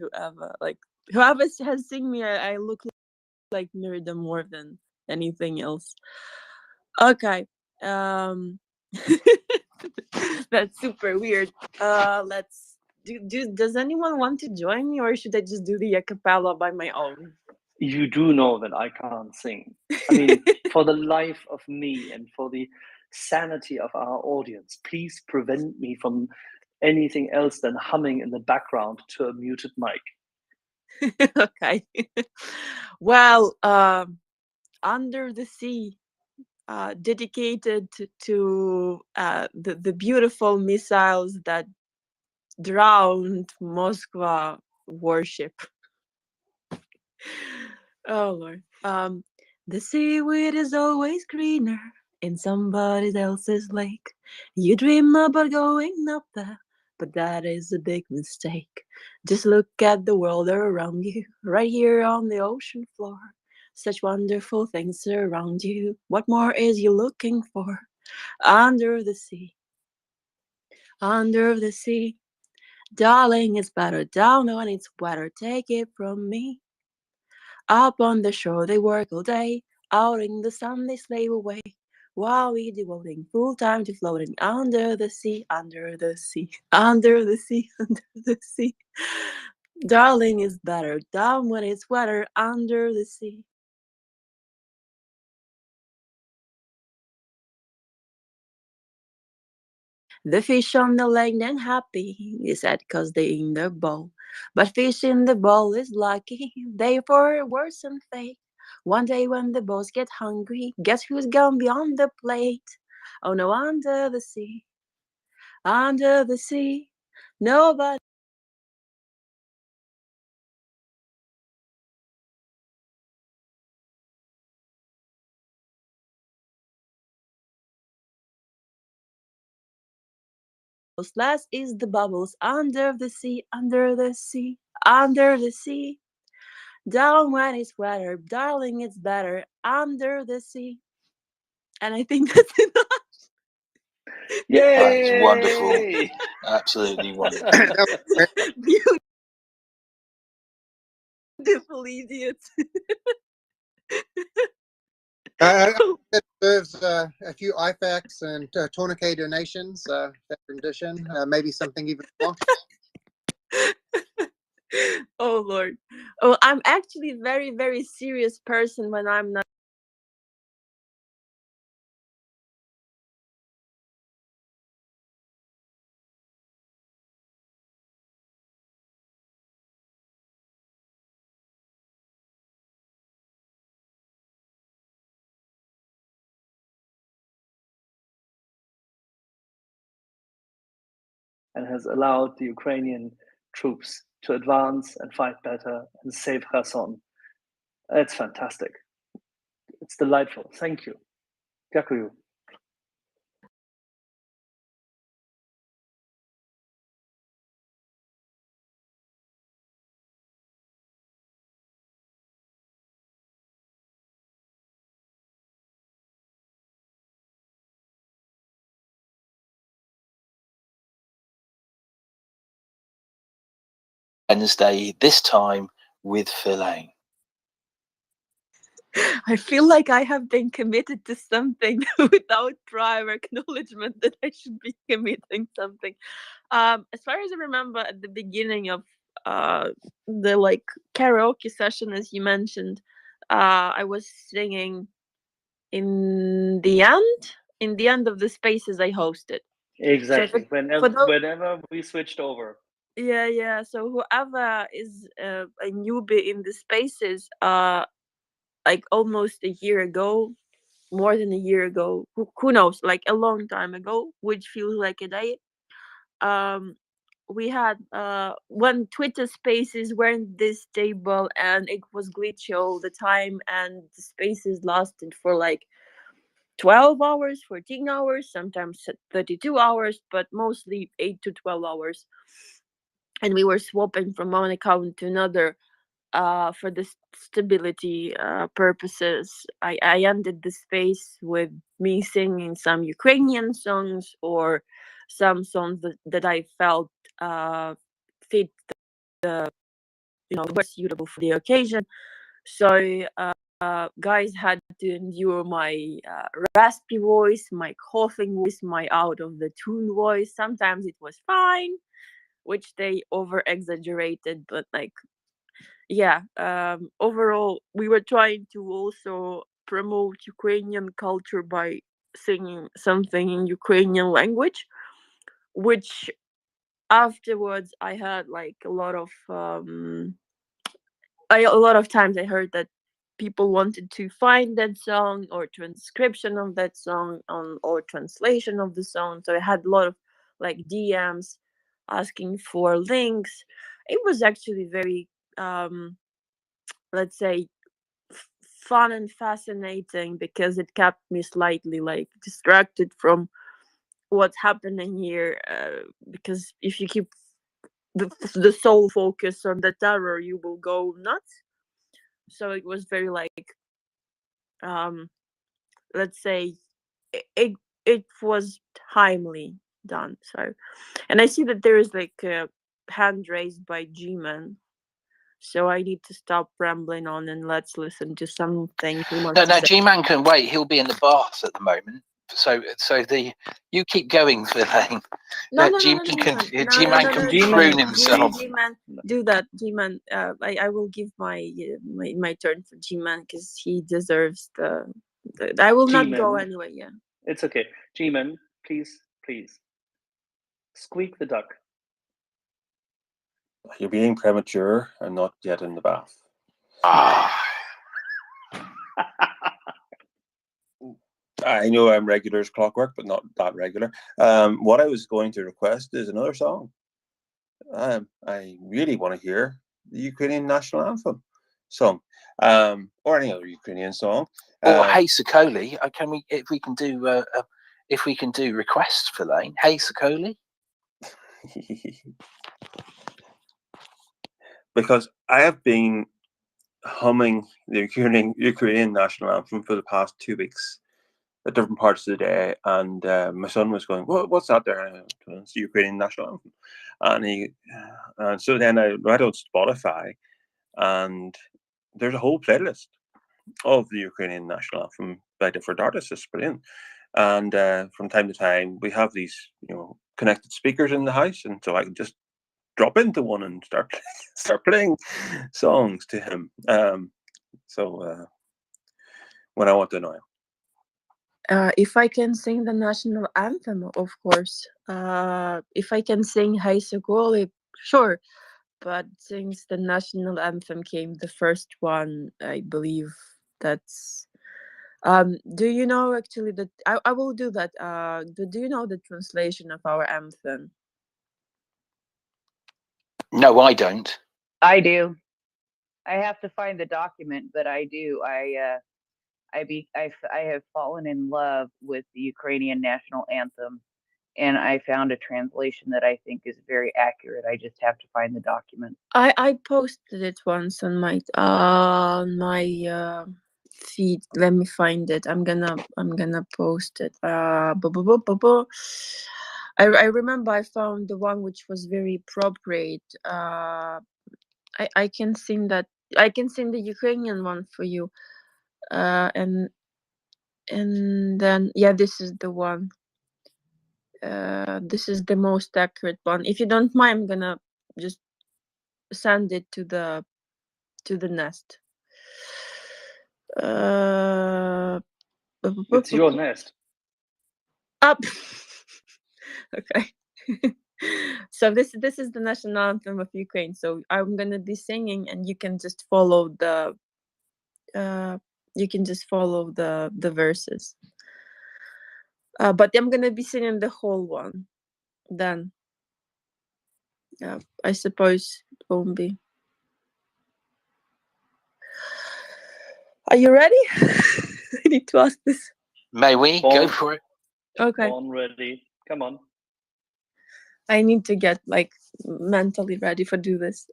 whoever has seen me, I look like Merida more than anything else. Okay. That's super weird. Let's does anyone want to join me, or should I just do the a cappella by my own? You do know that I can't sing. I mean, for the life of me and for the sanity of our audience, please prevent me from anything else than humming in the background to a muted mic. Okay. Well, Under the Sea, dedicated to the beautiful missiles that drowned Moskva warship. Oh Lord. The seaweed is always greener in somebody else's lake. You dream about going up there, but that is a big mistake. Just look at the world around you, right here on the ocean floor. Such wonderful things around you. What more is you looking for? Under the sea. Under the sea. Darling, it's better down when it's wetter. Take it from me. Up on the shore they work all day. Out in the sun they slave away. While we devoting full time to floating under the sea, under the sea, under the sea, under the sea. Darling, it's better down when it's wetter under the sea. The fish on the lake ain't happy, is that 'cause they in the bowl. But fish in the bowl is lucky, therefore worse than fate. One day when the boys get hungry, guess who's gone beyond the plate? Oh no, under the sea, nobody. Last is the bubbles under the sea, under the sea, under the sea. Down when it's wetter, darling, it's better under the sea. And I think that's enough. That's wonderful. Absolutely wonderful. Beautiful idiots. That deserves a few IFACs and tourniquet donations. That rendition, maybe something even more. Oh Lord. Oh, I'm actually a very, very serious person when I'm not. And has allowed the Ukrainian troops to advance and fight better and save Kherson. It's fantastic. It's delightful. Thank you. Дякую. Wednesday, this time with Ferlain. I feel like I have been committed to something without prior acknowledgement that I should be committing something. As far as I remember, at the beginning of the like karaoke session, as you mentioned, I was singing in the end of the spaces I hosted. Exactly. So for those, Whenever we switched over. yeah. So whoever is a newbie in the spaces, like almost a year ago, more than a year ago, who knows, like a long time ago, which feels like a day. We had when Twitter spaces weren't this stable and it was glitchy all the time, and the spaces lasted for like 12 hours, 14 hours, sometimes 32 hours, but mostly 8 to 12 hours. And we were swapping from one account to another for the stability purposes. I ended the space with me singing some Ukrainian songs or some songs that I felt fit the were suitable for the occasion. So guys had to endure my raspy voice, my coughing voice, my out of the tune voice. Sometimes it was fine, which they over exaggerated, but like yeah, overall we were trying to also promote Ukrainian culture by singing something in Ukrainian language, which afterwards I had like a lot of a lot of times I heard that people wanted to find that song or transcription of that song on or translation of the song. So I had a lot of like DMs asking for links. It was actually very let's say fun and fascinating because it kept me slightly like distracted from what's happening here, because if you keep the sole focus on the terror you will go nuts. So it was very like um let's say it was timely done. So, and I see that there is like a hand raised by G-Man, so I need to stop rambling on and let's listen to something he wants to No, say. G-Man can wait. He'll be in the bath at the moment. So you keep going, Verlaine. No, G-Man can G-Man, ruin himself. G-Man, do that, G-Man. I will give my turn for G-Man because he deserves the. I will not go G-Man. anyway. Yeah. It's okay. G-Man, please, squeak the duck. You're being premature and not yet in the bath. I know I'm regular as clockwork, but not that regular. What I was going to request is another song. I really want to hear the Ukrainian national anthem song, or any other Ukrainian song. Or Hey Sokoli. Can we, if we can do requests, Verlaine? Hey Sokoli. Because I have been humming the Ukrainian national anthem for the past 2 weeks at different parts of the day, and my son was going, "What's that there?" It's the Ukrainian national anthem, and so then I went on Spotify, and there's a whole playlist of the Ukrainian national anthem by different artists. It's brilliant, and from time to time we have these, connected speakers in the house, and so I can just drop into one and start playing songs to him. So when I want to know him. If I can sing the national anthem, of course. If I can sing Hey Sokoli, sure. But since the national anthem came the first one, I believe that's. Do you know actually that I will do that? Do you know the translation of our anthem? No, I don't. I do. I have to find the document, but I do. I have fallen in love with the Ukrainian national anthem, and I found a translation that I think is very accurate. I just have to find the document. I posted it once on my feed. Let me find it. I'm gonna post it. I remember I found the one which was very appropriate. I can sing that. I can sing the Ukrainian one for you. and then yeah, this is the one. This is the most accurate one. If you don't mind, I'm gonna just send it to the nest. It's your nest. Up. Okay. So this is the national anthem of Ukraine. So I'm gonna be singing, and you can just follow the verses. But I'm gonna be singing the whole one. Then, I suppose it won't be. Are you ready? I need to ask this. May we go for it? Okay. Born ready. Come on. I need to get like mentally ready for do this.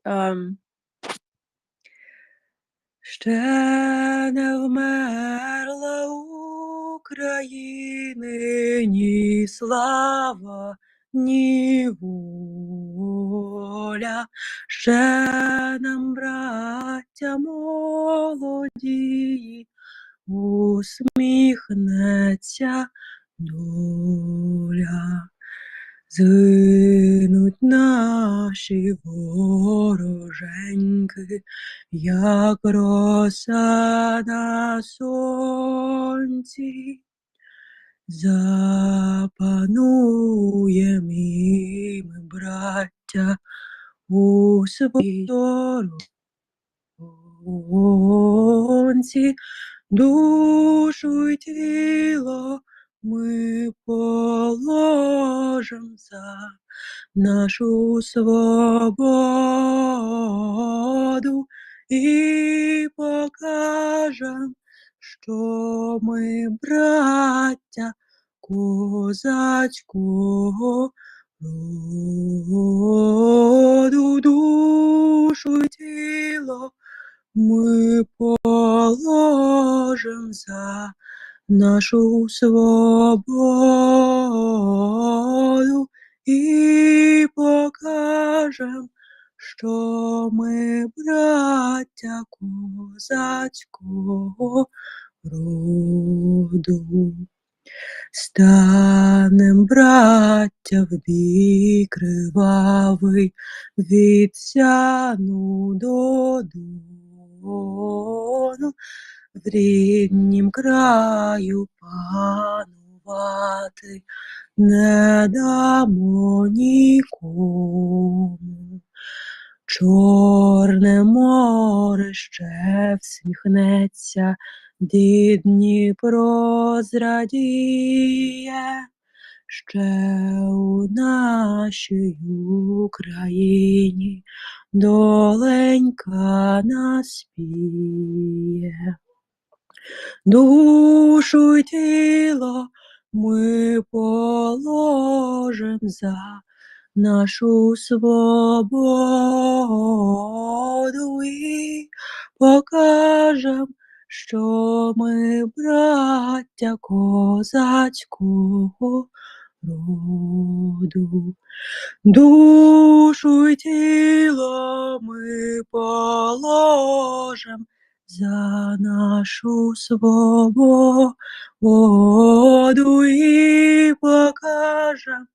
Ще не вмерла України ні слава, ні воля. Ще нам, браття молоді, усміхнеться доля. Згинуть наші вороженьки, як роса на сонці. Запануєм і ми, браття, у своїй сторонці. Душу й тіло ми положим за нашу свободу і покажем, що ми браття козацького роду. Душу й тіло ми положим за нашу свободу і покажем, що ми браття козацького роду. Станем, браття, в бій кривавий, від Сяну до Дону, в ріднім краю панувати не дамо нікому. Чорне море ще всміхнеться, Дніпро зрадіє, ще у нашій Україні доленька наспіє. Душу й тіло ми положим за нашу свободу і покажем, що ми браття козацького роду. Душу й тіло ми положим за нашу свободу і покажем,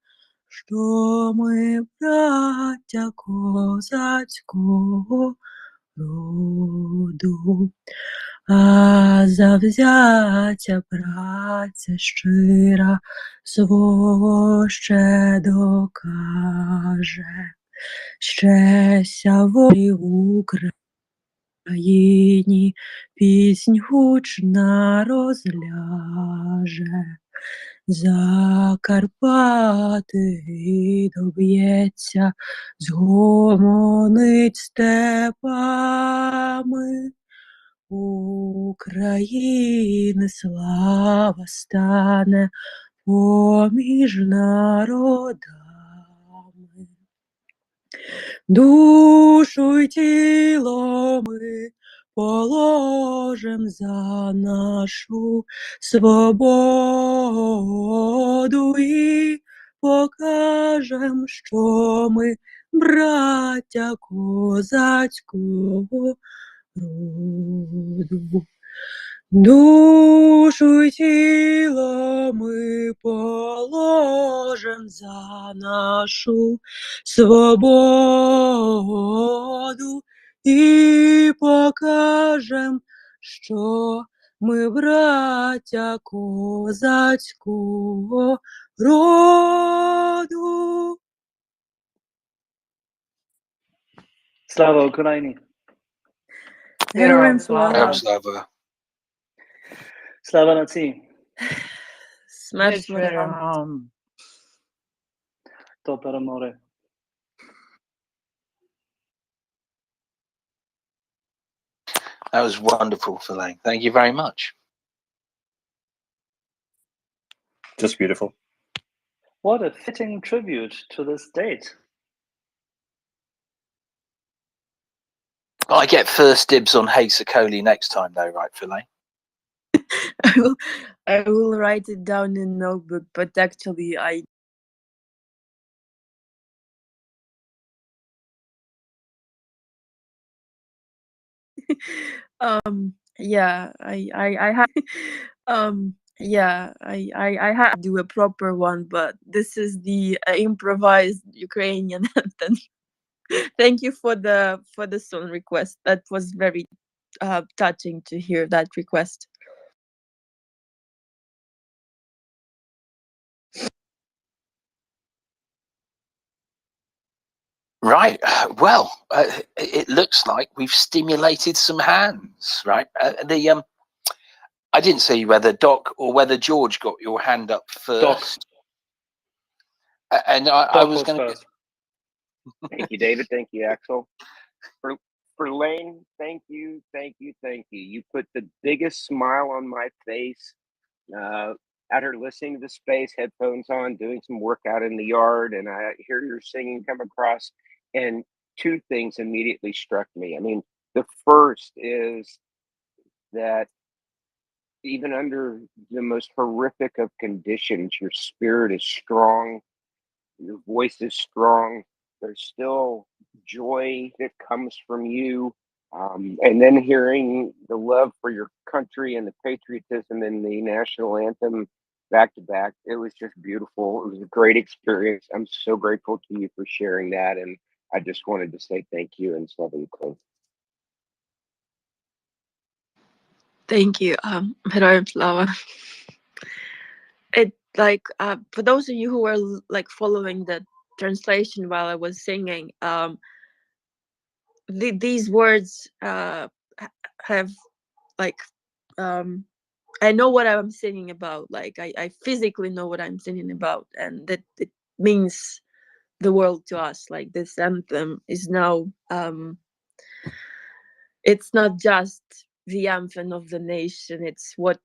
що ми браття козацького роду. А завзяття праця щира свого ще докаже, щеся волі Україні піснь гучна розляже. Закарпати доб'ється, згомонить степами. України слава стане поміж народами. Душу й тіло ми положим за нашу свободу і покажем, що ми браття козацького роду. Душу и тело мы положим за нашу свободу и покажем, що ми браття козацького роду. Slava Ukraini. Героям Героям слава. слава. Slava Nazi. Смерть ворогам. To перемоги. That was wonderful, Ferlain. Thank you very much. Just beautiful. What a fitting tribute to this date. I get first dibs on Hey Sokoli next time, though, right, Ferlain? I will write it down in a notebook, but actually I yeah, I have yeah, I had to do a proper one, but this is the improvised Ukrainian anthem. Thank you for the song request. That was very touching to hear that request. Right. Well, it looks like we've stimulated some hands, right? I didn't see whether Doc or whether George got your hand up first. And I was going to. Thank you, David. Thank you, Axel. Ferlain, thank you. You put the biggest smile on my face. Out here listening to the space, headphones on, doing some workout in the yard, and I hear your singing come across. And two things immediately struck me. I mean, the first is that even under the most horrific of conditions, your spirit is strong, your voice is strong. There's still joy that comes from you. And then hearing the love for your country and the patriotism in the national anthem back to back, it was just beautiful. It was a great experience. I'm so grateful to you for sharing that. And I just wanted to say thank you and Slava Ukraini. Thank you, Heroim Slava. It like for those of you who were like following the translation while I was singing, these words have like I know what I'm singing about. Like I physically know what I'm singing about, and that it means the world to us. Like this anthem is now it's not just the anthem of the nation, it's what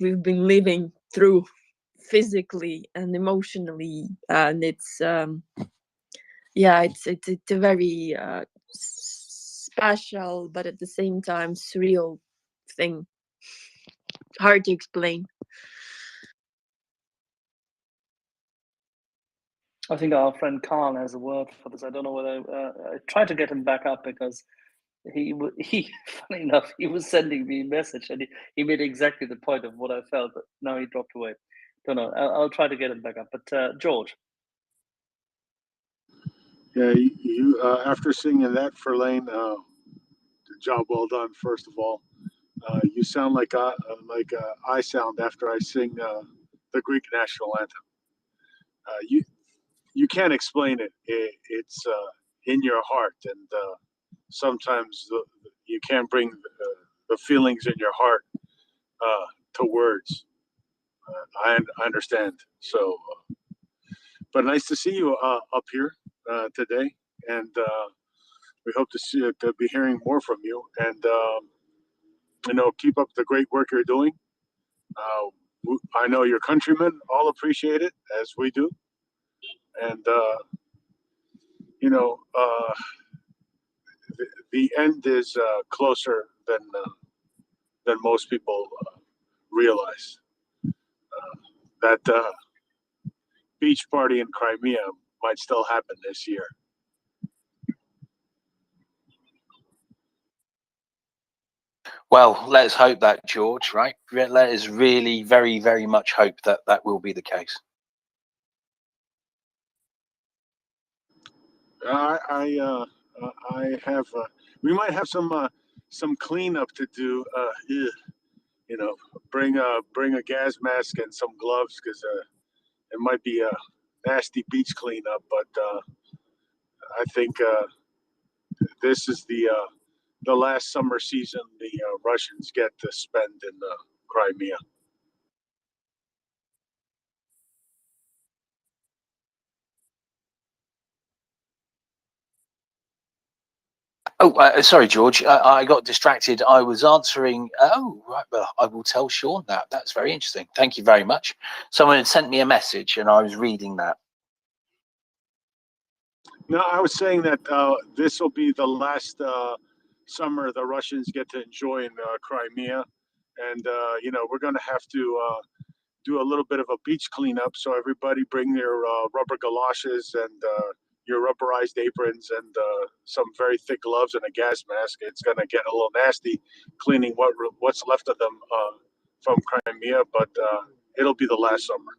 we've been living through physically and emotionally, and it's yeah, it's a very special but at the same time surreal thing, hard to explain. I think our friend Khan has a word for this. I don't know whether I tried to get him back up because he funny enough, he was sending me a message and he made exactly the point of what I felt, but now he dropped away. Don't know. I'll try to get him back up. But George. Yeah, you after singing that, Ferlain, job well done. First of all, you sound like I sound after I sing the Greek national anthem. You can't explain it. It's in your heart, and sometimes you can't bring the feelings in your heart to words. I understand. So, but nice to see you up here today, and we hope to be hearing more from you. And keep up the great work you're doing. I know your countrymen all appreciate it, as we do. And the end is closer than most people realize. That beach party in Crimea might still happen this year. Well, let's hope that, George, right? Let us really very, very much hope that that will be the case. I have. We might have some cleanup to do. You know, bring a gas mask and some gloves because it might be a nasty beach cleanup. But I think this is the last summer season the Russians get to spend in Crimea. Oh, sorry, George. I got distracted. I was answering. Oh, right. Well, I will tell Sean that. That's very interesting. Thank you very much. Someone had sent me a message, and I was reading that. No, I was saying that this will be the last summer the Russians get to enjoy in Crimea, and you know, we're going to have to do a little bit of a beach cleanup. So everybody bring their rubber galoshes and your rubberized aprons and some very thick gloves and a gas mask. It's going to get a little nasty cleaning what's left of them from Crimea, but it'll be the last summer.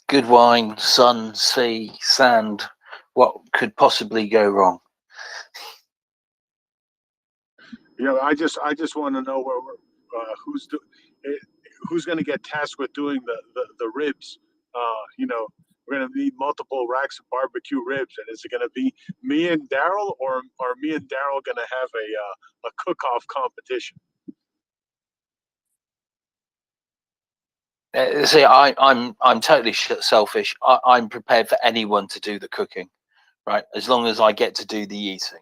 Good wine, sun, sea, sand. What could possibly go wrong? You know, I just want to know who's going to get tasked with doing the ribs. You know, we're going to need multiple racks of barbecue ribs, and is it going to be me and Daryl, or are me and Daryl going to have a cook-off competition? See, I'm totally selfish. I'm prepared for anyone to do the cooking, right? As long as I get to do the eating.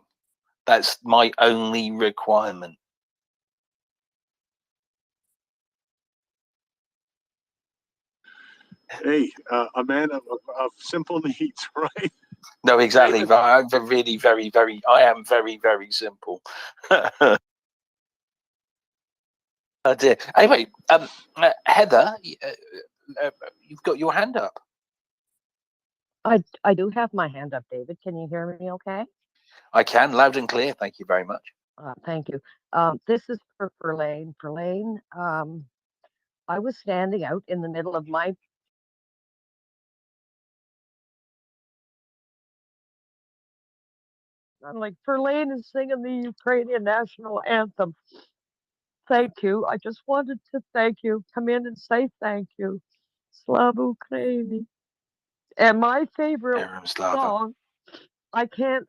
That's my only requirement. Hey, a man of simple needs, right? No, exactly. I'm really I am very, very simple. Oh dear. Anyway, Heather, you've got your hand up. I do have my hand up, David. Can you hear me okay? I can, loud and clear. Thank you very much. Thank you. This is for Ferlain. Ferlain, I was standing out in the middle of my I'm like, Ferlain is singing the Ukrainian national anthem. Thank you. I just wanted to thank you. Come in and say thank you. Slava Ukraini. And my favorite song, I can't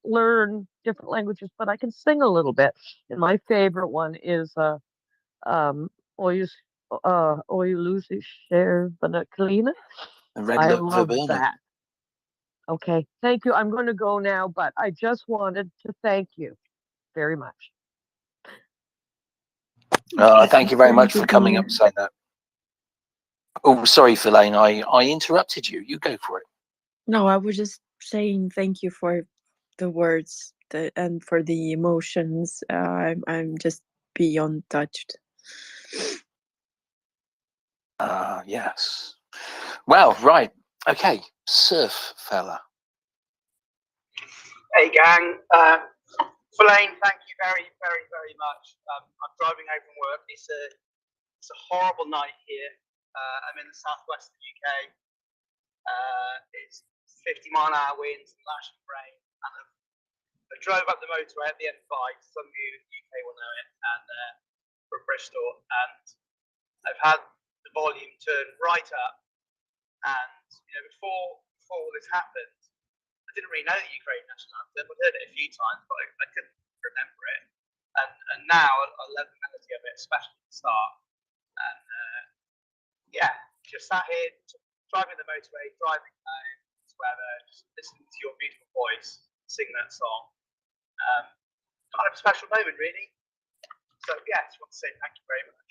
learn different languages, but I can sing a little bit. And my favorite one is Oi Lucy Kalina. I love that. Okay, thank you. I'm going to go now, but I just wanted to thank you very much. Thank you very much for coming up and saying that. Oh, sorry, Ferlain, I interrupted you. You go for it. No, I was just saying thank you for the words and for the emotions. I'm just beyond touched. Yes. Well, right. Okay, surf fella. Hey gang, Ferlain, thank you very, very, very much. I'm driving home from work. It's a horrible night here. I'm in the southwest of the UK. It's 50-mile-an-hour winds and lashing rain. And I drove up the motorway at the M5. Some of you in the UK will know it, and from Bristol. And I've had the volume turned right up. And you know, before all this happened, I didn't really know the Ukrainian national anthem. I'd heard it a few times, but I couldn't remember it. And now I love the melody of it, especially at the start. And yeah, just sat here driving the motorway, driving home, wherever, just listening to your beautiful voice sing that song. Kind of a special moment, really. So yeah, just want to say thank you very much.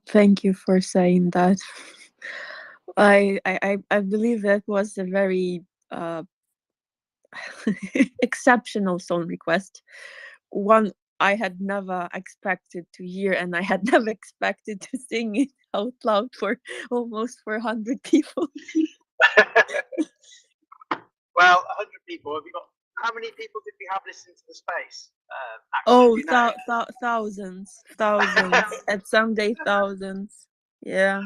Thank you for saying that. I believe that was a very exceptional song request. One I had never expected to hear, and I had never expected to sing it out loud for almost 400 people. Well, 100 people. Have you got? How many people did we have listening to the space? Oh, you know? thousands, at some day thousands. Yeah.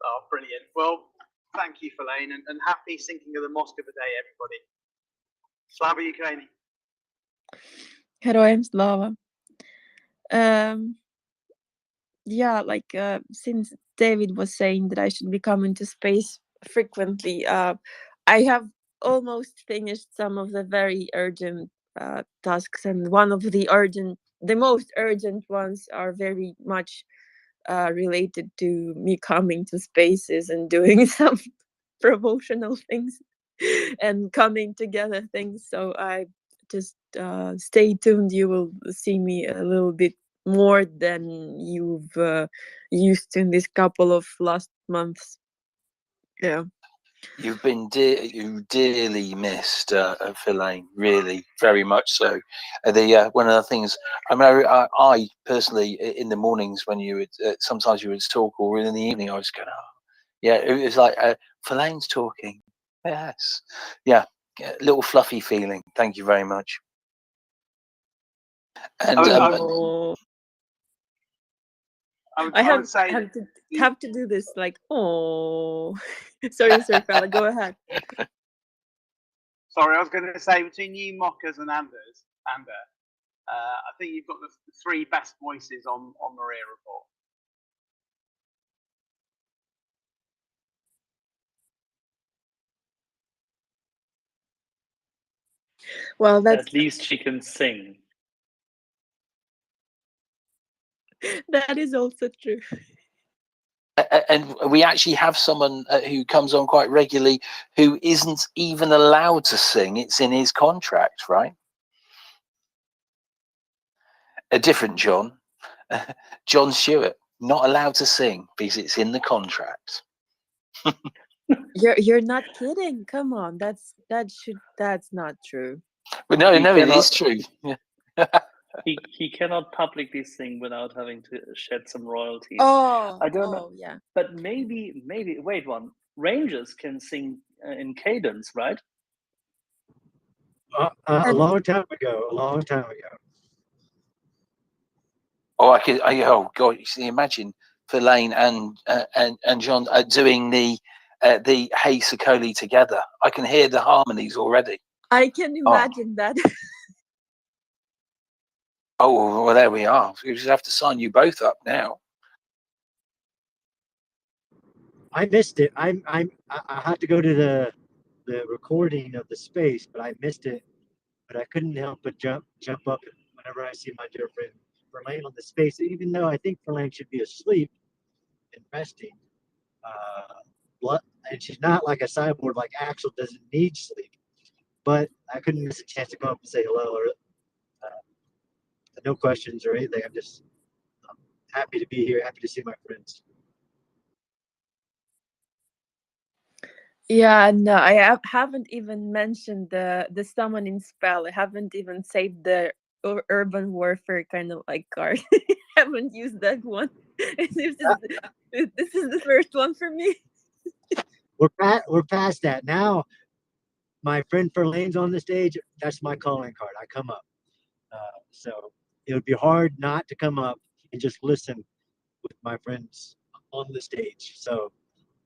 Oh, brilliant. Well, thank you, Ferlain, and happy sinking of the Moskva Day, everybody. Slava Ukraini. Heroям slava. Yeah, like since David was saying that I should be coming to space frequently, I have almost finished some of the very urgent tasks, and one of the most urgent ones are very much related to me coming to spaces and doing some promotional things and coming together things. So I just stay tuned. You will see me a little bit more than you've used to in this couple of last months. Yeah. You've been dearly missed, Ferlain, really, very much so. One of the things I personally, in the mornings when you would sometimes you would talk, or in the evening, I was going, oh, yeah, it was like Ferlain's talking, yes, yeah, a little fluffy feeling. Thank you very much. And I have to do this like, oh, sorry, fella, go ahead. Sorry, I was going to say, between you, Mockers, and Amber, I think you've got the three best voices on MriyaReport. Well, that's at least she can sing. That is also true. And we actually have someone who comes on quite regularly who isn't even allowed to sing. It's in his contract, right? A different John, John Stewart, not allowed to sing because it's in the contract. You're not kidding. Come on, that's not true. But no, it is true. He cannot publicly sing without having to shed some royalties. Oh, I don't know. Yeah. But maybe wait one. Rangers can sing in cadence, right? A long time ago. Oh God! You see, imagine Ferlain and John doing the Hey Sokoli together. I can hear the harmonies already. I can imagine that. Oh, well, there we are. We just have to sign you both up now. I missed it. I had to go to the recording of the space, but I missed it. But I couldn't help but jump up whenever I see my dear friend Ferlain on the space, even though I think Ferlain should be asleep and resting. And she's not like a cyborg like Axel doesn't need sleep. But I couldn't miss a chance to go up and say hello or no questions or anything. I'm just happy to be here, happy to see my friends. Yeah, no, I haven't even mentioned the summoning spell. I haven't even saved the urban warfare kind of like card. I haven't used that one. This is the first one for me. We're past that now. My friend Ferlain's on the stage. That's my calling card. I come up. So it would be hard not to come up and just listen with my friends on the stage. So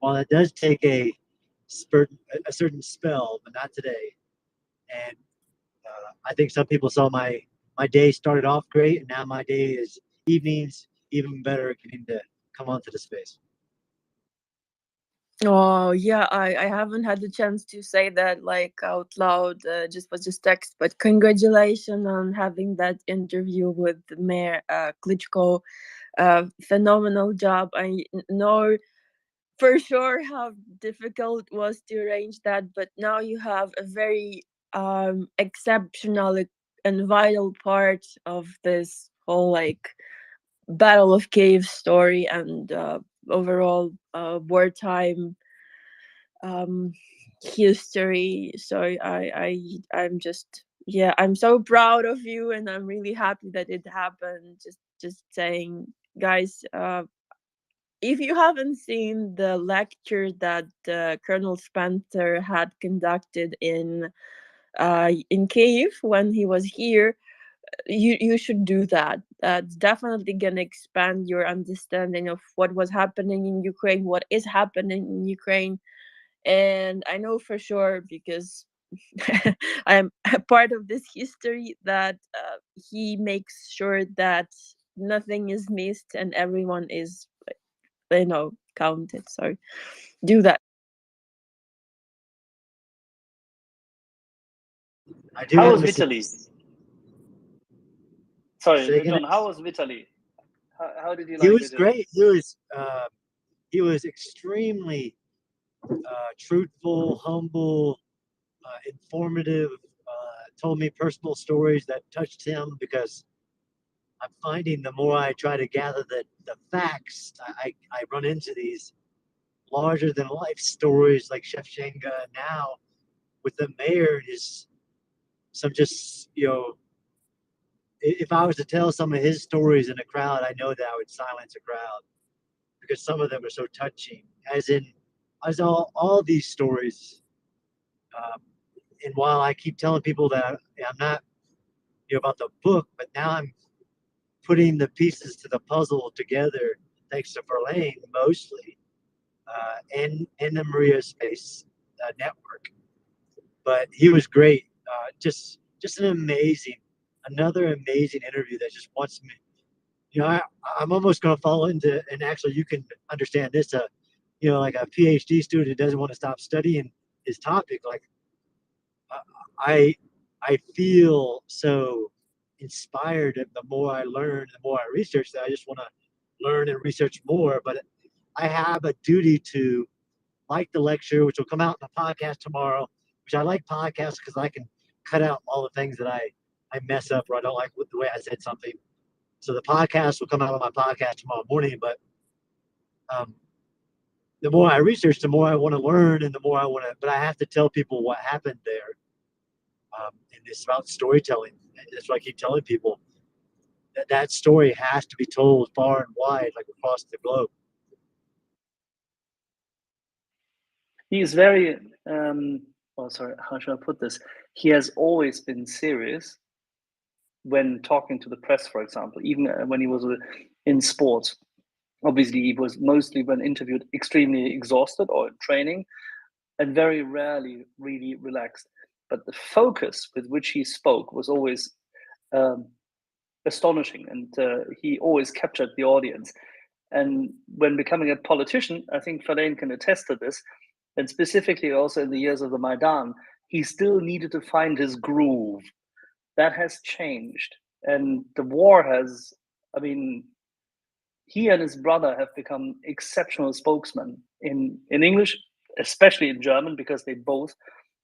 while it does take a certain spell, but not today. And I think some people saw my day started off great, and now my day is evenings even better, getting to come onto the space. Oh yeah, I haven't had the chance to say that like out loud. Just text. But congratulations on having that interview with Mayor Klitschko. Phenomenal job. I know for sure how difficult it was to arrange that, but now you have a very exceptional and vital part of this whole like Battle of Kiev story and overall wartime history. So I'm just yeah, I'm so proud of you, and I'm really happy that it happened. Just saying, guys, if you haven't seen the lecture that Colonel Spencer had conducted in Kiev when he was here, you should do that. It's definitely gonna expand your understanding of what was happening in Ukraine, what is happening in Ukraine, and I know for sure because I'm a part of this history that he makes sure that nothing is missed and everyone is, counted. So do that. I do How have was a Vitaly? Sorry, say again. John. How was Vitaly? How did you He like was Vitaly? great. He was extremely truthful, humble, informative. Told me personal stories that touched him because I'm finding the more I try to gather the facts, I run into these larger than life stories like Shevchenko now with the mayor. Is some just if I was to tell some of his stories in a crowd, I know that I would silence a crowd because some of them are so touching. As all these stories, and while I keep telling people that I'm not about the book, but now I'm putting the pieces to the puzzle together, thanks to Verlaine mostly, and the Maria Space Network. But he was great. Just another amazing interview that just wants me. I'm almost going to fall into, and actually you can understand this, like a PhD student doesn't want to stop studying his topic. Like I feel so inspired the more I learn, the more I research, that I just want to learn and research more. But I have a duty to like the lecture, which will come out in the podcast tomorrow, which I like podcasts because I can cut out all the things that I mess up or I don't like with the way I said something. So the podcast will come out on my podcast tomorrow morning. But the more I research, the more I want to learn, and the more I want to. But I have to tell people what happened there. And it's about storytelling. And that's what I keep telling people. That story has to be told far and wide, like across the globe. He is very, sorry, how should I put this? He has always been serious when talking to the press, for example, even when he was in sports. Obviously, he was mostly, when interviewed, extremely exhausted or in training, and very rarely really relaxed. But the focus with which he spoke was always astonishing, and he always captured the audience. And when becoming a politician, I think Verlaine can attest to this, and specifically also in the years of the Maidan, he still needed to find his groove. That has changed. And the war has, he and his brother have become exceptional spokesmen in English, especially in German, because they both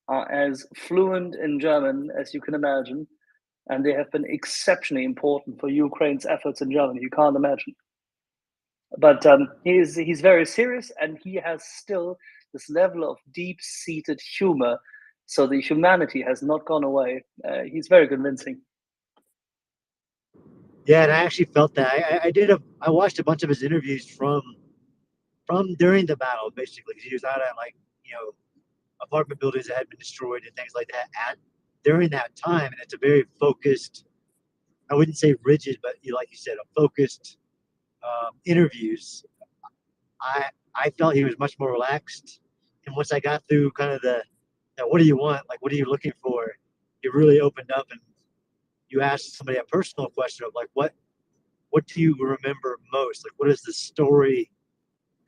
are as fluent in German as you can imagine. And they have been exceptionally important for Ukraine's efforts in Germany. You can't imagine. But he's very serious, and he has still this level of deep-seated humor. So the humanity has not gone away. He's very convincing. Yeah, and I actually felt that. I watched a bunch of his interviews from during the battle, basically. He was out at apartment buildings that had been destroyed and things like that during that time, and it's a very focused. I wouldn't say rigid, but like you said, a focused interviews. I felt he was much more relaxed, and once I got through kind of the what do you want, like what are you looking for, you really opened up and you asked somebody a personal question of like what do you remember most, like what is the story,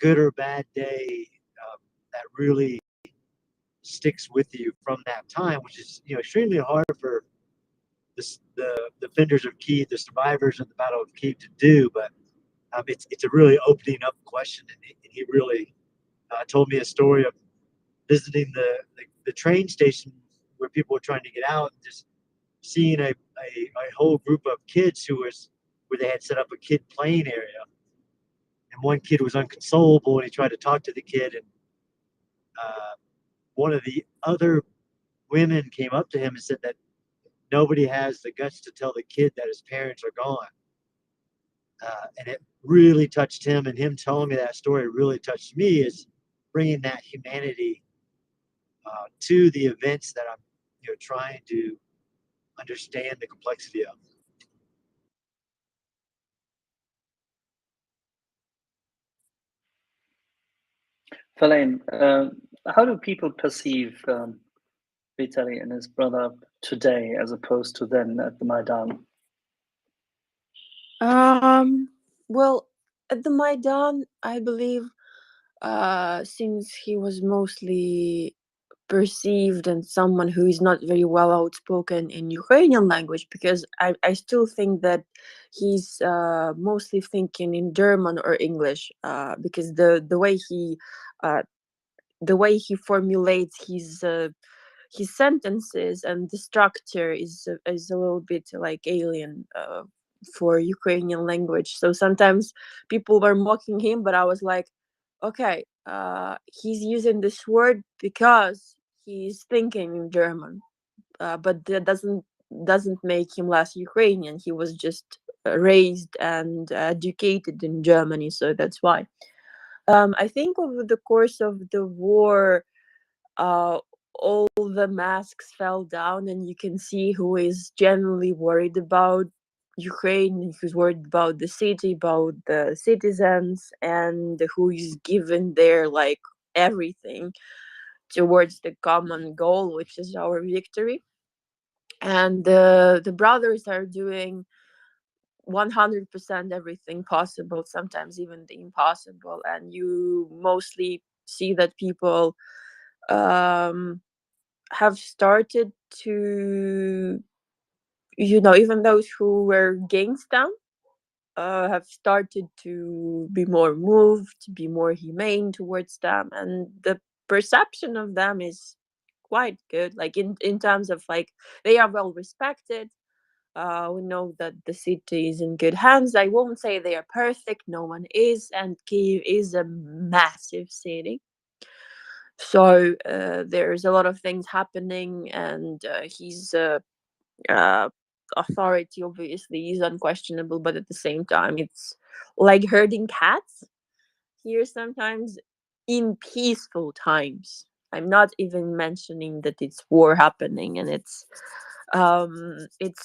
good or bad day, that really sticks with you from that time, which is extremely hard for the defenders of Kiev, the survivors of the Battle of Kiev to do, but it's a really opening up question, and he really told me a story of visiting the train station where people were trying to get out, and just seeing a whole group of kids where they had set up a kid playing area, and one kid was unconsolable, and he tried to talk to the kid, and one of the other women came up to him and said that nobody has the guts to tell the kid that his parents are gone. And it really touched him, and him telling me that story really touched me, is bringing that humanity to the events that I'm trying to understand the complexity of. Verlaine, how do people perceive Vitaly and his brother today as opposed to then at the Maidan? Well, at the Maidan, I believe, since he was mostly perceived as someone who is not very well outspoken in Ukrainian language, because I still think that he's mostly thinking in German or English, because the way he formulates his sentences and the structure is a little bit like alien for Ukrainian language. So sometimes people were mocking him, but I was like, okay, he's using this word because he's thinking in German, but that doesn't make him less Ukrainian. He was just raised and educated in Germany, so that's why. I think over the course of the war, all the masks fell down, and you can see who is genuinely worried about Ukraine, who's worried about the city, about the citizens, and who is given their like everything towards the common goal, which is our victory. And the brothers are doing 100% everything possible, sometimes even the impossible, and you mostly see that people have started to, even those who were against them have started to be more moved, be more humane towards them, and the perception of them is quite good, like in terms of like they are well respected. We know that the city is in good hands. I won't say they are perfect, no one is, and Kyiv is a massive city. So there's a lot of things happening, and his authority obviously is unquestionable, but at the same time, it's like herding cats here sometimes in peaceful times. I'm not even mentioning that it's war happening, and it's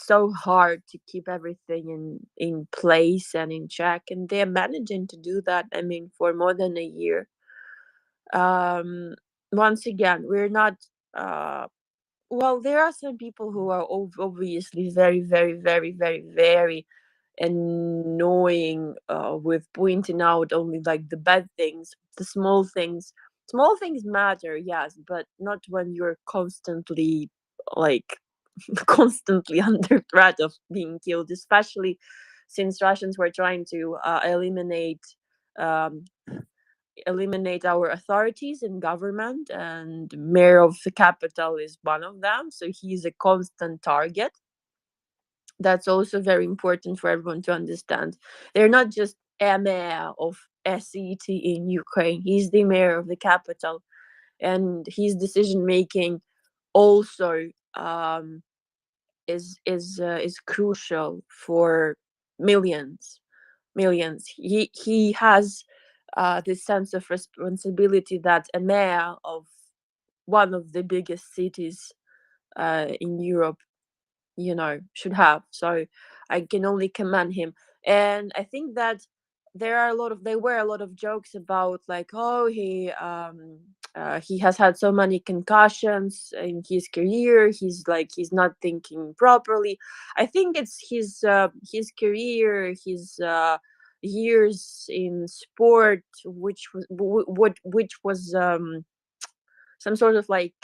so hard to keep everything in place and in check, and they're managing to do that. I mean, for more than a year. Once again, we're not well, there are some people who are obviously very, very, very, very, very annoying with pointing out only like the bad things, the small things. Small things matter, yes, but not when you're constantly like constantly under threat of being killed, especially since Russians were trying to um, eliminate our authorities in government, and mayor of the capital is one of them, so he's a constant target. That's also very important for everyone to understand. They're not just a mayor of a city in Ukraine, he's the mayor of the capital, and his decision making also is crucial for millions. He has this sense of responsibility that a mayor of one of the biggest cities in Europe, should have. So I can only commend him. And I think that there were a lot of jokes about like, oh, he has had so many concussions in his career. He's not thinking properly. I think it's his career, his years in sport, which was some sort of like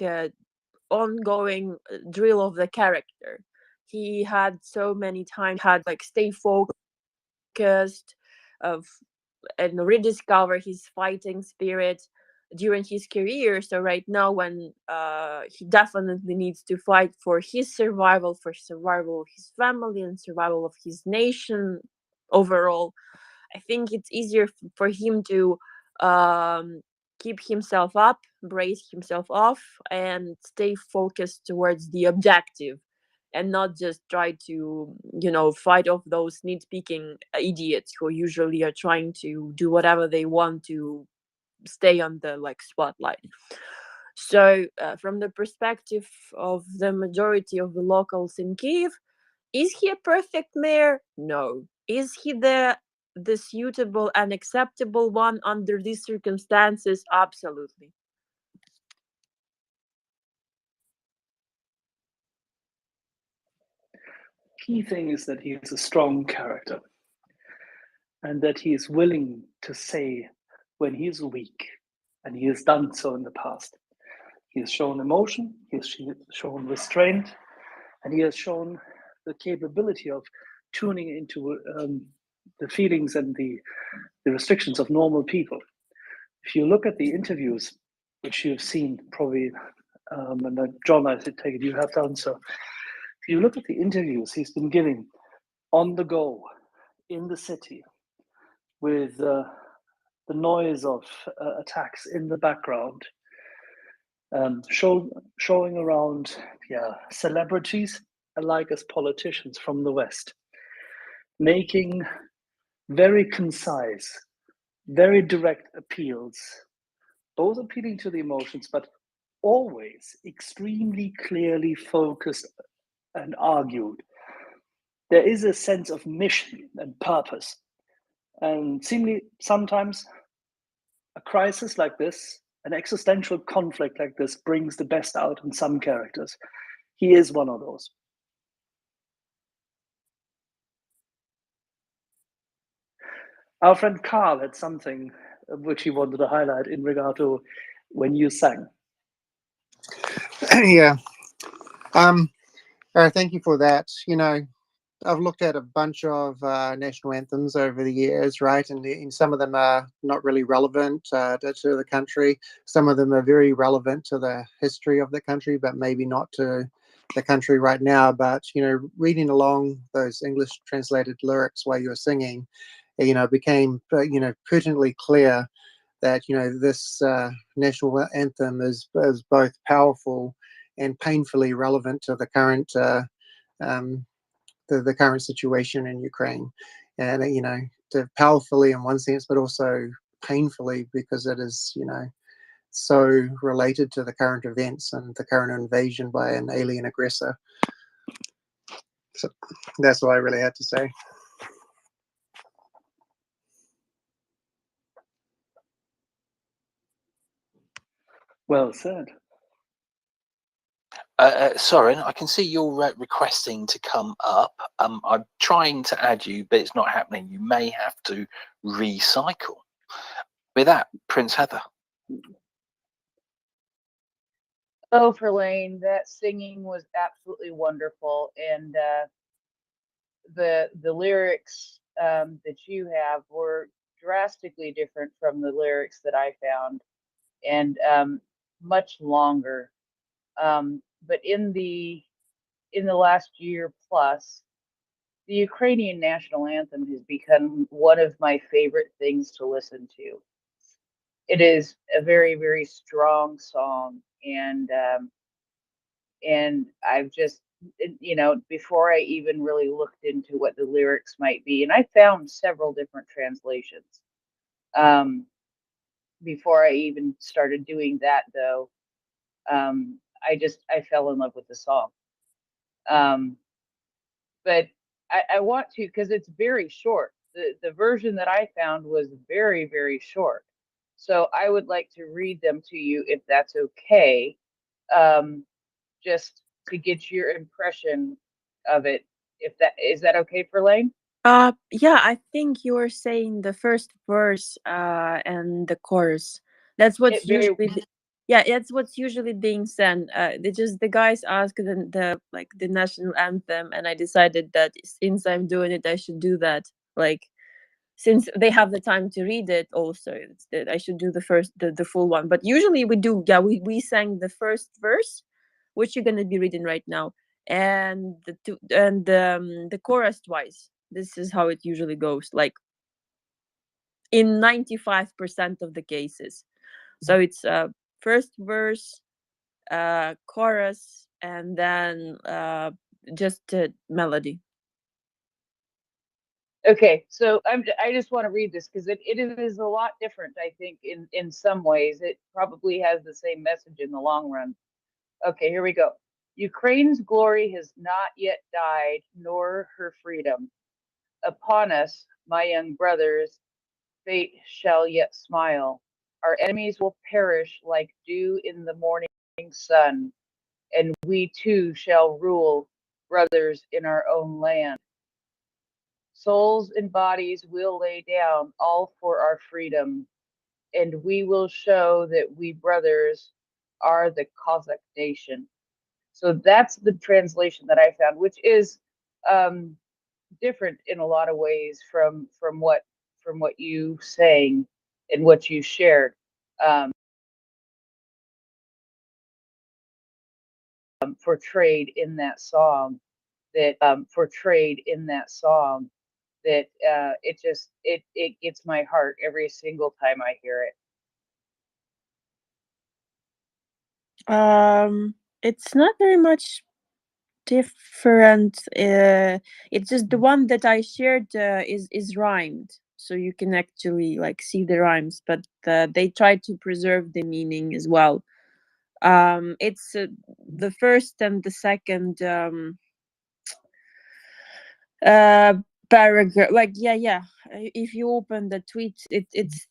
ongoing drill of the character. He had so many times had like stay focused of and rediscover his fighting spirit during his career. So right now, when he definitely needs to fight for his survival, for survival of his family and survival of his nation overall, I think it's easier for him to keep himself up, brace himself off, and stay focused towards the objective. and not just try to, fight off those nitpicking idiots who usually are trying to do whatever they want to stay on the spotlight. So from the perspective of the majority of the locals in Kiev, is he a perfect mayor? No. Is he the suitable and acceptable one under these circumstances? Absolutely. Key thing is that he is a strong character and that he is willing to say when he is weak, and he has done so in the past. He has shown emotion, he has shown restraint, and he has shown the capability of tuning into the feelings and the restrictions of normal people. If you look at the interviews, which you've seen probably, and John, I take it you have done so. If you look at the interviews he's been giving on the go in the city with the noise of attacks in the background, showing around celebrities alike as politicians from the West, making very concise, very direct appeals, both appealing to the emotions, but always extremely clearly focused and argued. There is a sense of mission and purpose. And seemingly sometimes a crisis like this, an existential conflict like this, brings the best out in some characters. He is one of those. Our friend Carl had something which he wanted to highlight in regard to when you sang. Yeah. Thank you for that. I've looked at a bunch of national anthems over the years, right? And some of them are not really relevant to the country. Some of them are very relevant to the history of the country, but maybe not to the country right now. But, reading along those English translated lyrics while you were singing, became, pertinently clear that, this national anthem is both powerful and painfully relevant to the current the current situation in Ukraine, and powerfully in one sense, but also painfully because it is so related to the current events and the current invasion by an alien aggressor. So that's what I really had to say. Well said. Soren, I can see you're requesting to come up. I'm trying to add you, but it's not happening. You may have to recycle. With that, Prince Heather. Oh, Ferlain, that singing was absolutely wonderful, and the lyrics that you have were drastically different from the lyrics that I found, and much longer. But in the last year plus, the Ukrainian national anthem has become one of my favorite things to listen to. It is a very, very strong song, and I've just, before I even really looked into what the lyrics might be, and I found several different translations. Before I even started doing that, though, I fell in love with the song. But I want to, because it's very short. The version that I found was very, very short. So I would like to read them to you if that's okay, just to get your impression of it. If that is that okay, Ferlain? Yeah, I think you were saying the first verse and the chorus. That's what's usually that's what's usually being sent. The guys ask the national anthem, and I decided that since I'm doing it, I should do that. Since they have the time to read it, also I should do the full one. But usually we do. Yeah, we sang the first verse, which you're gonna be reading right now, and the chorus twice. This is how it usually goes. In 95% of the cases. So it's first verse, chorus, and then just melody. Okay, so I just want to read this because it is a lot different, I think, in some ways. It probably has the same message in the long run. Okay, here we go. Ukraine's glory has not yet died, nor her freedom. Upon us, my young brothers, fate shall yet smile. Our enemies will perish like dew in the morning sun, and we too shall rule, brothers, in our own land. Souls and bodies will lay down, all for our freedom, and we will show that we brothers are the Cossack nation. So that's the translation that I found, which is different in a lot of ways from what you sang and what you shared. Portrayed in that song that it gets my heart every single time I hear it. It's not very much different. It's just the one that I shared is rhymed, so you can actually like see the rhymes, but they try to preserve the meaning as well. It's the first and the second paragraph, like yeah, if you open the tweet, it's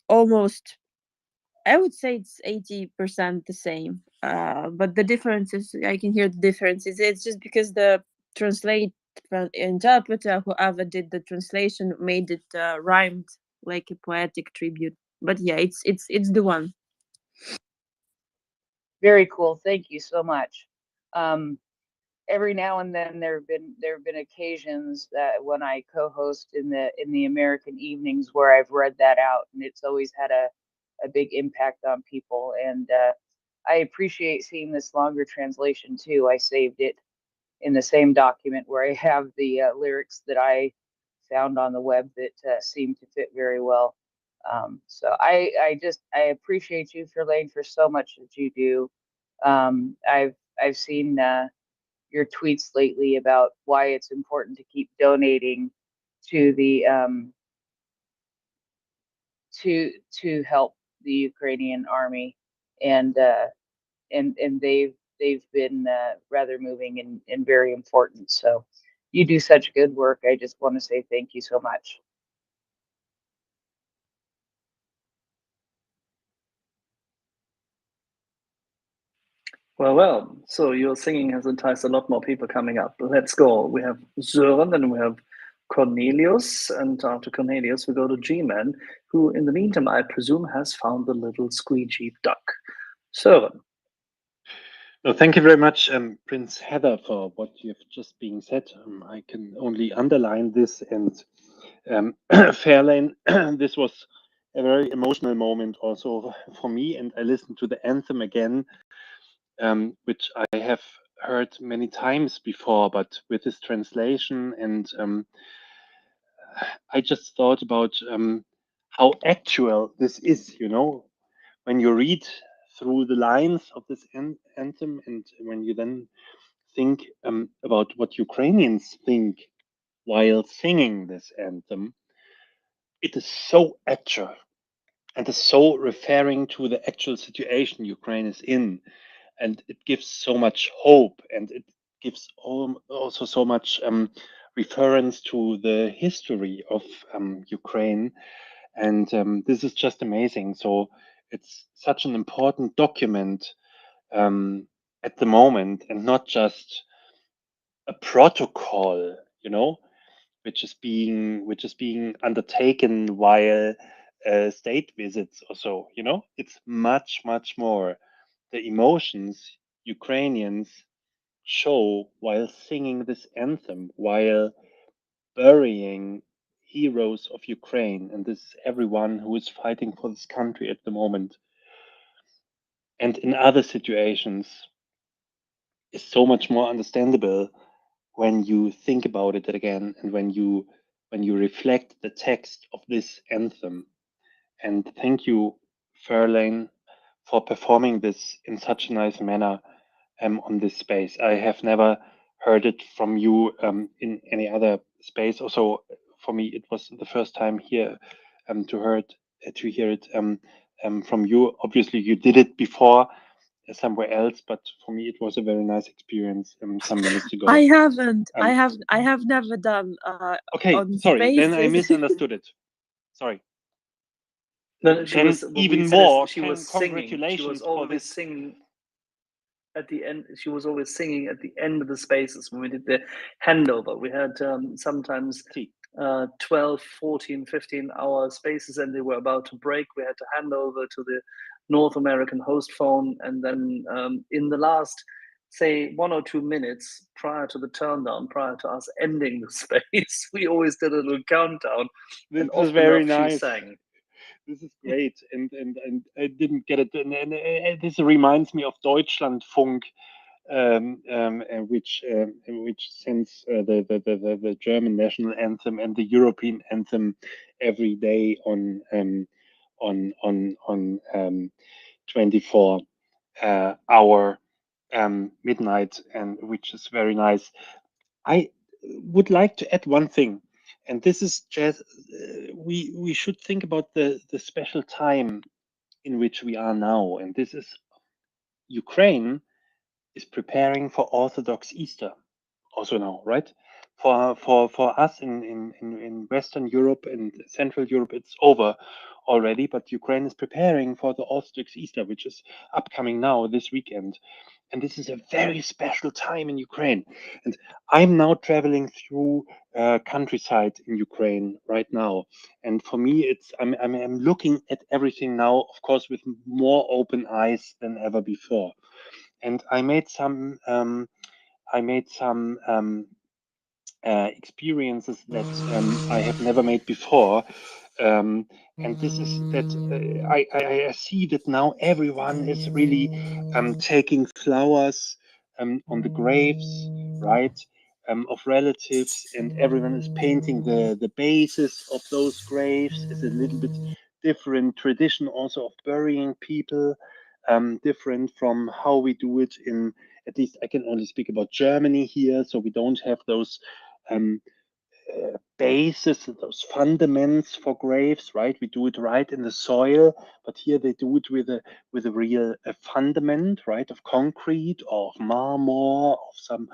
almost, I would say it's 80% the same. But the difference is, I can hear the differences. It's just because the interpreter, whoever did the translation, made it rhymed like a poetic tribute. But yeah, it's the one. Very cool. Thank you so much. Every now and then there have been occasions that when I co-host in the American evenings where I've read that out, and it's always had a big impact on people. And I appreciate seeing this longer translation too. I saved it in the same document where I have the lyrics that I found on the web that seem to fit very well. So I appreciate you, Ferlain, for so much that you do. I've seen your tweets lately about why it's important to keep donating to the to help the Ukrainian army, and they've been rather moving and very important. So you do such good work. I just want to say thank you so much. Well. So your singing has enticed a lot more people coming up. Let's go. We have Sören, and we have Cornelius, and after Cornelius, we go to G-Man, who, in the meantime, I presume has found the little squeegee duck. Sören. No, thank you very much, Prince Heather, for what you've just been said. I can only underline this, and Fairlane, this was a very emotional moment also for me, and I listened to the anthem again, which I have heard many times before, but with this translation, and I just thought about how actual this is, when you read through the lines of this anthem, and when you then think about what Ukrainians think while singing this anthem, it is so actual and is so referring to the actual situation Ukraine is in. And it gives so much hope, and it gives also so much reference to the history of Ukraine. And this is just amazing. So it's such an important document at the moment, and not just a protocol, which is being undertaken while state visits or so. It's much more the emotions Ukrainians show while singing this anthem, while burying heroes of Ukraine, and this is everyone who is fighting for this country at the moment. And in other situations, is so much more understandable when you think about it again, and when you reflect the text of this anthem. And thank you, Ferlain, for performing this in such a nice manner. on this space. I have never heard it from you in any other space. Also, for me, it was the first time here to hear it from you. Obviously, you did it before somewhere else, but for me, it was a very nice experience some minutes ago. I haven't. Um, I have never done okay, on sorry, then I spaces. misunderstood it. Sorry. No, she Then was. What we even said is more, she was singing. She was congratulations for always this. singing at the end. She was always singing at the end of the spaces when we did the handover. We had sometimes 12, 14, 15-hour spaces, and they were about to break. We had to hand over to the North American host phone, and then in the last, say, 1 or 2 minutes prior to the turndown, prior to us ending the space, we always did a little countdown, This and is often very enough she nice. sang. This is great, and I didn't get it. And this reminds me of Deutschlandfunk, which sends the German national anthem and the European anthem every day on 24 hour midnight, and which is very nice. I would like to add one thing, and this is just we should think about the special time in which we are now, and this is Ukraine is preparing for Orthodox Easter also now, right? For us in Western Europe and Central Europe, it's over already, but Ukraine is preparing for the Orthodox Easter, which is upcoming now this weekend. And this is a very special time in Ukraine. And I'm now traveling through countryside in Ukraine right now. And for me, I'm looking at everything now, of course, with more open eyes than ever before. And I made some experiences that I have never made before. And this is that I see that now everyone is really taking flowers on the graves, right, of relatives, and everyone is painting the bases of those graves. It's a little bit different tradition also of burying people, different from how we do it in, at least I can only speak about Germany here, so we don't have those bases, those fundaments for graves, right? We do it right in the soil, but here they do it with a real fundament, right, of concrete or of marmor, of some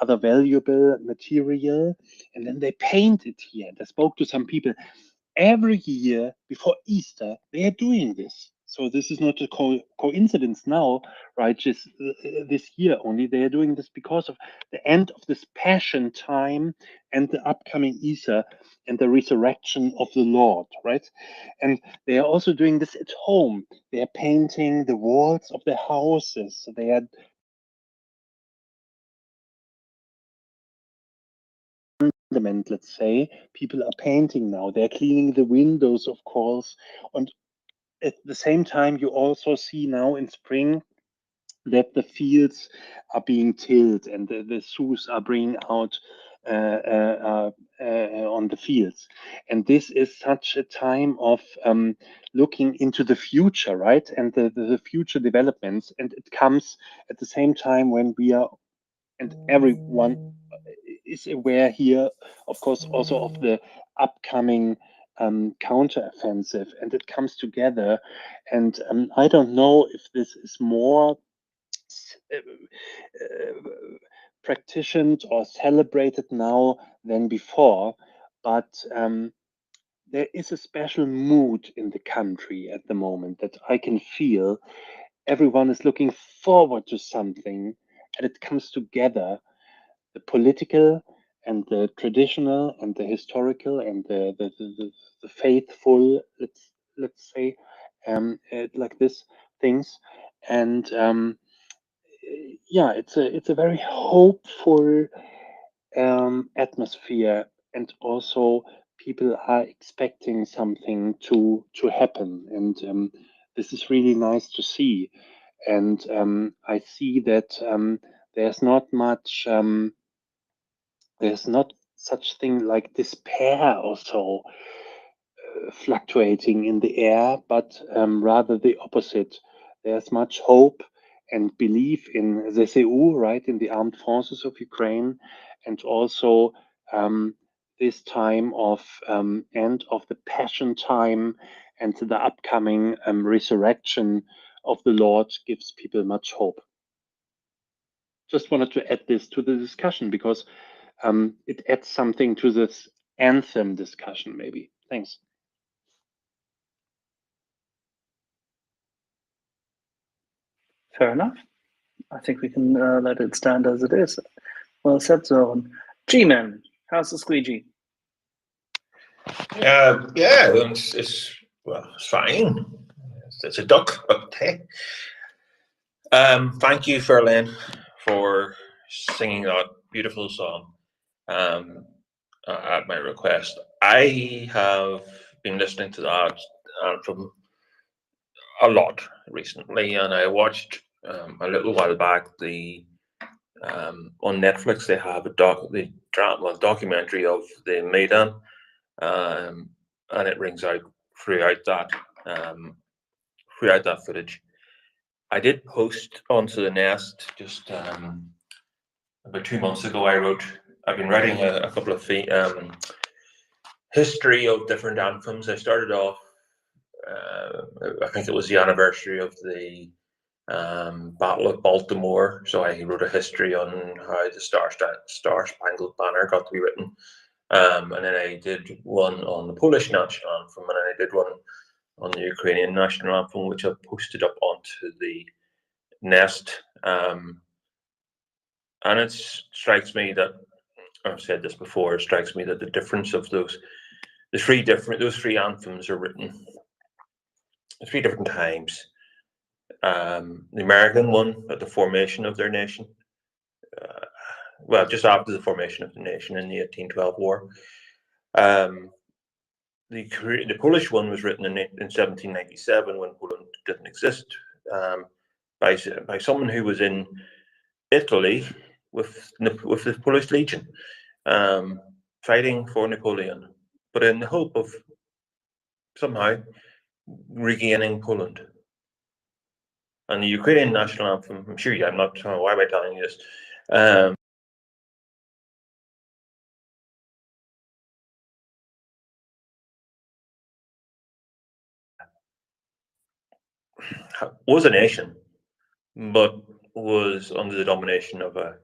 other valuable material, and then they paint it here. And I spoke to some people every year before Easter. They are doing this. So this is not a coincidence now, right? Just this year only. They are doing this because of the end of this Passion time and the upcoming Easter and the resurrection of the Lord, right? And they are also doing this at home. They are painting the walls of their houses. They are fundament, let's say. People are painting now. They're cleaning the windows, of course. And at the same time, you also see now in spring that the fields are being tilled and the sows are bringing out on the fields. And this is such a time of looking into the future, right? And the future developments. And it comes at the same time when we are, and everyone is aware here, of course, also of the upcoming counteroffensive, and it comes together. And I don't know if this is more practiced or celebrated now than before, but there is a special mood in the country at the moment that I can feel. Everyone is looking forward to something, and it comes together, the political and the traditional and the historical and the faithful, let's say, like this things. And yeah, it's a very hopeful atmosphere, and also people are expecting something to happen, and this is really nice to see. And I see that there's not much, there's not such thing like despair or so fluctuating in the air, but rather the opposite. There's much hope, and belief in the CEU, right, in the armed forces of Ukraine, and also this time of end of the Passion time and the upcoming resurrection of the Lord gives people much hope. Just wanted to add this to the discussion because it adds something to this anthem discussion, maybe. Thanks. Fair enough. I think we can let it stand as it is. Well said, Zoran. G-Man, how's the squeegee? Yeah, it's well, it's fine. It's a duck, but hey. Thank you, Ferlain, for singing that beautiful song at my request. I have been listening to that anthem a lot recently, and I watched a little while back on Netflix they have a documentary of the Maidan, and it rings out throughout that footage. I did post onto the Nest just about 2 months ago. I've been writing a couple of history of different anthems. I started off, I think it was the anniversary of the Battle of Baltimore, so I wrote a history on how the Star Spangled Banner got to be written, and then I did one on the Polish national anthem, and then I did one on the Ukrainian national anthem, which I posted up onto the Nest. And it strikes me that, I've said this before, it strikes me that the difference of those three anthems are written at 3 different times. The American one at the formation of their nation, well, just after the formation of the nation in the 1812 war. The Polish one was written in 1797 when Poland didn't exist, by someone who was in Italy with the Polish Legion, fighting for Napoleon, but in the hope of somehow regaining Poland. And the Ukrainian national anthem, I'm sure I'm not, why am I telling you this? Was a nation, but was under the domination of the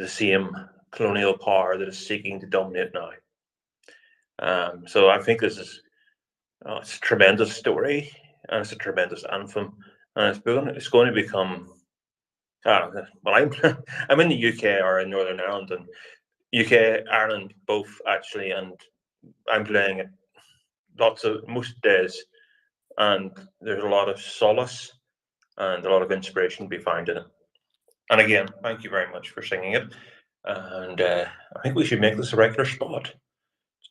same colonial power that is seeking to dominate now. So I think this is it's a tremendous story, and it's a tremendous anthem, and it's going to become. Well, I'm in the UK or in Northern Ireland, and UK, Ireland both actually, and I'm playing it most days, and there's a lot of solace and a lot of inspiration to be found in it. And again, thank you very much for singing it. And I think we should make this a regular spot.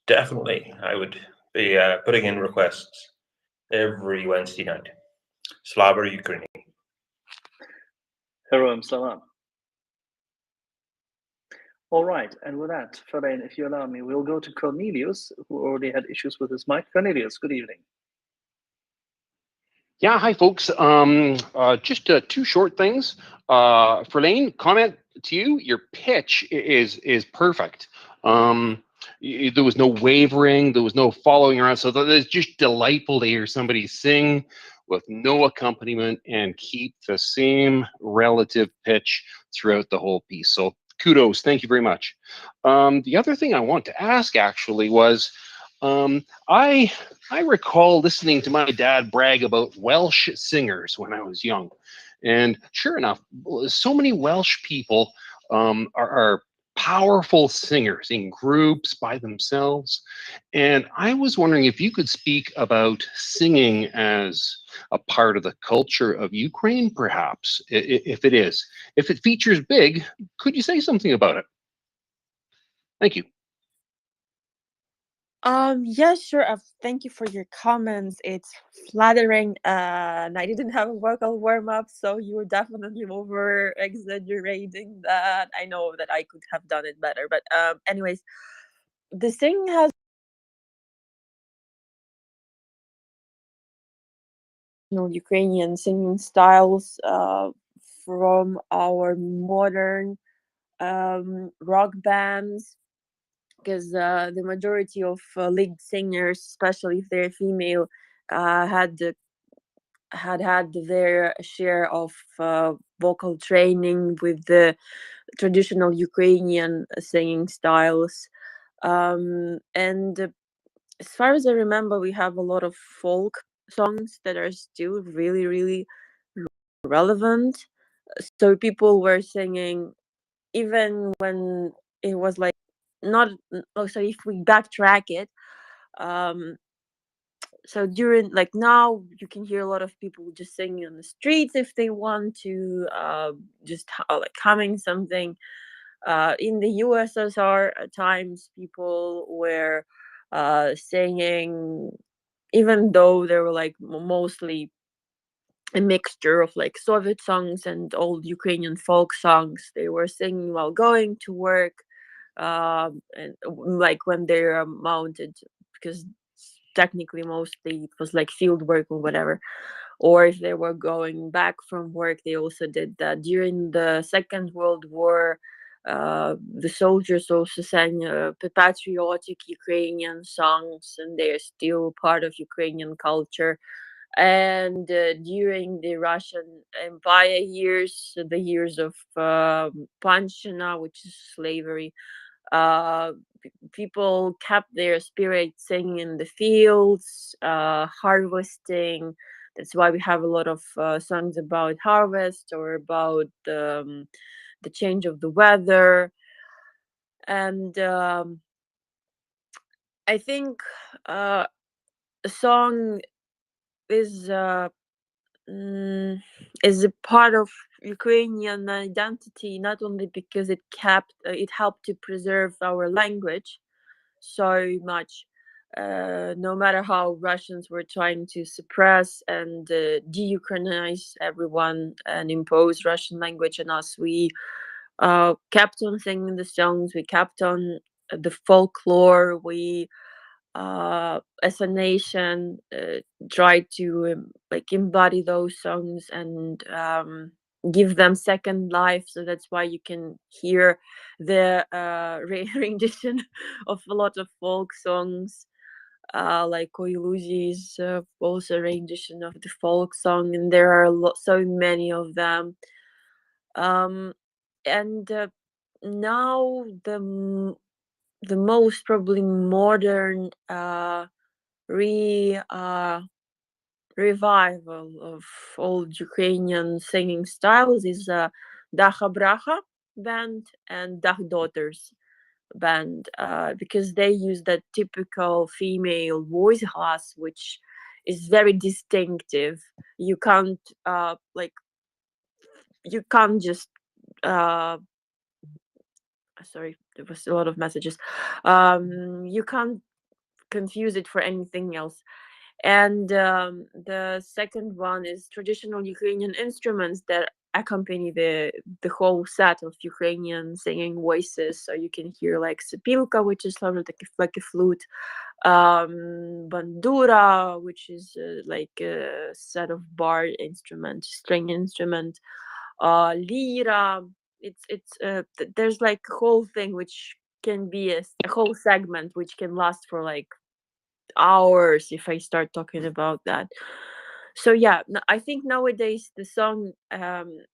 Definitely, I would be putting in requests every Wednesday night. Slava Ukraini. Heroim Salam. All right, and with that, Ferlain, if you allow me, we'll go to Cornelius, who already had issues with his mic. Cornelius, good evening. Yeah, hi folks. Just 2 short things. Ferlain, comment to you. Your pitch is perfect. There was no wavering, there was no following around. So it's just delightful to hear somebody sing with no accompaniment and keep the same relative pitch throughout the whole piece. So kudos, thank you very much. The other thing I want to ask actually was, I recall listening to my dad brag about Welsh singers when I was young, and sure enough, so many Welsh people are powerful singers in groups by themselves. And I was wondering if you could speak about singing as a part of the culture of Ukraine, perhaps, if it is. If it features big, could you say something about it? Thank you. Yeah, sure. Thank you for your comments. It's flattering, and I didn't have a vocal warm up, so you were definitely over exaggerating that. I know that I could have done it better, but anyways, the thing has Ukrainian singing styles from our modern rock bands, because the majority of lead singers, especially if they're female, had their share of vocal training with the traditional Ukrainian singing styles. And as far as I remember, we have a lot of folk songs that are still really, really relevant. So people were singing even when it was like not. Oh, so if we backtrack it, um, so during, like, now you can hear a lot of people just singing on the streets if they want to, just like humming something. In the USSR, at times people were singing, even though they were like mostly a mixture of like Soviet songs and old Ukrainian folk songs. They were singing while going to work, and like when they're mounted, because technically mostly it was like field work or whatever. Or if they were going back from work, they also did that. During the Second World War, the soldiers also sang patriotic Ukrainian songs, and they are still part of Ukrainian culture. And during the Russian Empire years, the years of Panshina, which is slavery, people kept their spirit singing in the fields, harvesting. That's why we have a lot of songs about harvest or about the change of the weather. And I think a song is is a part of Ukrainian identity, not only because it helped to preserve our language so much, no matter how Russians were trying to suppress and de-Ukrainize everyone and impose Russian language on us. We kept on singing the songs. We kept on the folklore. We as a nation try to like embody those songs and give them second life. So that's why you can hear the rendition of a lot of folk songs, like Koiluzi is also a rendition of the folk song, and there are so many of them. And now the most probably modern re revival of old Ukrainian singing styles is Dacha Bracha band and Dach Daughters band, because they use that typical female voice class, which is very distinctive. You can't you can't just uh, sorry, there was a lot of messages. You can't confuse it for anything else. And the second one is traditional Ukrainian instruments that accompany the whole set of Ukrainian singing voices. So you can hear like sopilka, which is sort of like a flute, bandura, which is like a set of bar instrument, string instrument, lira. There's like a whole thing which can be a whole segment which can last for like hours if I start talking about that. So yeah, I think nowadays the song,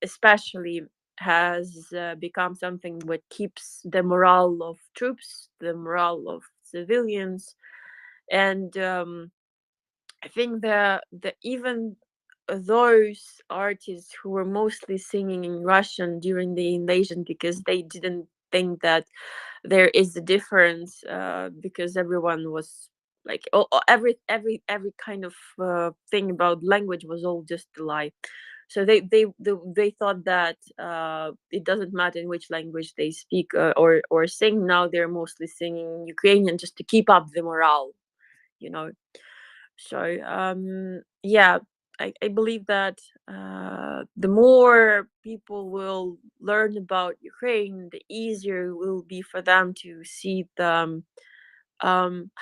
especially, has become something what keeps the morale of troops, the morale of civilians, and I think the even those artists who were mostly singing in Russian during the invasion because they didn't think that there is a difference, because everyone was like every kind of thing about language was all just a lie. So they thought that it doesn't matter in which language they speak or sing. Now they're mostly singing Ukrainian just to keep up the morale, you know. So yeah, I believe that the more people will learn about Ukraine, the easier it will be for them to see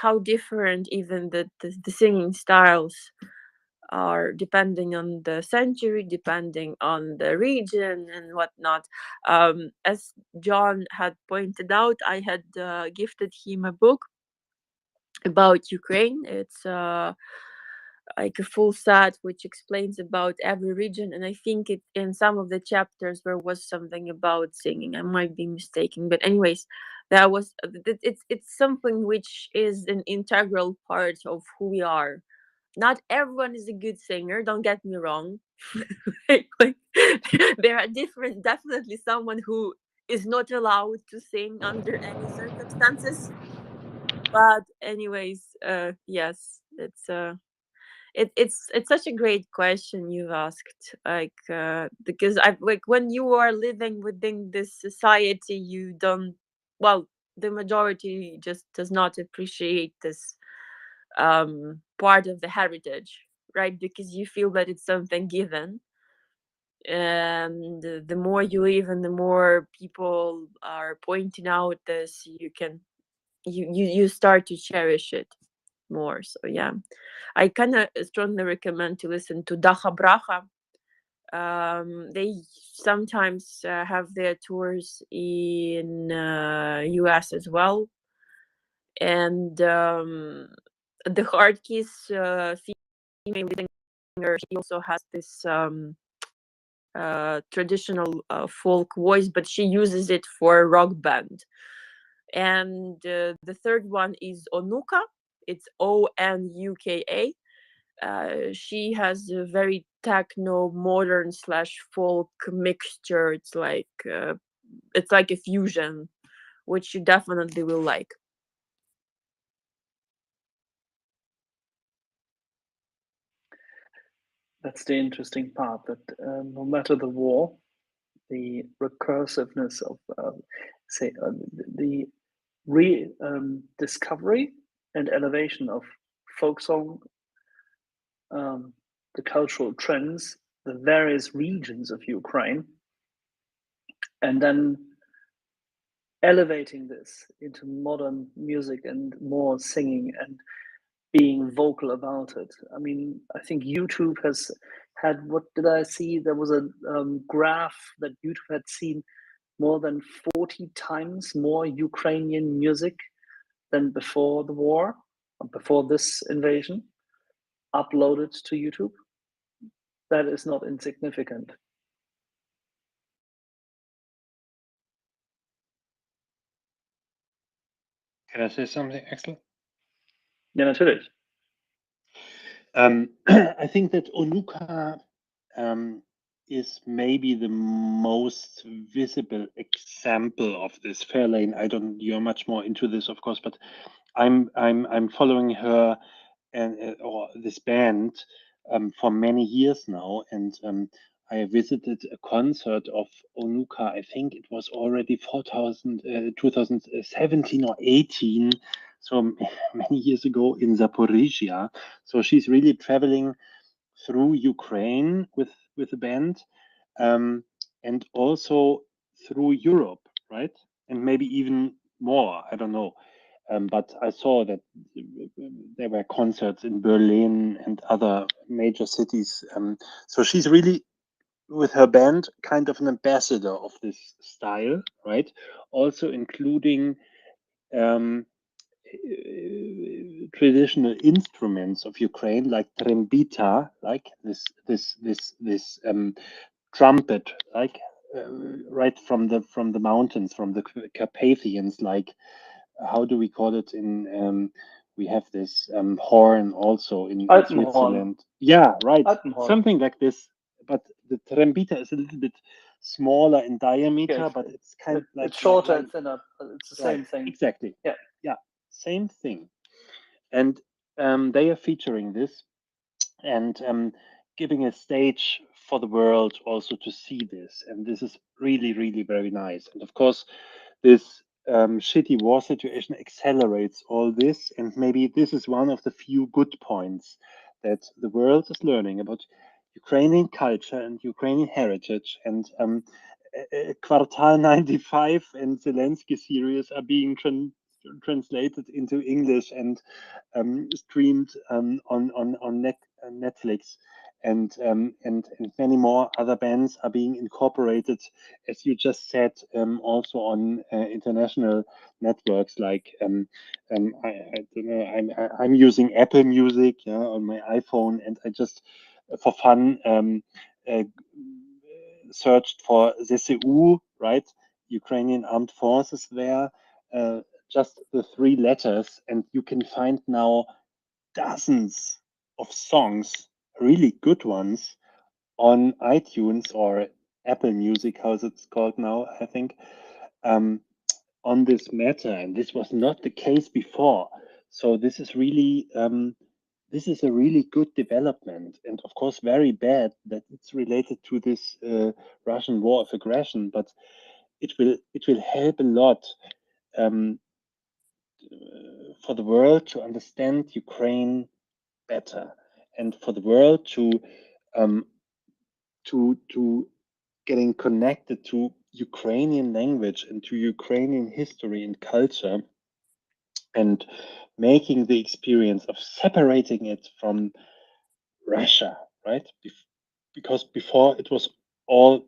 how different even the singing styles are depending on the century, depending on the region and whatnot. As John had pointed out, I had gifted him a book about Ukraine. It's like a full set which explains about every region, and I think it in some of the chapters there was something about singing. I might be mistaken, but anyways, that was it's something which is an integral part of who we are. Not everyone is a good singer, don't get me wrong. Like, there are different, definitely someone who is not allowed to sing under any circumstances. But anyways, yes, it's such a great question you've asked, like, because I like when you are living within this society, you don't, well, the majority just does not appreciate this part of the heritage, right? Because you feel that it's something given, and the more you live and the more people are pointing out this, you start to cherish it more. So yeah, I kind of strongly recommend to listen to Daha Bracha. They sometimes have their tours in US as well, and the hard keys female singer, she also has this traditional folk voice, but she uses it for a rock band. And the third one is Onuka. It's Onuka. She has a very techno modern slash folk mixture. It's like a fusion, which you definitely will like. That's the interesting part, that no matter the war, the recursiveness of, the discovery and elevation of folk song, the cultural trends, the various regions of Ukraine, and then elevating this into modern music and more singing and being vocal about it. I mean, I think YouTube has had, what did I see? There was a graph that YouTube had seen more than 40 times more Ukrainian music than before the war, before this invasion, uploaded to YouTube. That is not insignificant. Can I say something, Axel? Ja, natürlich. I think that Onuka is maybe the most visible example of this. Fairlane, you're much more into this, of course, but I'm following her and or this band for many years now, and I visited a concert of Onuka. I think it was already 2017 or 18, so many years ago in Zaporizhia. So she's really traveling through Ukraine with the band, and also through Europe, right? And maybe even more. I don't know. But I saw that there were concerts in Berlin and other major cities. So she's really, with her band, kind of an ambassador of this style, right? Also including traditional instruments of Ukraine, like trembita, like this trumpet, like right from the mountains, from the Carpathians, like how do we call it in we have this horn also in Switzerland. Yeah, right. Alpenhorn. Something like this. But the trembita is a little bit smaller in diameter, but it's kind of like it's shorter like, and thinner, but it's the right, same thing. Exactly. Yeah. Yeah. Same thing. And they are featuring this and giving a stage for the world also to see this. And this is really, really very nice. And of course, this shitty war situation accelerates all this. And maybe this is one of the few good points that the world is learning about Ukrainian culture and Ukrainian heritage. And Quartal 95 and Zelensky series are being translated into English and streamed on Netflix, and many more other bands are being incorporated, as you just said, also on international networks like I don't know, I'm using Apple Music, yeah, on my iPhone, and I just for fun uh, searched for ZSU, right? Ukrainian Armed Forces there, just the three letters, and you can find now dozens of songs, really good ones, on iTunes or Apple Music, how's it's called now, I think, on this matter. And this was not the case before. So this is a really good development, and of course very bad that it's related to this Russian war of aggression. But it will help a lot um, for the world to understand Ukraine better, and for the world um, to getting connected to Ukrainian language and to Ukrainian history and culture, and making the experience of separating it from Russia, right? Because before it was all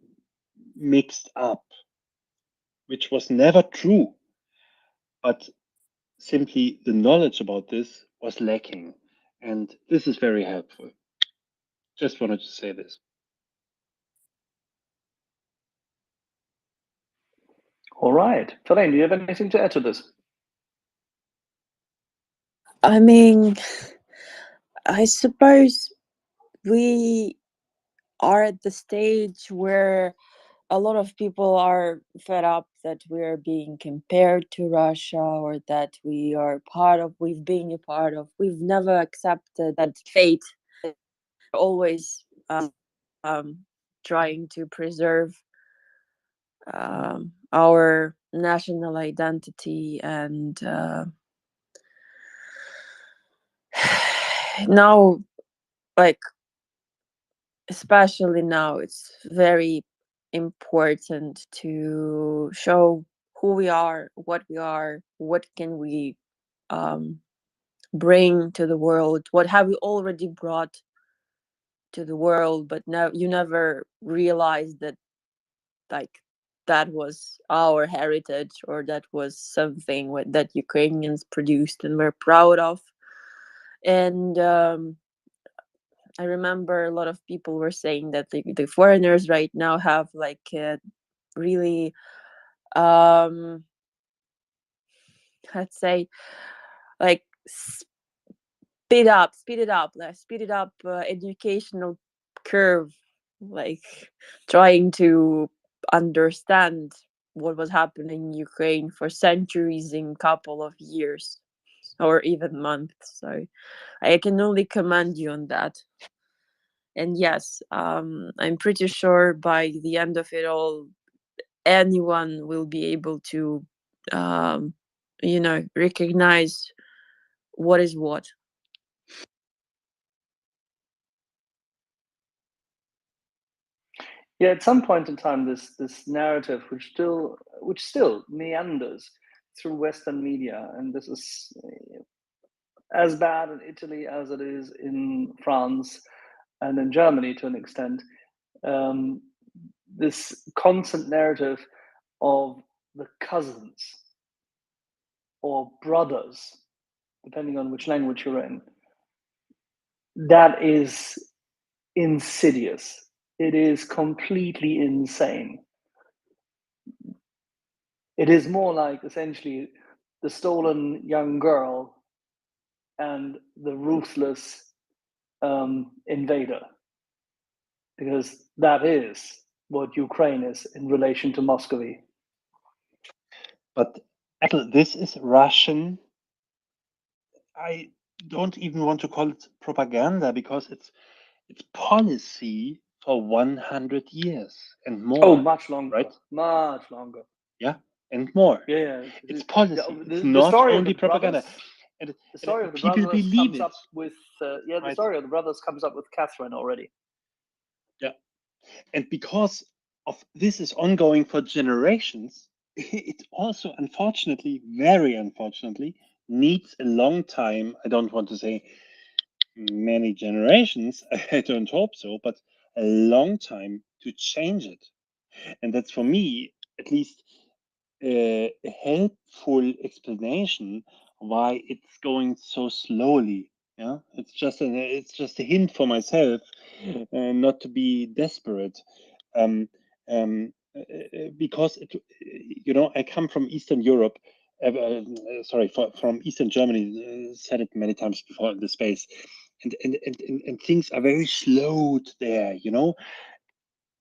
mixed up, which was never true, but simply the knowledge about this was lacking. And this is very helpful. Just wanted to say this. All right. Ferlain, do you have anything to add to this? I mean, I suppose we are at the stage where a lot of people are fed up that we're being compared to Russia, or that we've been a part of. We've never accepted that fate. Always trying to preserve our national identity, and now, like, especially now, it's very important to show who we are, what can we bring to the world, what have we already brought to the world, but now you never realize that, like, that was our heritage, or that was something that Ukrainians produced and we're proud of. And I remember a lot of people were saying that the foreigners right now have like really let's say, like, speed it up educational curve, like trying to understand what was happening in Ukraine for centuries in couple of years or even months. So I can only commend you on that. And yes, I'm pretty sure by the end of it all, anyone will be able to, recognize what is what. Yeah, at some point in time, this narrative, which still meanders through Western media, and this is as bad in Italy as it is in France and in Germany to an extent. This constant narrative of the cousins or brothers, depending on which language you're in, that is insidious. It is completely insane. It is more like essentially the stolen young girl and the ruthless invader, because that is what Ukraine is in relation to Moskva. But actually, this is Russian. I don't even want to call it propaganda, because it's policy for 100 years and more. Oh, much longer, right? Much longer. Yeah, and more. Yeah, it's policy. The, it's the not story only of the propaganda. brothers, the story of the people brothers believe comes it. up with the Right. story of the brothers comes up with Catherine already. Yeah, and because of this is ongoing for generations, it also, unfortunately, very unfortunately, needs a long time. I don't want to say many generations. I don't hope so, but a long time to change it. And that's for me, at least, a helpful explanation why it's going so slowly. Yeah, it's just a hint for myself, not to be desperate. Um, because I come from Eastern Europe. Sorry, from Eastern Germany. Said it many times before in the space, and things are very slow there.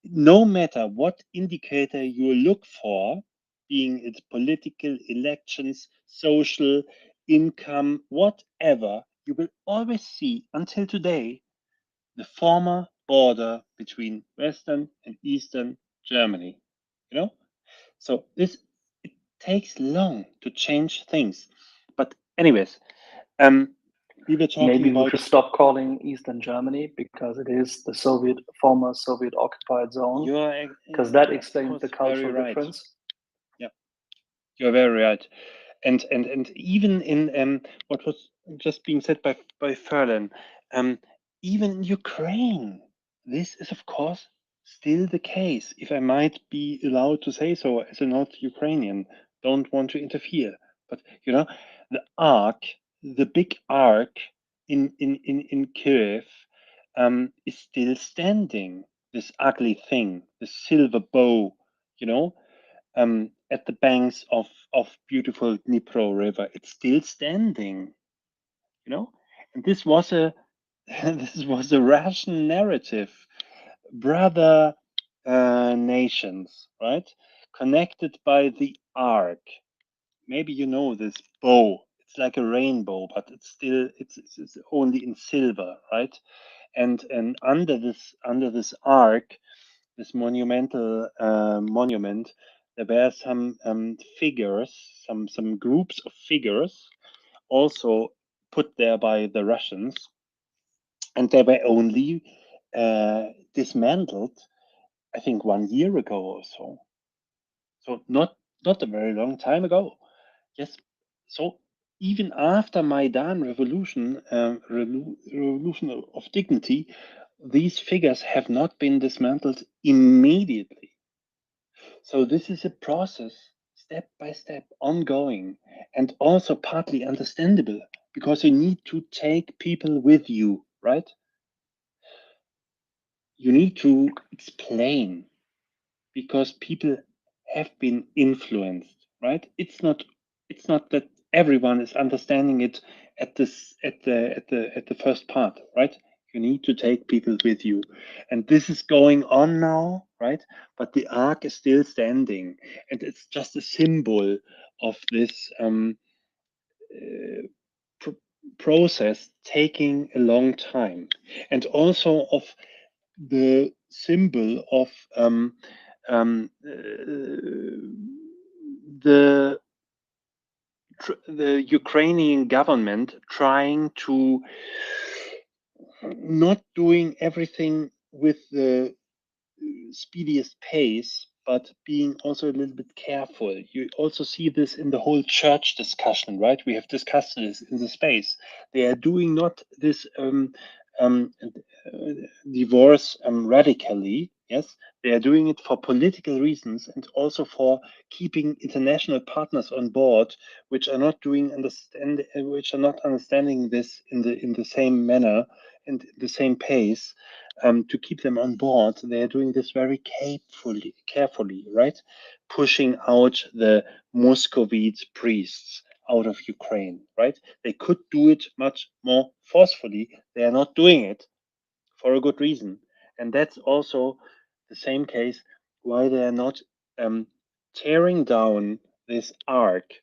No matter what indicator you look for, being it political, elections, social, income, whatever, you will always see until today the former border between Western and Eastern Germany. So it takes long to change things. But anyways, we were talking Maybe we about should stop calling Eastern Germany because it is the former Soviet occupied zone, you're because that of explains the course very cultural right. difference. Yeah, you're very right. And even in what was just being said by Ferlan, even in Ukraine, this is of course still the case. If I might be allowed to say so, as a not Ukrainian, don't want to interfere. But the arc, the big arc in Kiev, is still standing. This ugly thing, the silver bow, you know, at the banks of beautiful Dnipro River. It's still standing, and this was a this was a Russian narrative, brother nations, right? Connected by the arc. Maybe you know this bow. It's like a rainbow, but it's only in silver, right? And under this arc, this monumental monument, there were some figures, some groups of figures, also put there by the Russians, and they were only dismantled, I think, 1 year ago or so. So not a very long time ago. Yes. So even after Maidan revolution, revolution of dignity, these figures have not been dismantled immediately. So this is a process, step by step, ongoing, and also partly understandable because you need to take people with you, right? You need to explain because people have been influenced, right? It's not that everyone is understanding it at the first part, right? You need to take people with you, and this is going on now, right? But the arc is still standing, and it's just a symbol of this process taking a long time, and also of the symbol of the Ukrainian government trying to not doing everything with the speediest pace, but being also a little bit careful. You also see this in the whole church discussion, right? We have discussed this in the space. They are doing not this um, divorce radically. Yes, they are doing it for political reasons and also for keeping international partners on board, which are not which are not understanding this in the same manner and the same pace. To keep them on board, they are doing this very carefully, right? Pushing out the Muscovite priests out of Ukraine, right? They could do it much more forcefully. They are not doing it for a good reason. And that's also the same case why they are not tearing down this arc,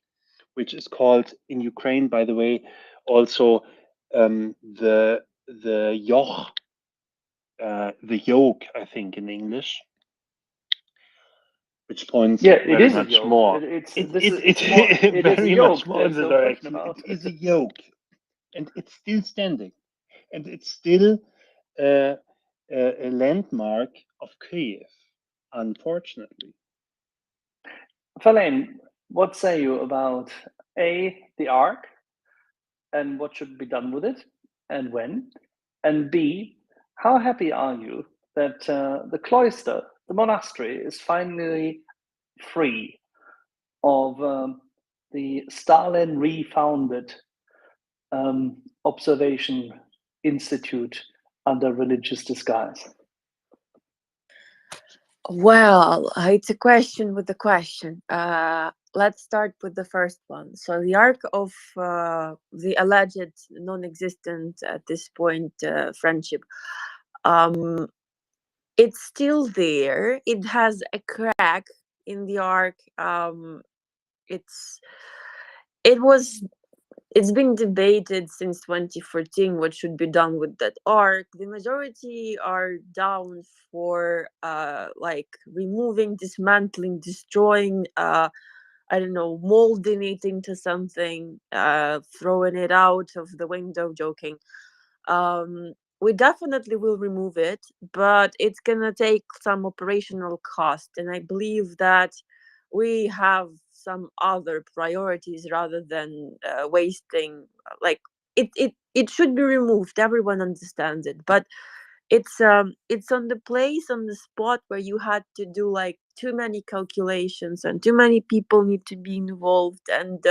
which is called in Ukraine, by the way, also the yoke, I think, in English, which points Yeah, it very is a much yoke. more. It's more. It is a Very yoke. much more in There's the no question direction. about It it. is a yoke, and it's still standing, and it's still a landmark of Kiev, unfortunately. Verlaine, what say you about the Ark and what should be done with it, and when? And B, how happy are you that the cloister, the monastery, is finally free of the Stalin refounded observation institute under religious disguise? Well, it's a question with a question. Let's start with the first one. So the arc of the alleged non-existent at this point friendship, it's still there. It has a crack in the arc. It's it was it's been debated since 2014 what should be done with that arc. The majority are down for like removing, dismantling, destroying, I don't know, molding it into something, throwing it out of the window, joking. We definitely will remove it, but it's gonna take some operational cost, and I believe that we have some other priorities rather than wasting. Like it should be removed. Everyone understands it, but it's on the place, on the spot where you had to do like too many calculations and too many people need to be involved, and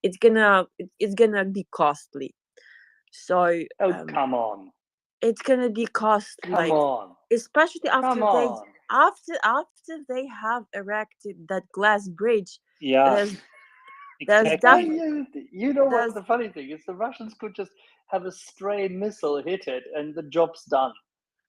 it's gonna be costly. So come on, it's gonna be costly, come like on, especially come after on. they have erected that glass bridge. Yeah, There's exactly. You know what there's the funny thing is? The Russians could just have a stray missile hit it, and the job's done.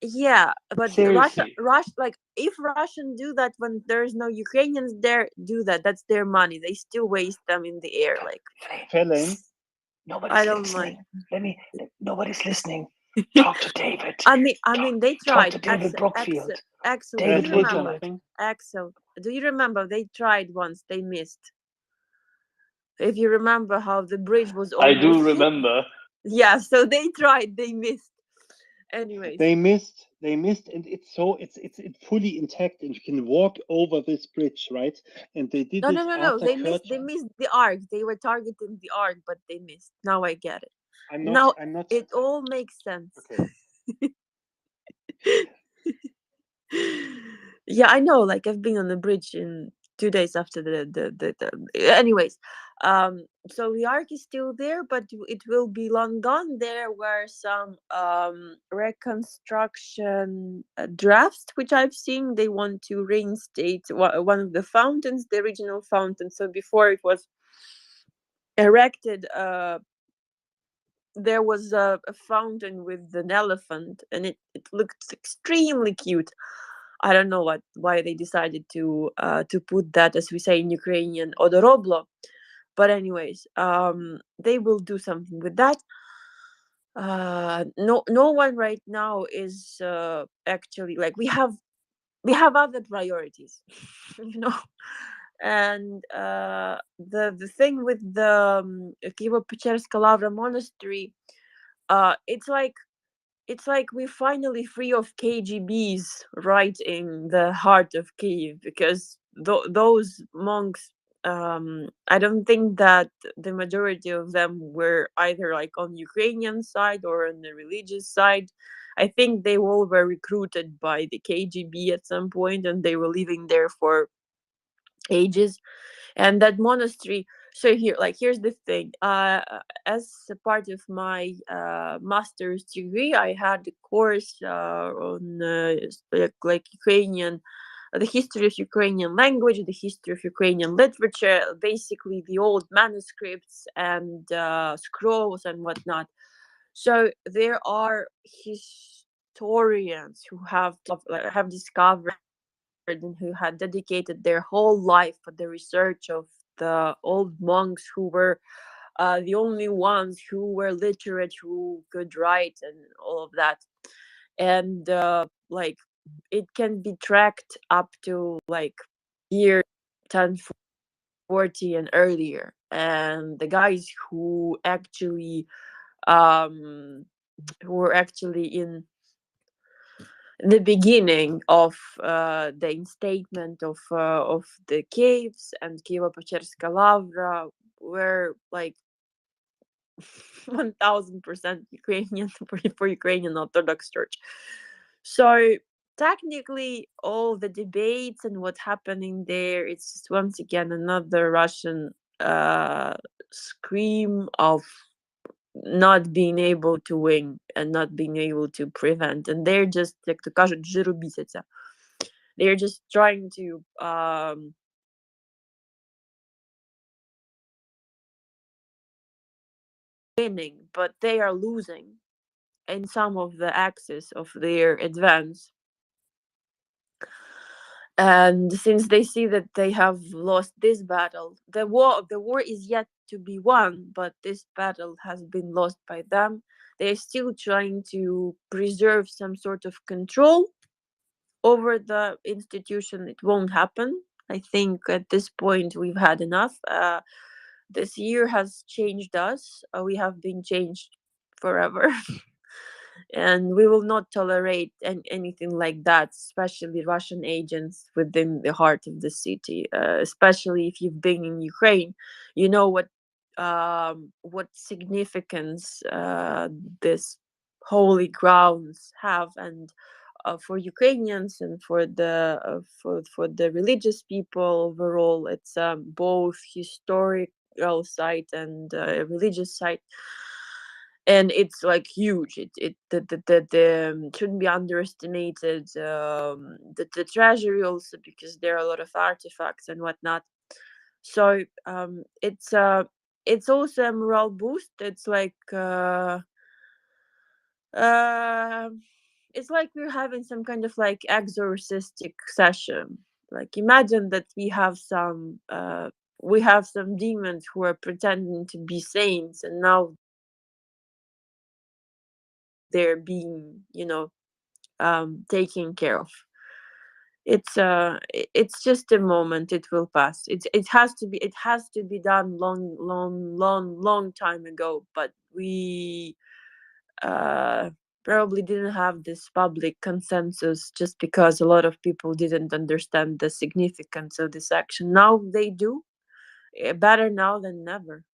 yeah, but Seriously. Russia, like if Russian do that when there's no Ukrainians there, do that. That's their money. They still waste them in the air. Like Ferlain, Nobody's I don't listening. mind. Nobody's listening. Talk to David. I mean, they Talk tried. to David Brookfield. Axel, do David you can I say remember? something? Axel, do you remember? They tried once. They missed. If you remember how the bridge was I do almost remember. yeah, so they tried. They missed. Anyways, They missed, and it's fully intact, and you can walk over this bridge, right? And they did no, it no, no, no. after They missed. They Kerch. missed the arc. They were targeting the arc, but they missed. Now I get it. I'm Now not. it all makes sense. Okay. Yeah, I know. Like I've been on the bridge in 2 days after the anyways. So the arc is still there, but it will be long gone. There were some reconstruction drafts which I've seen. They want to reinstate one of the fountains, the original fountain. So before it was erected, there was a fountain with an elephant, and it looked extremely cute. I don't know why they decided to put that, as we say in Ukrainian, odoroblo. But anyways, they will do something with that. No one right now is actually, like, we have other priorities, you know. And the thing with the Kievo-Pecherska Lavra monastery, it's like we're finally free of KGBs right in the heart of Kiev, because those monks, I don't think that the majority of them were either like on Ukrainian side or on the religious side. I think they all were recruited by the KGB at some point, and they were living there for ages. And that monastery, so here's the thing. As a part of my master's degree, I had a course on like Ukrainian, the history of Ukrainian language, the history of Ukrainian literature, basically the old manuscripts and scrolls and whatnot. So there are historians who have discovered and who had dedicated their whole life for the research of the old monks, who were the only ones who were literate, who could write, and all of that. And like it can be tracked up to like year 1040 and earlier. And the guys who actually who were actually in the beginning of the instatement of the caves and Kievo-Pecherska Lavra were like 1000% Ukrainian for Ukrainian Orthodox Church. So technically, all the debates and what's happening there, it's just once again another Russian scream of not being able to win and not being able to prevent. And they're just, like to кажуть, жиру бісяться. They're just trying to winning, but they are losing in some of the axis of their advance. And since they see that they have lost this battle, the war is yet to be won, but this battle has been lost by them. They're still trying to preserve some sort of control over the institution. It won't happen. I think at this point we've had enough. This year has changed us. We have been changed forever. And we will not tolerate anything like that, especially Russian agents within the heart of the city. Especially if you've been in Ukraine, you know what significance this holy grounds have, and for Ukrainians and for the religious people overall, it's both historical site and religious site. And it's like huge. It shouldn't be underestimated. The treasury also, because there are a lot of artifacts and whatnot. So it's also a morale boost. It's like we're having some kind of like exorcistic session. Like imagine that we have some demons who are pretending to be saints, and now they're being taken care of. It's just a moment. It will pass. It has to be done long time ago, but we probably didn't have this public consensus just because a lot of people didn't understand the significance of this action. Now they do. Better now than never.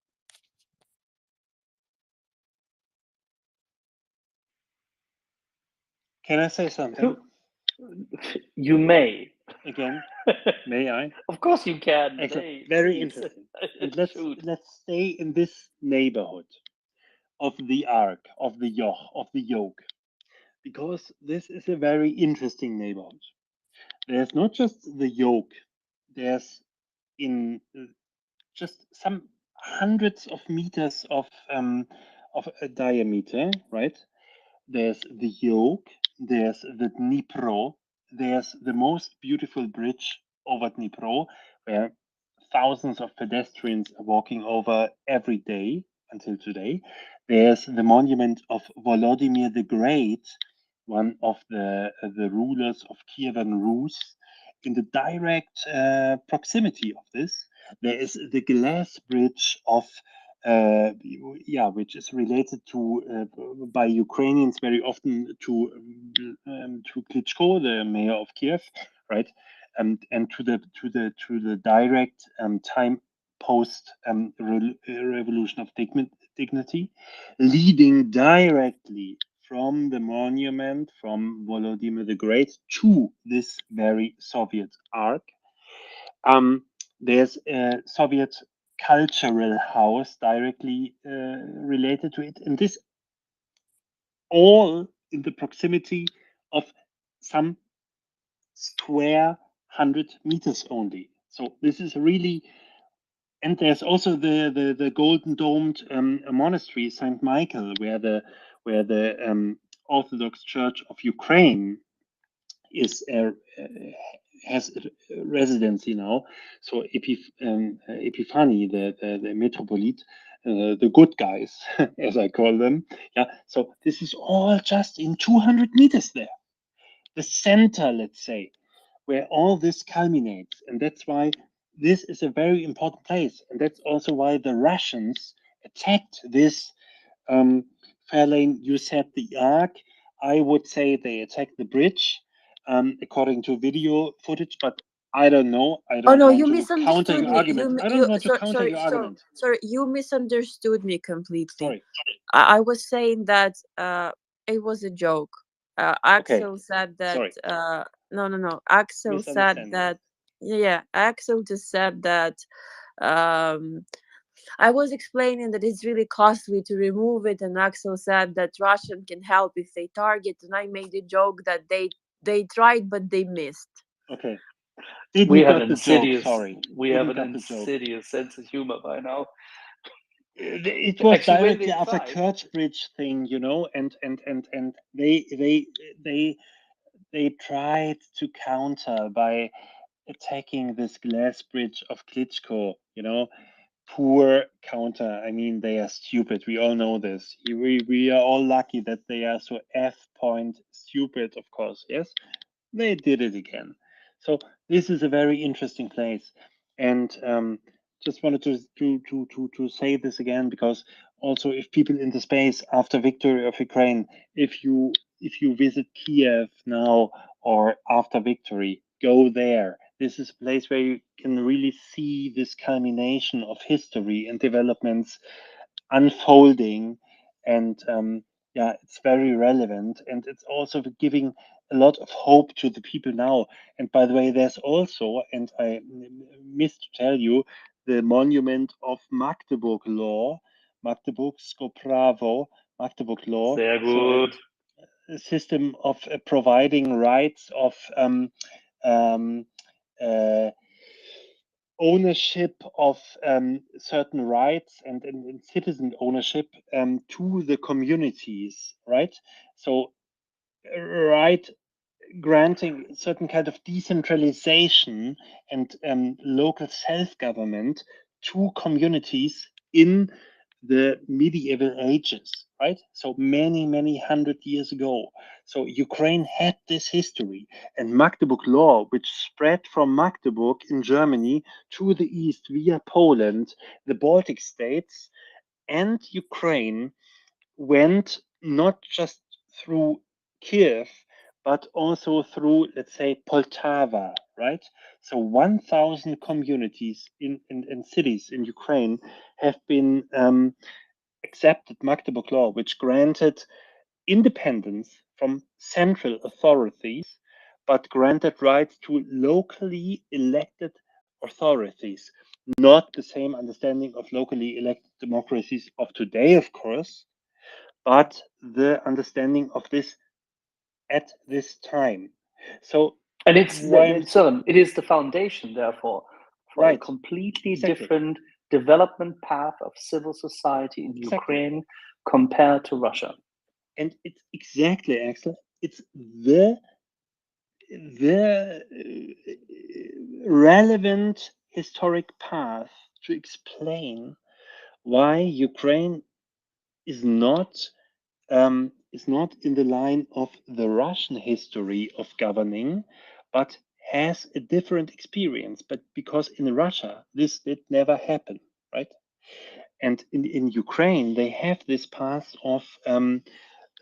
Can I say something? You may. Again, may I? Of course you can. Excellent. Hey, Very please. interesting. And let's Shoot. stay in this neighborhood of the ark, of the yoke, because this is a very interesting neighborhood. There's not just the yoke. There's in just some hundreds of meters of a diameter, right? There's the yoke. There's the Dnipro. There's the most beautiful bridge over Dnipro, where thousands of pedestrians are walking over every day until today. There's the monument of Volodymyr the Great, one of the rulers of Kievan Rus. In the direct proximity of this, there is the glass bridge of which is related to by Ukrainians very often to Klitschko, the mayor of Kiev, right? And to the direct time post revolution of dignity, leading directly from the monument from Volodymyr the Great to this very Soviet ark. There's a Soviet cultural house directly related to it, and this all in the proximity of some square 100 meters only. So this is really, and there's also the golden domed monastery Saint Michael, where the Orthodox Church of Ukraine is has a residency now. So Epiphany, the metropolite, the good guys, as I call them. Yeah. So this is all just in 200 meters there. The center, let's say, where all this culminates. And that's why this is a very important place. And that's also why the Russians attacked this Ferlain. You said the ark. I would say they attacked the bridge, according to video footage. But I don't know. I Oh don't no, want you to counter misunderstood your me. argument. I don't want to counter your argument. Sorry, you misunderstood me completely. Sorry. I was saying that it was a joke. Okay. Axel said that. Sorry. No. Axel said Misunderstanding. that. Yeah. Axel just said that. I was explaining that it's really costly to remove it, and Axel said that Russian can help if they target, and I made a joke that they tried but they missed. Okay. We Didn't have got an the joke. insidious. Sorry. We have Didn't an got the joke. insidious sense of humor by now. It was Actually, when directly they after tried, Kurtzbridge thing, you know, and they tried to counter by attacking this glass bridge of Klitschko, you know. Poor counter. I mean, they are stupid. We all know this. We are all lucky that they are so F-point stupid, of course. Yes, they did it again. So this is a very interesting place, and just wanted to say this again, because also if people in the space after victory of Ukraine, if you visit Kiev now or after victory, go there. This is a place where you can really see this culmination of history and developments unfolding, and yeah, it's very relevant, and it's also giving a lot of hope to the people now. And by the way, there's also, and I missed to tell you, the monument of Magdeburg law, Magdeburgsko Pravo, Magdeburg law. sehr So gut. a system of providing rights of um, uh, ownership of certain rights and citizen ownership to the communities, right? So, right, granting certain kind of decentralization and local self-government to communities in the medieval ages, right? So many hundred years ago. So Ukraine had this history, and Magdeburg law, which spread from Magdeburg in Germany to the east via Poland, the Baltic states, and Ukraine, went not just through Kiev, but also through, let's say, Poltava, right? So 1,000 communities in cities in Ukraine have been accepted Magdeburg law, which granted independence from central authorities, but granted rights to locally elected authorities. Not the same understanding of locally elected democracies of today, of course, but the understanding of this at this time. So, And it's why I'm it is the foundation, therefore, for a right, completely exactly, different development path of civil society in exactly, Ukraine compared to Russia. and it's exactly, Axel. It's the relevant historic path to explain why Ukraine is not in the line of the Russian history of governing, but has a different experience. But because in Russia this did never happen, right? And in Ukraine they have this path of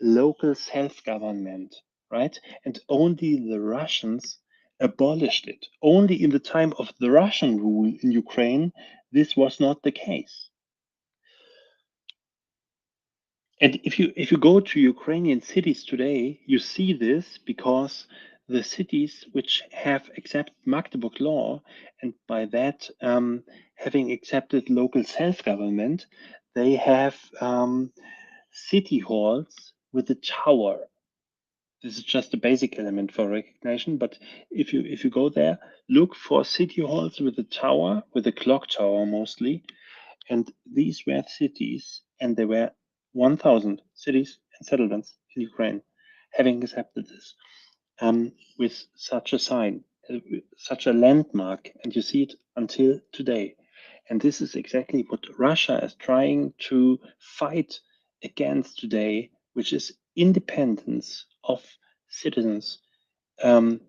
local self-government, right? And only the Russians abolished it. Only in the time of the Russian rule in Ukraine this was not the case. And if you go to Ukrainian cities today, you see this because the cities which have accepted Magdeburg law, and by that having accepted local self-government, they have city halls with a tower. This is just a basic element for recognition, but if you go there, look for city halls with a tower, with a clock tower mostly, and these were cities, and there were 1,000 cities and settlements in Ukraine having accepted this with such a sign, such a landmark, and you see it until today. And this is exactly what Russia is trying to fight against today, which is independence of citizens, um,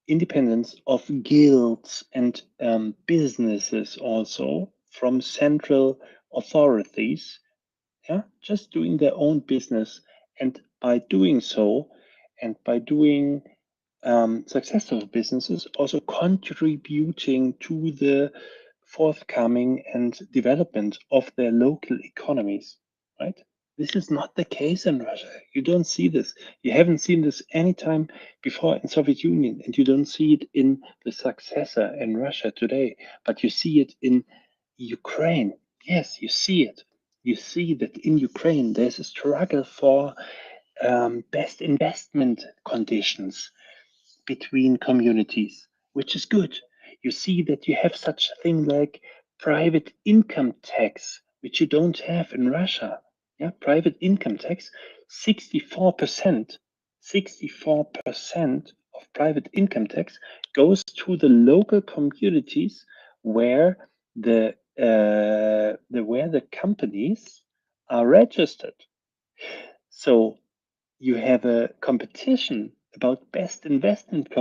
independence of guilds and businesses also from central authorities, yeah, just doing their own business. And by doing so, and by doing successful businesses also contributing to the forthcoming and development of their local economies, right? This is not the case in Russia. You don't see this. You haven't seen this anytime before in Soviet Union, and you don't see it in the successor in Russia today, but you see it in Ukraine. Yes, you see it. You see that in Ukraine there's a struggle for best investment conditions between communities, which is good. You see that you have such a thing like private income tax, which you don't have in Russia. Yeah, private income tax, 64%, 64% of private income tax goes to the local communities where the companies are registered. So you have a competition about best investment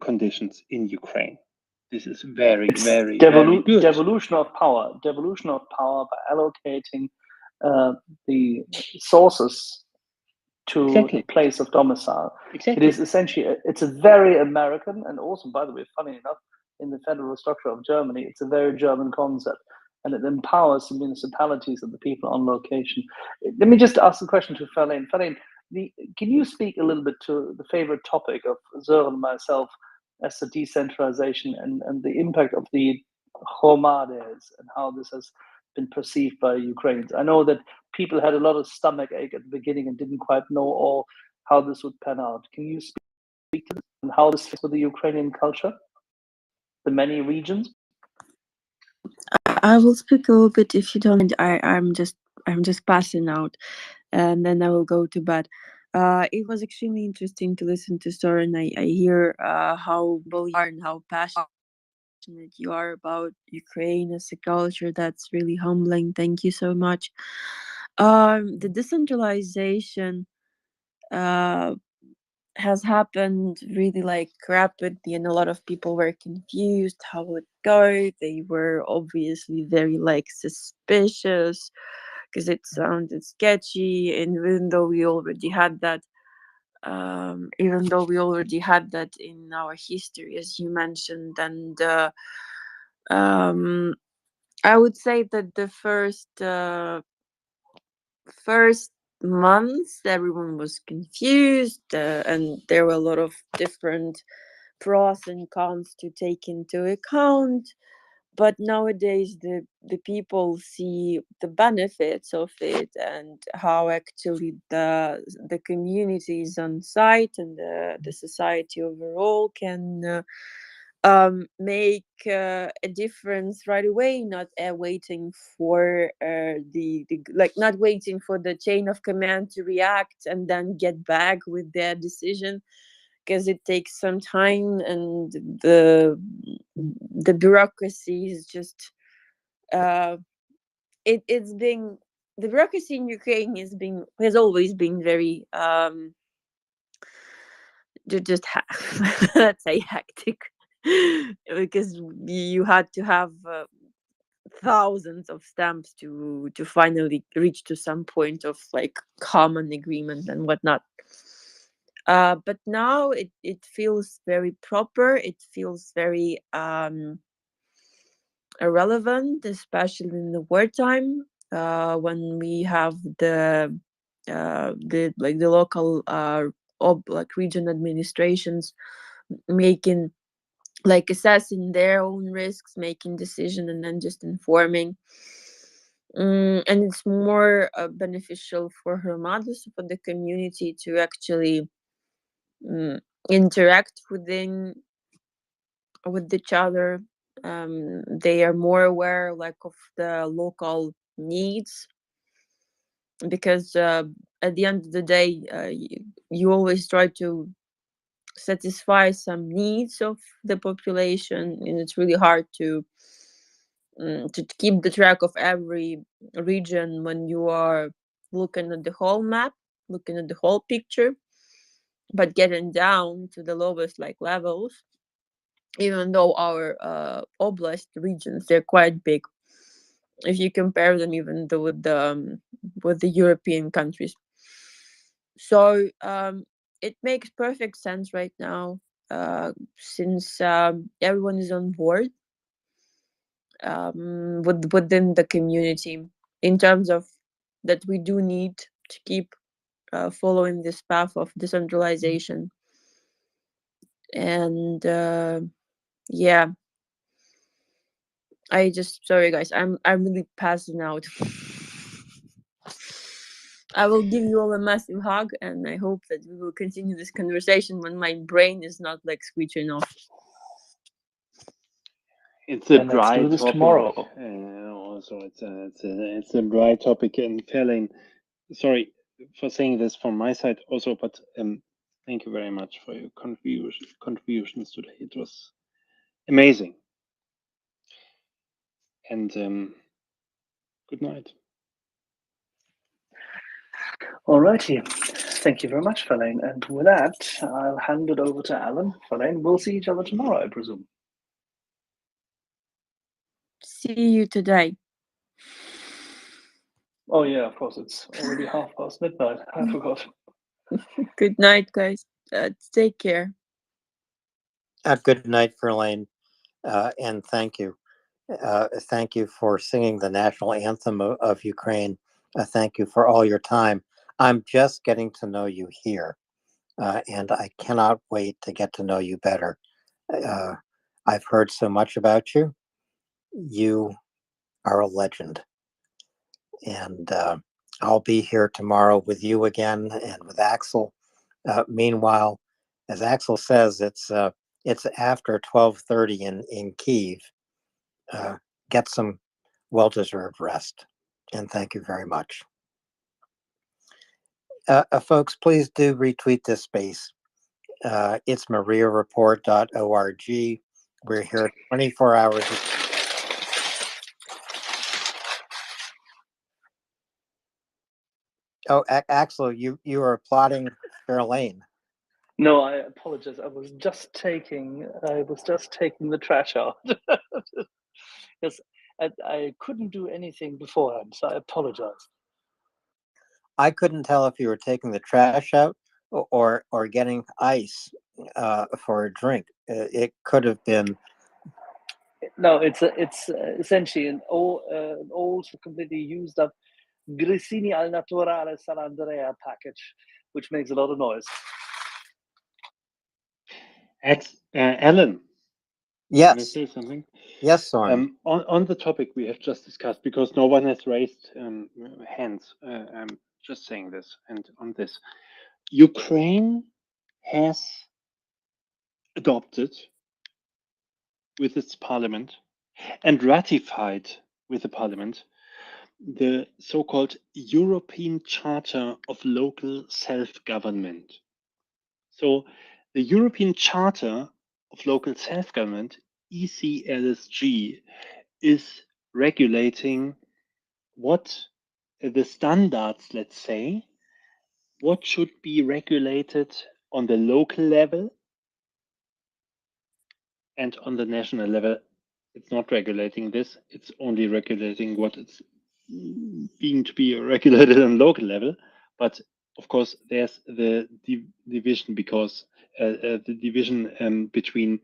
conditions in Ukraine. This is very, It's very, very good. devolution of power by allocating the sources to Exactly. the place of domicile. Exactly. It is essentially, it's a very American, and also, by the way, funny enough, in the federal structure of Germany, it's a very German concept, and it empowers the municipalities and the people on location. Let me just ask a question to Ferlain. Ferlain, can you speak a little bit to the favorite topic of Sören and myself as the decentralization and the impact of the Hromades and how this has been perceived by Ukrainians? I know that people had a lot of stomach ache at the beginning and didn't quite know all how this would pan out. Can you speak to this and how this fits with the Ukrainian culture, the many regions? I will speak a little bit if you don't mind. I'm just passing out, and then I will go to bed. It was extremely interesting to listen to Soren. I hear how well you are and how passionate you are about Ukraine as a culture. That's really humbling. Thank you so much. The decentralization has happened really like rapidly, and a lot of people were confused how it go. They were obviously very like suspicious because it sounded sketchy, and even though we already had that in our history, as you mentioned. And I would say that the first months everyone was confused, and there were a lot of different pros and cons to take into account. But nowadays the people see the benefits of it, and how actually the communities on site and the society overall can make a difference right away, not waiting for not waiting for the chain of command to react and then get back with their decision, because it takes some time, and the bureaucracy is just it's been the bureaucracy in Ukraine has always been very just let's say hectic, because you had to have thousands of stamps to finally reach to some point of like common agreement and whatnot. But now it feels very proper. It feels very irrelevant, especially in the wartime, when we have the local region administrations making assessing their own risks, making decision, and then just informing. And it's more beneficial for Hromados, for the community, to actually interact with each other. They are more aware of the local needs, because at the end of the day, you always try to satisfy some needs of the population, and it's really hard to keep the track of every region when you are looking at the whole map, looking at the whole picture. But getting down to the lowest levels, even though our oblast regions, they're quite big if you compare them even with the European countries. So it makes perfect sense right now, since everyone is on board within the community, in terms of that we do need to keep following this path of decentralization. And yeah, sorry guys, I'm really passing out. I will give you all a massive hug, and I hope that we will continue this conversation when my brain is not like switching off. It's a And let's dry do this topic. tomorrow. Also, it's a dry topic. And Ferlain, sorry for saying this from my side also, but thank you very much for your contributions today. It was amazing. And good night. Alrighty. Thank you very much, Ferlain. And with that, I'll hand it over to Alan. Ferlain, we'll see each other tomorrow, I presume. See you today. Oh yeah, of course. It's already midnight. I forgot. Good night, guys. Take care. Good night, Ferlain, and thank you. Thank you for singing the national anthem of Ukraine. Thank you for all your time. I'm just getting to know you here, and I cannot wait to get to know you better. I've heard so much about you. You are a legend. And I'll be here tomorrow with you again and with Axel. Meanwhile, as Axel says, it's after 12:30 in Kyiv. Get some well-deserved rest, and thank you very much. Folks, please do retweet this space. It's MriyaReport.org. We're here 24 hours. Oh, Axel, you are applauding Ferlain. No, I apologize. I was just taking the trash out. Yes, I couldn't do anything beforehand, so I apologize. I couldn't tell if you were taking the trash out or getting ice for a drink. It could have been. No, it's essentially an old, completely used up Grissini al Naturale San Andrea package, which makes a lot of noise. Alan. Yes. Can I say something? Yes, Soren. On the topic we have just discussed, because no one has raised hands. I'm just saying this, and on this, Ukraine has adopted with its parliament and ratified with the parliament the so-called European Charter of Local Self-Government. So the European Charter of Local Self-Government, ECLSG, is regulating what the standards, let's say, what should be regulated on the local level and on the national level. It's not regulating this, it's only regulating what it's being to be regulated on local level. But of course, there's the division, because the division between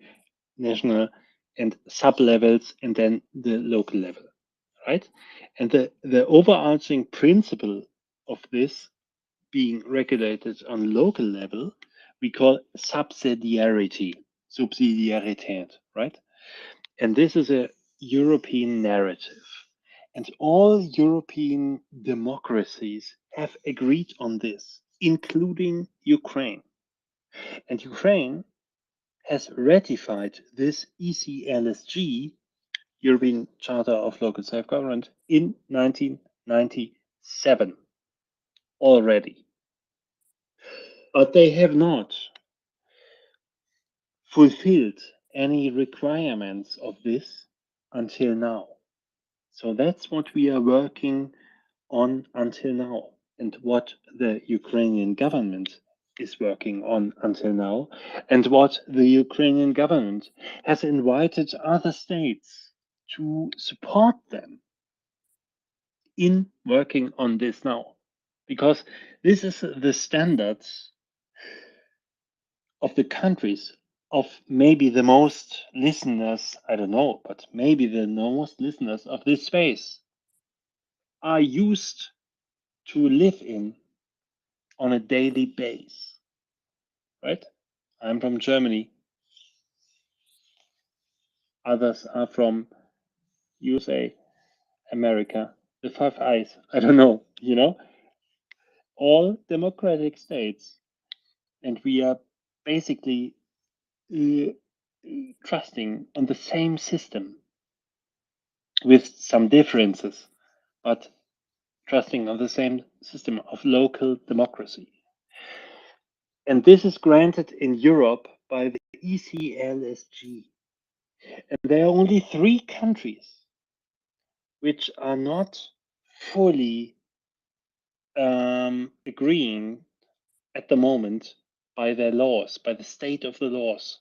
national and sub levels and then the local level, right? And the overarching principle of this being regulated on local level, we call subsidiarity, right? And this is a European narrative. And all European democracies have agreed on this, including Ukraine. And Ukraine has ratified this ECLSG, European Charter of Local Self-Government, in 1997 already. But they have not fulfilled any requirements of this until now. So that's what we are working on until now, and what the Ukrainian government is working on until now, and what the Ukrainian government has invited other states to support them in working on this now. Because this is the standards of the countries of maybe the most listeners, I don't know, but maybe the most listeners of this space are used to live in on a daily basis, right? I'm from Germany. Others are from USA, America, the Five Eyes. I don't know, all democratic states. And we are basically uh, trusting on the same system with some differences, but trusting on the same system of local democracy. And this is granted in Europe by the ECLSG. And there are only 3 countries which are not fully agreeing at the moment by their laws, by the state of the laws,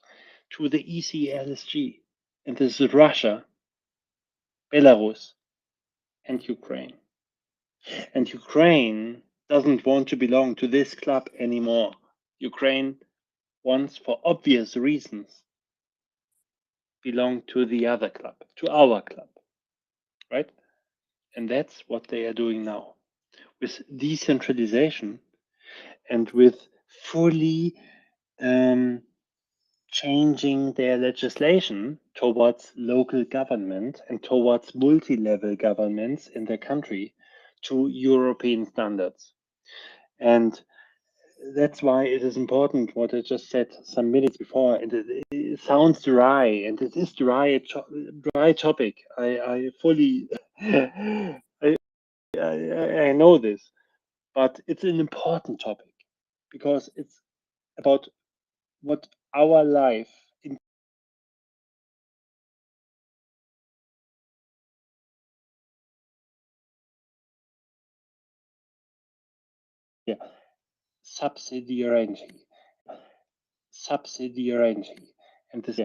to the ECLSG. And this is Russia, Belarus, and Ukraine. And Ukraine doesn't want to belong to this club anymore. Ukraine wants, for obvious reasons, belong to the other club, to our club, right? And that's what they are doing now. With decentralization and with fully changing their legislation towards local government and towards multi-level governments in their country to European standards. And that's why it is important what I just said some minutes before. And it sounds dry, and it is dry topic. I fully I know this, but it's an important topic because it's about what our life in subsidiarity, and this